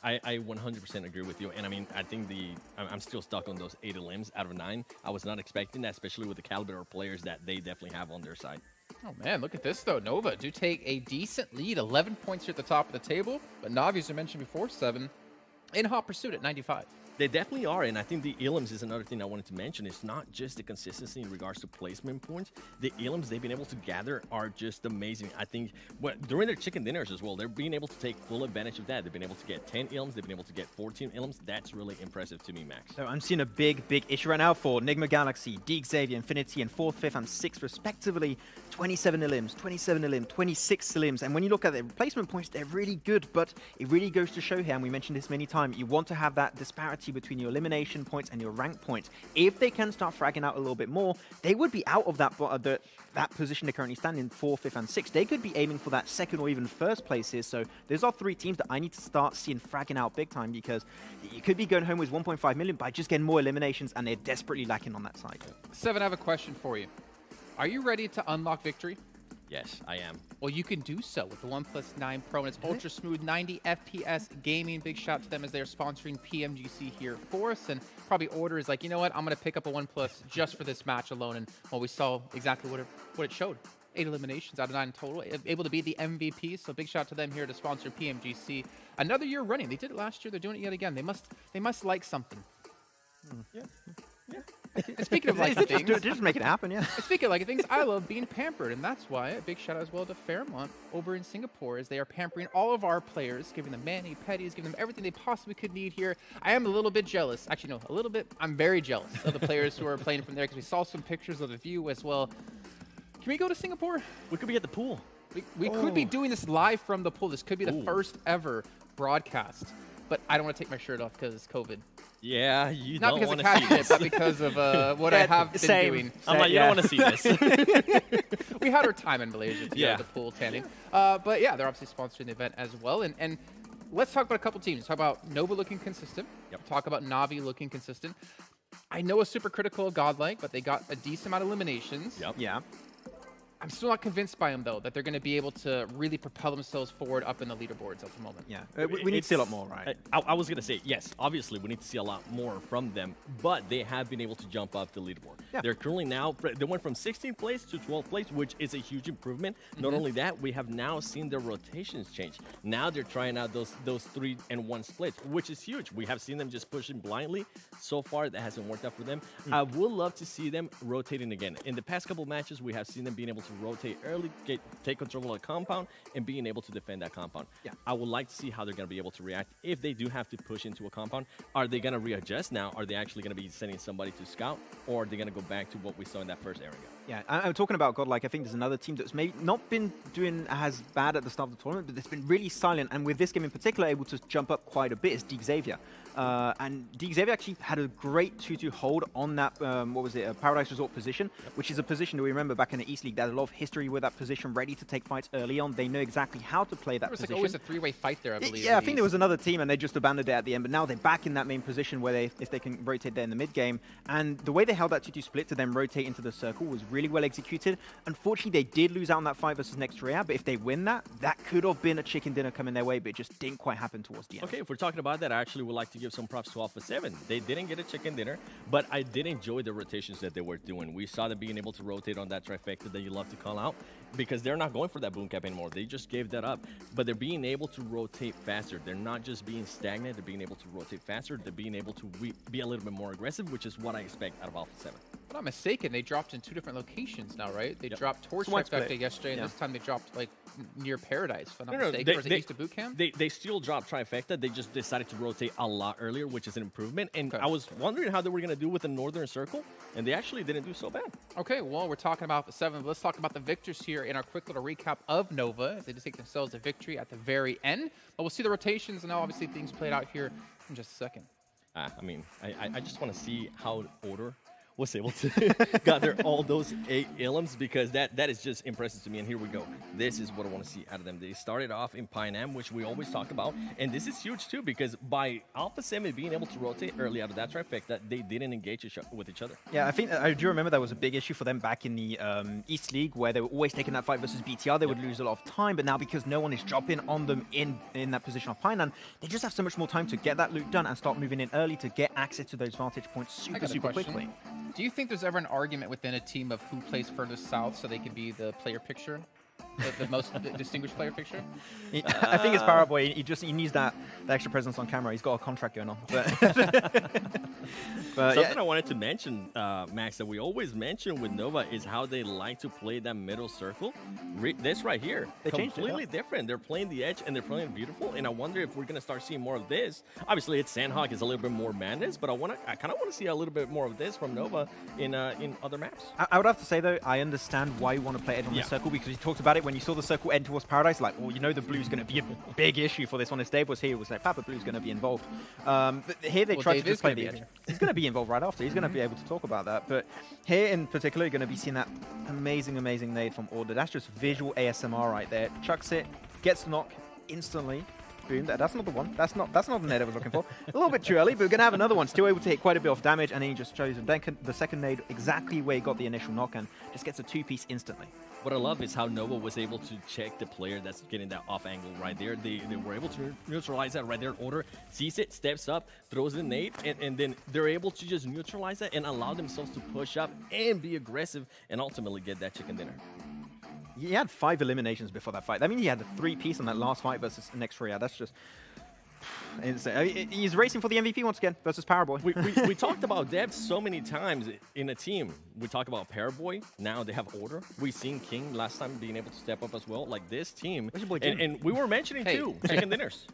I 100% agree with you. And I mean, I think I'm still stuck on those 8 elims out of 9. I was not expecting that, especially with the caliber of players that they definitely have on their side. Oh man, look at this though. Nova do take a decent lead, 11 points here at the top of the table. But Navi, as I mentioned before, 7 in hot pursuit at 95. They definitely are, and I think the elims is another thing I wanted to mention. It's not just the consistency in regards to placement points. The elims they've been able to gather are just amazing. I think during their chicken dinners as well, they're being able to take full advantage of that. They've been able to get 10 elims. They've been able to get 14 elims. That's really impressive to me, Max. So I'm seeing a big issue right now for Nigma Galaxy, Deke Xavier, Infinity, and 4th, 5th, and 6th, respectively. 27 elims, 27 elims, 26 elims. And when you look at their replacement points, they're really good, but it really goes to show here, and we mentioned this many times, you want to have that disparity between your elimination points and your rank points. If they can start fragging out a little bit more, they would be out of that position they currently stand in, 4th, 5th, and 6th. They could be aiming for that 2nd or even 1st place here. So those are 3 teams that I need to start seeing fragging out big time, because you could be going home with 1.5 million by just getting more eliminations, and they're desperately lacking on that side. 7, I have a question for you. Are you ready to unlock victory? Yes, I am. Well, you can do so with the OnePlus 9 Pro, and it's ultra smooth 90 FPS gaming. Big shout to them as they're sponsoring PMGC here for us, and probably Order is like, you know what, I'm going to pick up a OnePlus just for this match alone, and well, we saw exactly what it showed. 8 eliminations out of 9 total, able to be the MVP, so big shout to them here to sponsor PMGC. Another year running. They did it last year, they're doing it yet again. They must like something. Yeah. And speaking of liking things, just make it happen, yeah. Speaking of liking things, I love being pampered, and that's why a big shout out as well to Fairmont over in Singapore, as they are pampering all of our players, giving them mani, petties, giving them everything they possibly could need here. I am a little bit jealous. Actually, no, a little bit. I'm very jealous of the players who are playing from there, because we saw some pictures of the view as well. Can we go to Singapore? We could be at the pool. We could be doing this live from the pool. This could be the first ever broadcast, but I don't want to take my shirt off because it's COVID. Yeah, you Not don't because want of to see catch it, this. but because of what I have been doing. I'm like, you don't want to see this. We had our time in Malaysia to go to the pool tanning. But yeah, they're obviously sponsoring the event as well. And let's talk about a couple teams. Talk about Nova looking consistent. Yep. Talk about Navi looking consistent. I know a super critical Godlike, but they got a decent amount of eliminations. Yep. Yeah. I'm still not convinced by them, though, that they're going to be able to really propel themselves forward up in the leaderboards at the moment. Yeah, we need to see a lot more, right? I was going to say, yes, obviously we need to see a lot more from them, but they have been able to jump up the leaderboard. Yeah. They're currently now, they went from 16th place to 12th place, which is a huge improvement. Not only that, we have now seen their rotations change. Now they're trying out those 3-and-1 splits, which is huge. We have seen them just pushing blindly. So far, that hasn't worked out for them. I would love to see them rotating again. In the past couple matches, we have seen them being able to rotate early, take control of the compound, and being able to defend that compound. Yeah. I would like to see how they're going to be able to react if they do have to push into a compound. Are they going to readjust now? Are they actually going to be sending somebody to scout, or are they going to go back to what we saw in that first area? Yeah, I'm talking about Godlike. I think there's another team that's maybe not been doing as bad at the start of the tournament, but it's been really silent. And with this game in particular, able to jump up quite a bit is Deek Xavier. And Deek Xavier actually had a great 2-2 hold on that, Paradise Resort position, which is a position that we remember back in the East League. There's a lot of history with that position, ready to take fights early on. They know exactly how to play that position. There was like always a three-way fight there, I believe. Yeah, I think there was another team, and they just abandoned it at the end. But now they're back in that main position where if they can rotate there in the mid game. And the way they held that 2-2 split to then rotate into the circle was really well executed. Unfortunately, they did lose out on that fight versus next Rhea, but if they win that, that could have been a chicken dinner coming their way, but it just didn't quite happen towards the end. Okay, if we're talking about that, I actually would like to give some props to Alpha 7. They didn't get a chicken dinner, but I did enjoy the rotations that they were doing. We saw them being able to rotate on that trifecta that you love to call out, because they're not going for that boom cap anymore. They just gave that up, but they're being able to rotate faster. They're not just being stagnant, they're being able to rotate faster. They're being able to be a little bit more aggressive, which is what I expect out of Alpha 7. If I'm not mistaken, they dropped in 2 different locations now, right? They dropped towards Trifecta yesterday, and this time they dropped like near Paradise, if I'm not mistaken. Or was it east of Boot Camp? They still dropped Trifecta. They just decided to rotate a lot earlier, which is an improvement. And I was wondering how they were going to do with the Northern Circle, and they actually didn't do so bad. Okay, well, we're talking about the 7. Let's talk about the victors here in our quick little recap of Nova. They just take themselves a victory at the very end. But we'll see the rotations and how obviously things played out here in just a second. I mean, I just want to see how Order was able to gather all those 8 Ilums, because that is just impressive to me. And here we go. This is what I want to see out of them. They started off in Pioneer, which we always talk about. And this is huge too, because by Alpha 7 being able to rotate early out of that trifecta, they didn't engage with each other. Yeah, I think I do remember that was a big issue for them back in the East League, where they were always taking that fight versus BTR. They would lose a lot of time, but now because no one is dropping on them in that position of Pioneer, they just have so much more time to get that loot done and start moving in early to get access to those vantage points super quickly. Do you think there's ever an argument within a team of who plays furthest south so they can be the player picture? The most distinguished player picture? I think it's Paraboy. He needs that extra presence on camera. He's got a contract going on. But something I wanted to mention, Max, that we always mention with Nova is how they like to play that middle circle. This right here, they completely different. They're playing the edge and they're playing beautiful. And I wonder if we're gonna start seeing more of this. Obviously, it's Sandhawk is a little bit more madness, but I kind of want to see a little bit more of this from Nova in other maps. I would have to say though, I understand why you want to play edge on the circle, because he talked about it when you saw the circle end towards Paradise. Like, well, you know the blue's going to be a big issue for this one. If Dave was here, it was like Papa Blue's going to be involved. But here they tried to just play the edge. He's going to be involved right after. He's going to be able to talk about that. But here in particular, you're going to be seeing that amazing nade from Order. That's just visual ASMR right there. Chucks it, gets the knock instantly. Boom. That's not the one. That's not the nade I was looking for. A little bit too early, but we're going to have another one. Still able to hit quite a bit of damage, and then he just shows the second nade exactly where he got the initial knock, and just gets a 2-piece instantly. What I love is how Nova was able to check the player that's getting that off angle right there. They were able to neutralize that right there. Order sees it, steps up, throws the nade, and then they're able to just neutralize that and allow themselves to push up and be aggressive and ultimately get that chicken dinner. He had 5 eliminations before that fight. I mean, he had a 3-piece on that last fight versus next Rhea. That's just insane. I mean, he's racing for the MVP once again versus Paraboy. We talked about Dev so many times in a team. We talk about Paraboy. Now they have Order. We've seen King last time being able to step up as well. Like this team. And we were mentioning too, chicken dinners.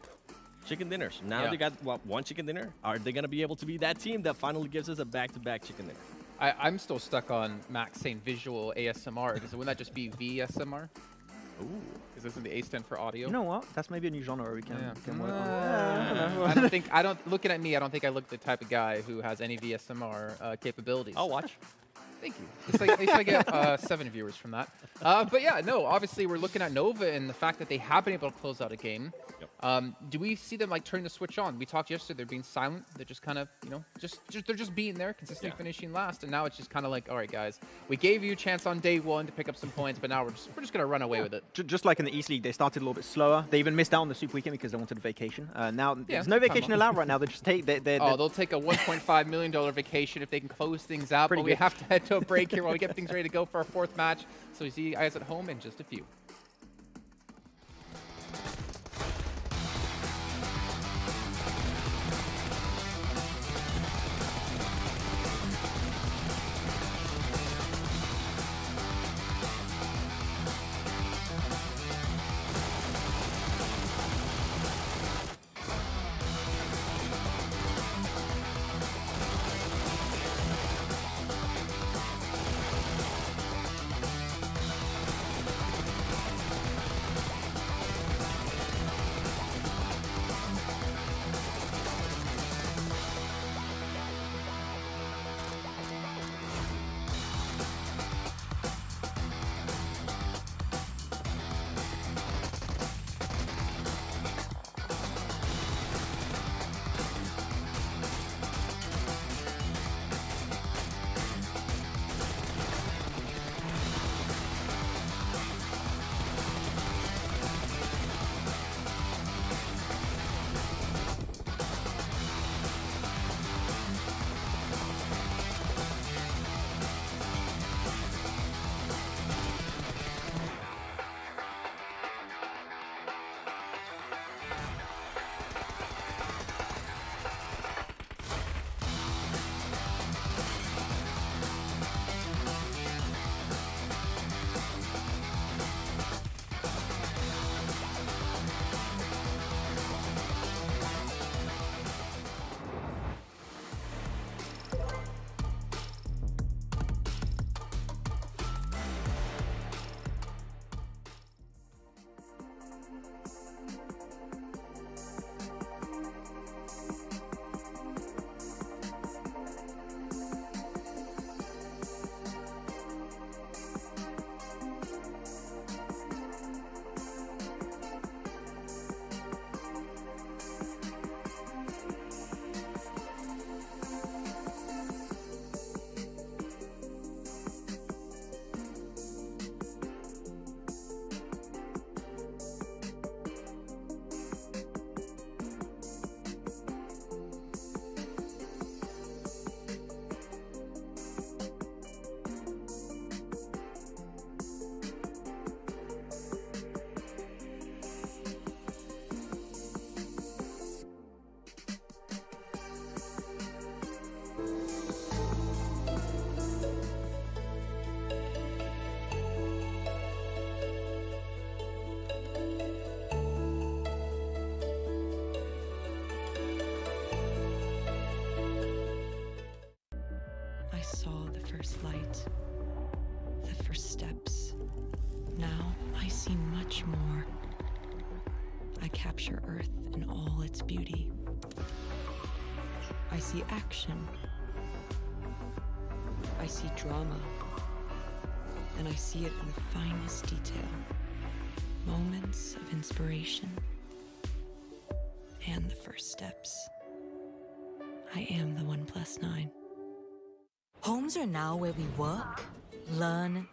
Chicken dinners. Now they got one chicken dinner. Are they going to be able to be that team that finally gives us a back-to-back chicken dinner? I'm still stuck on Max saying visual ASMR. Wouldn't that just be VSMR? Ooh. Is this in the A stand for audio? You know what? That's maybe a new genre where we can work on. Looking at me, I don't think I look the type of guy who has any VSMR capabilities. I'll watch. Thank you. At least I get 7 viewers from that. But yeah, no, obviously we're looking at Nova and the fact that they have been able to close out a game. Do we see them like turn the switch on? We talked yesterday, they're being silent. They're just kind of, they're just being there, consistently finishing last. And now it's just kind of like, all right, guys, we gave you a chance on day 1 to pick up some points, but now we're just going to run away with it. Just like in the East League, they started a little bit slower. They even missed out on the Super Weekend because they wanted a vacation. Now there's no vacation allowed right now. They just take. They'll take a $1.5 million vacation if they can close things out. But we have to head to a break here while we get things ready to go for our 4th match. So we see you guys at home in just a few. first light, the first steps. Now I see much more. I capture Earth in all its beauty. I see action. I see drama. And I see it in the finest detail. Moments of inspiration. And the first steps. I am the 1+9. Homes are now where we work, learn,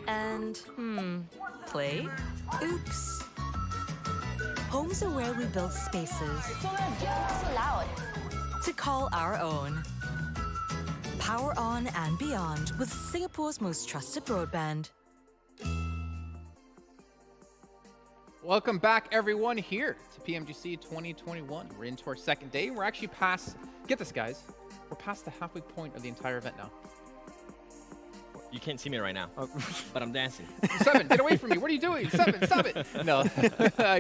and, play? Oops. Homes are where we build spaces to call our own. Power on and beyond with Singapore's most trusted broadband. Welcome back, everyone, here to PMGC 2021. We're into our second day. We're actually past, get this, guys, we're past the halfway point of the entire event now. You can't see me right now, but I'm dancing. Seven, get away from me. What are you doing? Seven, stop it. No,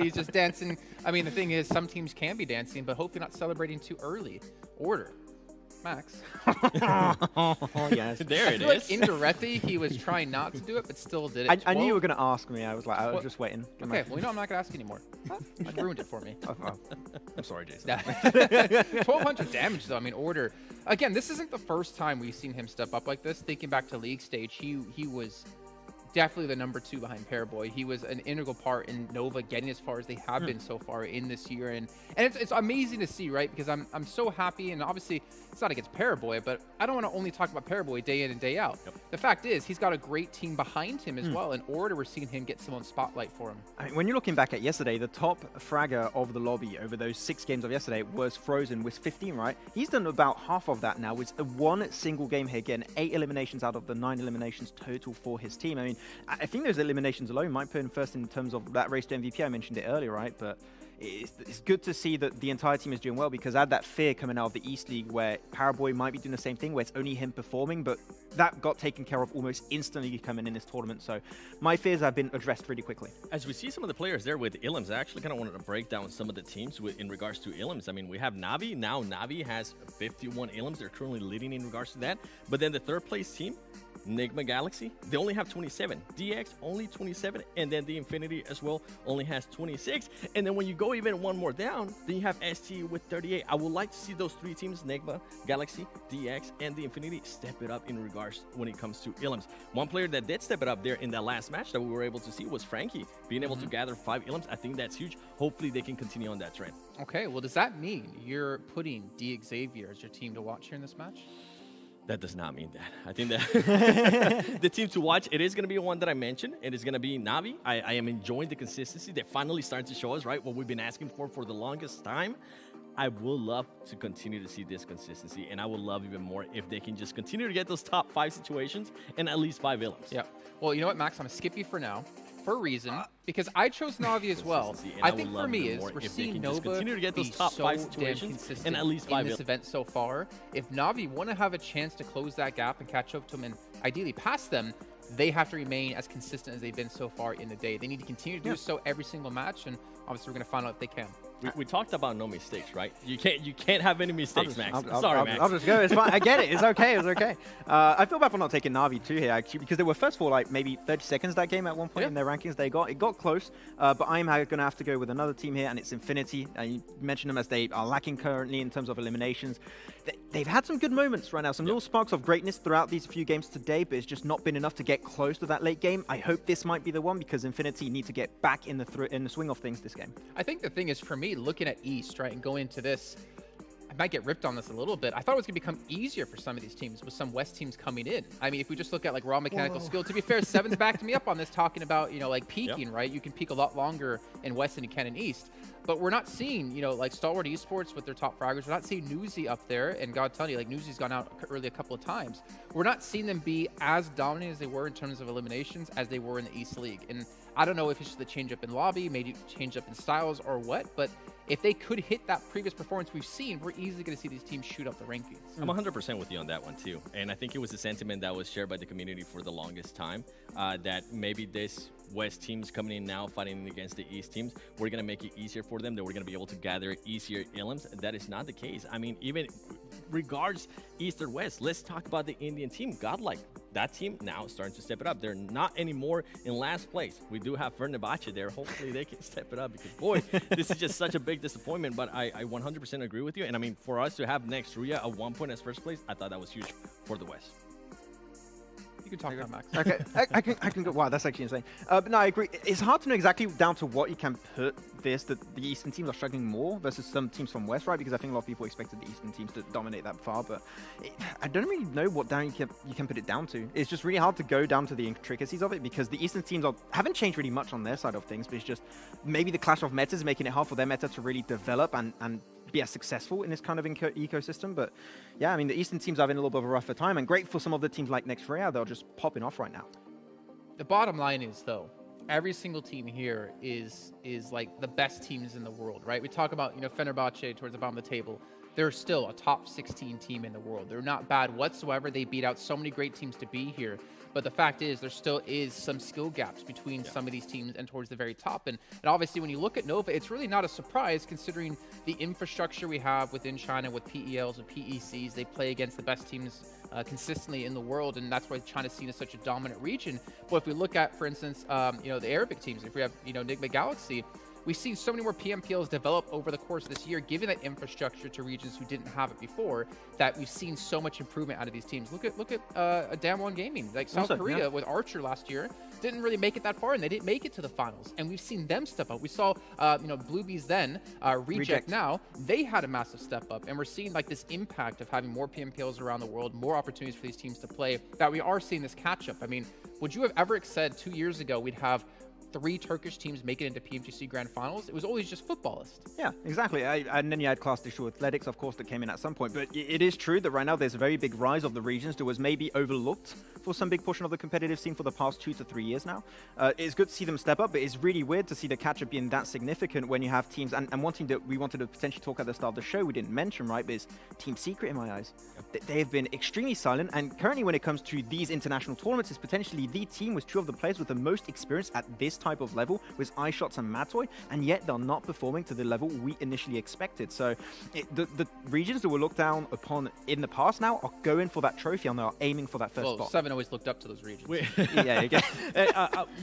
he's just dancing. I mean, the thing is, some teams can be dancing, but hopefully not celebrating too early. Order. Max. Oh, yes. There it is. Like indirectly, he was trying not to do it, but still did it. I knew you were going to ask me. I was like, I was just waiting. Okay, well, you know, I'm not going to ask anymore. You ruined it for me. I'm sorry, Jason. 1,200 damage, though. I mean, Order. Again, this isn't the first time we've seen him step up like this. Thinking back to league stage, he was definitely the #2 behind Pairboy. He was an integral part in Nova getting as far as they have been so far in this year, and it's amazing to see, right? Because I'm so happy, and obviously it's not against Pairboy, but I don't want to only talk about Pairboy day in and day out. The fact is, he's got a great team behind him as well. In Order, we're seeing him get some on spotlight for him. I mean, when you're looking back at yesterday, the top fragger of the lobby over those 6 games of yesterday was Frozen with 15, right? He's done about half of that now with one single game here, getting 8 eliminations out of the 9 eliminations total for his team. I mean, I think those eliminations alone might put him first in terms of that race to MVP. I mentioned it earlier, right? But it's good to see that the entire team is doing well, because I had that fear coming out of the East League where Paraboy might be doing the same thing, where it's only him performing, but that got taken care of almost instantly coming in this tournament. So my fears have been addressed really quickly. As we see some of the players there with Illims, I actually kind of wanted to break down some of the teams in regards to Illims. I mean, we have Navi. Now Navi has 51 Illims. They're currently leading in regards to that. But then the third place team, Nigma Galaxy, they only have 27. DX only 27, and then the Infinity as well only has 26. And then when you go even one more down, then you have ST with 38. I would like to see those 3 teams, Nigma, Galaxy, DX, and the Infinity, step it up in regards when it comes to Illims. One player that did step it up there in that last match that we were able to see was Frankie, being able to gather 5 Illims. I think that's huge. Hopefully they can continue on that trend. Okay, well, does that mean you're putting D Xavier as your team to watch here in this match? That does not mean that. I think that the team to watch, it is going to be one that I mentioned. It is going to be Navi. I am enjoying the consistency. They're finally starting to show us, right, what we've been asking for the longest time. I would love to continue to see this consistency, and I would love even more if they can just continue to get those top 5 situations and at least 5 Illims. Yeah. Well, you know what, Max? I'm going to skip you for now. For a reason, because I chose Navi as well. I think for me is we're seeing Nova continue to get those top 5 situations and at least 5 in this event so far. If Navi want to have a chance to close that gap and catch up to them and ideally pass them, they have to remain as consistent as they've been so far in the day. They need to continue to do so every single match, and obviously we're going to find out if they can. We talked about no mistakes, right? You can't have any mistakes, Max. Sorry, Max. I'll just go. It's fine. I get it. It's okay. It's okay. I feel bad for not taking Navi too here, actually, because they were first for like maybe 30 seconds that game at one point in their rankings. It got close, but I'm going to have to go with another team here, and it's Infinity. You mentioned them as they are lacking currently in terms of eliminations. They've had some good moments right now, some little sparks of greatness throughout these few games today, but it's just not been enough to get close to that late game. I hope this might be the one, because Infinity need to get back in the swing of things this game. I think the thing is, for me, looking at East, right, and going into this, I might get ripped on this a little bit. I thought it was going to become easier for some of these teams with some West teams coming in. I mean, if we just look at like raw mechanical skill, to be fair, Seven's backed me up on this, talking about, you know, like peaking, right? You can peak a lot longer in West than you can in East. But we're not seeing, you know, like Stalwart Esports with their top fraggers. We're not seeing Newsy up there. And God telling you, like, Newsy's gone out early a couple of times. We're not seeing them be as dominant as they were in terms of eliminations as they were in the East League. And I don't know if it's just the change up in lobby, maybe change up in styles or what, but if they could hit that previous performance we've seen, we're easily going to see these teams shoot up the rankings. I'm 100% with you on that one too. And I think it was a sentiment that was shared by the community for the longest time, that maybe this West teams coming in now fighting against the East teams, we're going to make it easier for them, that we're going to be able to gather easier Illims. That is not the case. I mean, even regards East or West, let's talk about the Indian team. Godlike. That team now is starting to step it up. They're not anymore in last place. We do have Fenerbahce there. Hopefully they can step it up because, boy, this is just such a big disappointment. But I 100% agree with you. And I mean, for us to have next Ria at 1 point as first place, I thought that was huge for the West. You can talk about Max. Okay, I can go. Wow, that's actually insane. But no, I agree. It's hard to know exactly down to what you can put this, that the Eastern teams are struggling more versus some teams from West, right? Because I think a lot of people expected the Eastern teams to dominate that far, but I don't really know what down you can put it down to. It's just really hard to go down to the intricacies of it because the Eastern teams haven't changed really much on their side of things, but it's just maybe the clash of metas is making it hard for their meta to really develop and be as successful in this kind of ecosystem. But yeah, I mean, the Eastern teams are having a little bit of a rougher time, and great for some of the teams like Next Rhea, they're just popping off right now. The bottom line is, though, every single team here is like the best teams in the world, right? We talk about, Fenerbahce towards the bottom of the table. They're still a top 16 team in the world. They're not bad whatsoever. They beat out so many great teams to be here. But the fact is, there still is some skill gaps between some of these teams and towards the very top. And obviously, when you look at Nova, it's really not a surprise considering the infrastructure we have within China with PELs and PECs. They play against the best teams consistently in the world, and that's why China's seen as such a dominant region. But if we look at, for instance, the Arabic teams, if we have, Enigma Galaxy, we've seen so many more PMPLs develop over the course of this year, giving that infrastructure to regions who didn't have it before, that we've seen so much improvement out of these teams. Look at Damwon Gaming, like South Korea with Archer last year, didn't really make it that far, and they didn't make it to the finals. And we've seen them step up. We saw, Bluebees then, Reject now, they had a massive step up, and we're seeing like this impact of having more PMPLs around the world, more opportunities for these teams to play, that we are seeing this catch up. I mean, would you have ever said 2 years ago we'd have 3 Turkish teams make it into PMGC Grand Finals? It was always just footballists. Yeah, exactly. And then you had Class Digital Athletics, of course, that came in at some point. But it is true that right now there's a very big rise of the regions that was maybe overlooked for some big portion of the competitive scene for the past 2 to 3 years now. It's good to see them step up, but it's really weird to see the catch-up being that significant when you have teams, and one team that we wanted to potentially talk at the start of the show we didn't mention, right, but is Team Secret in my eyes. They've been extremely silent, and currently when it comes to these international tournaments, it's potentially the team with 2 of the players with the most experience at this type of level, with iShots and Matoy, and yet they're not performing to the level we initially expected. So the regions that were looked down upon in the past now are going for that trophy, and they're aiming for that first spot. 7 always looked up to those regions. Yeah,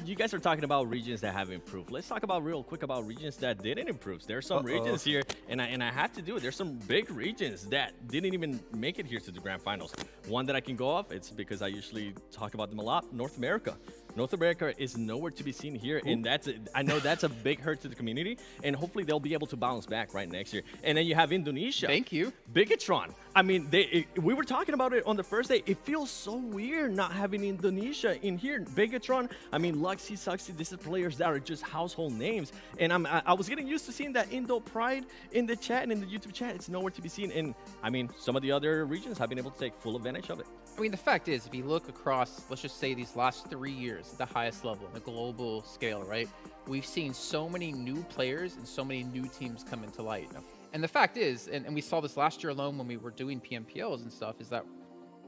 you guys are talking about regions that have improved. Let's talk about real quick about regions that didn't improve. There's some regions here, and I had to do it. There's some big regions that didn't even make it here to the Grand Finals. One that I can go off, it's because I usually talk about them a lot, North America. North America is nowhere to be seen here, and I know that's a big hurt to the community, and hopefully they'll be able to bounce back right next year. And then you have Indonesia. Thank you. Bigatron. I mean, we were talking about it on the first day. It feels so weird not having Indonesia in here. Bigatron, I mean, Luxy, Suxy, this is players that are just household names. And I was getting used to seeing that Indo Pride in the chat and in the YouTube chat. It's nowhere to be seen. And I mean, some of the other regions have been able to take full advantage of it. I mean, the fact is, if you look across, let's just say these last 3 years at the highest level, on the global scale, right? We've seen so many new players and so many new teams come into light. And the fact is, and we saw this last year alone when we were doing PMPLs and stuff, is that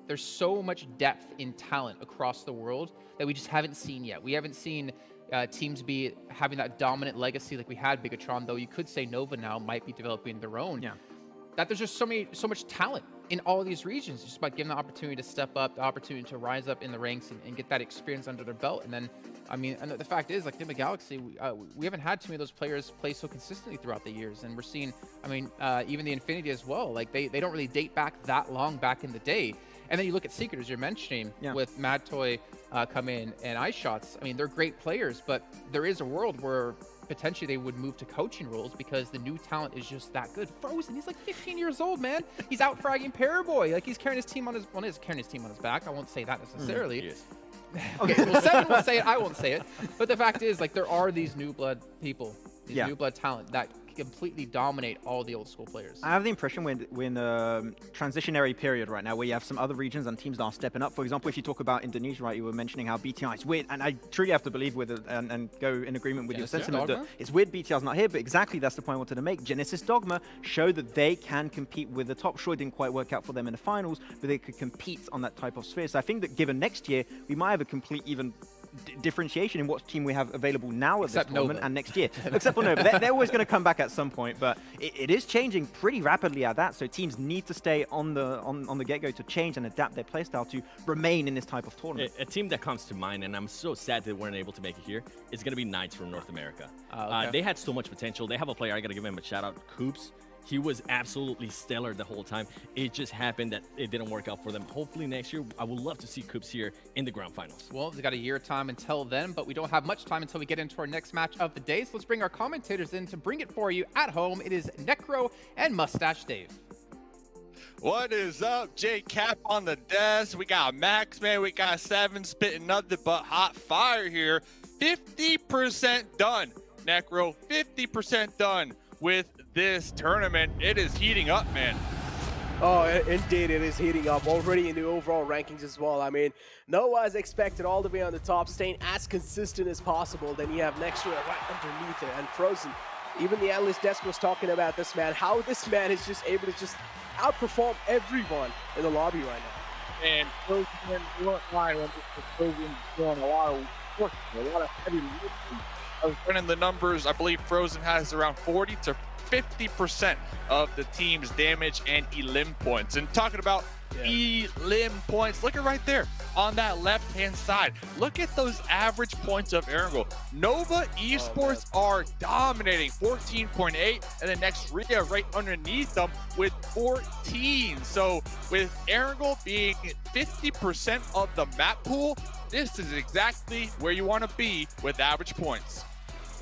there's so much depth in talent across the world that we just haven't seen yet. We haven't seen teams be having that dominant legacy like we had Bigatron, though you could say Nova now might be developing their own. Yeah. That there's just so much talent in all of these regions, just by giving the opportunity to step up, the opportunity to rise up in the ranks and get that experience under their belt. And then, I mean, and the fact is, like Enigma Galaxy, we haven't had too many of those players play so consistently throughout the years. And we're seeing, I mean, even the Infinity as well, like they don't really date back that long back in the day. And then you look at Secret, as you're mentioning, with Mad Toy come in and iShots. I mean, they're great players, but there is a world where potentially they would move to coaching roles because the new talent is just that good. Frozen, he's like 15 years old, man. He's out fragging Paraboy. Like, he's carrying his team on his, well, he's carrying his team on his back. I won't say that necessarily. Yes. Okay, well, 7 will say it. I won't say it. But the fact is, like, there are these new blood people, these new blood talent that completely dominate all the old school players. I have the impression we're in a transitionary period right now where you have some other regions and teams that are stepping up. For example, if you talk about Indonesia, right, you were mentioning how BTI is weird, and I truly have to believe with it and go in agreement with your sentiment that it's weird BTI's not here, but exactly that's the point I wanted to make. Genesis Dogma showed that they can compete with the top. Sure, it didn't quite work out for them in the finals, but they could compete on that type of sphere. So I think that given next year, we might have a complete even differentiation in what team we have available now at Except this tournament Nova. and next year. Except for Nova. They're always going to come back at some point, but it is changing pretty rapidly at that, so teams need to stay on the get-go to change and adapt their playstyle to remain in this type of tournament. A team that comes to mind, and I'm so sad they weren't able to make it here, is going to be Knights from North America. Okay. They had so much potential. They have a player, I got to give him a shout-out, Coops. He was absolutely stellar the whole time. It just happened that it didn't work out for them. Hopefully next year, I would love to see Coops here in the grand finals. Well, we've got a year of time until then, but we don't have much time until we get into our next match of the day. So let's bring our commentators in to bring it for you at home. It is Necro and Mustache Dave. What is up? J Cap on the desk. We got Max, man. We got 7 spitting nothing but hot fire here. 50% done, Necro. 50% done with this tournament. It is heating up, man. Oh, indeed, it is heating up already in the overall rankings as well. I mean, Noah is expected all the way on the top, staying as consistent as possible. Then you have next year right underneath it, and Frozen. Even the analyst desk was talking about this man, how this man is just able to just outperform everyone in the lobby right now. And Frozen weren't lying when Frozen doing a lot of work, a lot of heavy lifting. I was running the numbers. I believe Frozen has around 40 to 50% of the team's damage and elim points. And talking about elim points, look at right there on that left-hand side. Look at those average points of Erangel. Nova Esports are dominating, 14.8, and the next Ria right underneath them with 14. So with Erangel being 50% of the map pool, this is exactly where you want to be with average points.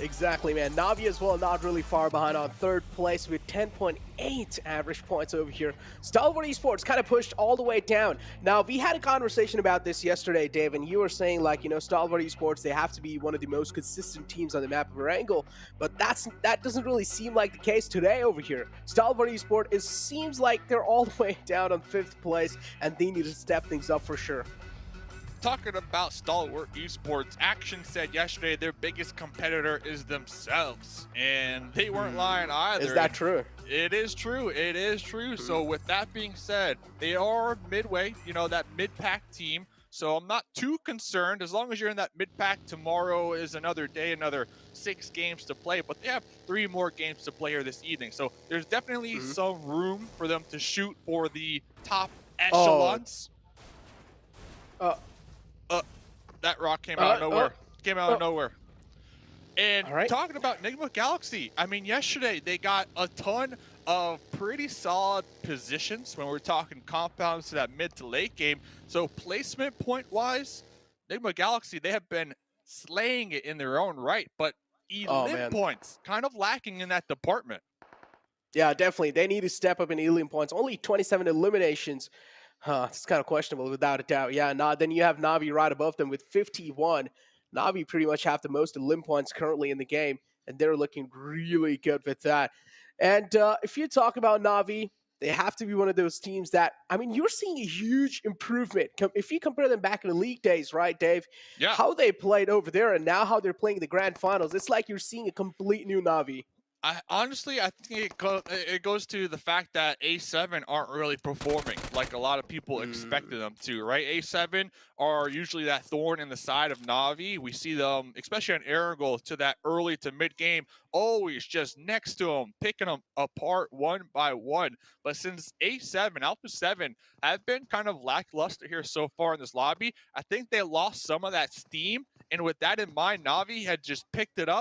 Exactly, man. Navi as well, not really far behind on third place with 10.8 average points over here. Stalwart Esports kind of pushed all the way down. Now, we had a conversation about this yesterday, Dave, and you were saying, like, you know, Stalwart Esports, they have to be one of the most consistent teams on the map of Erangel, but that doesn't really seem like the case today over here. Stalwart Esports, seems like they're all the way down on 5th place, and they need to step things up for sure. Talking about Stalwart Esports, Action said yesterday their biggest competitor is themselves, and they weren't lying either. Is that true? It is true. It is true. So with that being said, they are midway, you know, that mid-pack team. So I'm not too concerned. As long as you're in that mid-pack, tomorrow is another day, another 6 games to play. But they have 3 more games to play here this evening. So there's definitely some room for them to shoot for the top echelons. That rock came out of nowhere. Came out of nowhere. And talking about Enigma Galaxy, I mean, yesterday they got a ton of pretty solid positions when we're talking compounds to that mid to late game. So placement point-wise, Enigma Galaxy, they have been slaying it in their own right, but elim points, kind of lacking in that department. Yeah, definitely. They need to step up in elim points. Only 27 eliminations. It's kind of questionable without a doubt. Yeah, then you have Navi right above them with 51. Navi pretty much have the most elim points currently in the game, and they're looking really good with that. And if you talk about Navi, they have to be one of those teams that, I mean, you're seeing a huge improvement. If you compare them back in the league days, right, Dave? Yeah. How they played over there and now how they're playing the grand finals, it's like you're seeing a complete new Navi. Honestly, I think it goes to the fact that A7 aren't really performing like a lot of people expected them to, right? A7 are usually that thorn in the side of Navi. We see them, especially on Erangel, to that early to mid game, always just next to them, picking them apart one by one. But since A7, Alpha 7 have been kind of lackluster here so far in this lobby, I think they lost some of that steam. And with that in mind, Navi had just picked it up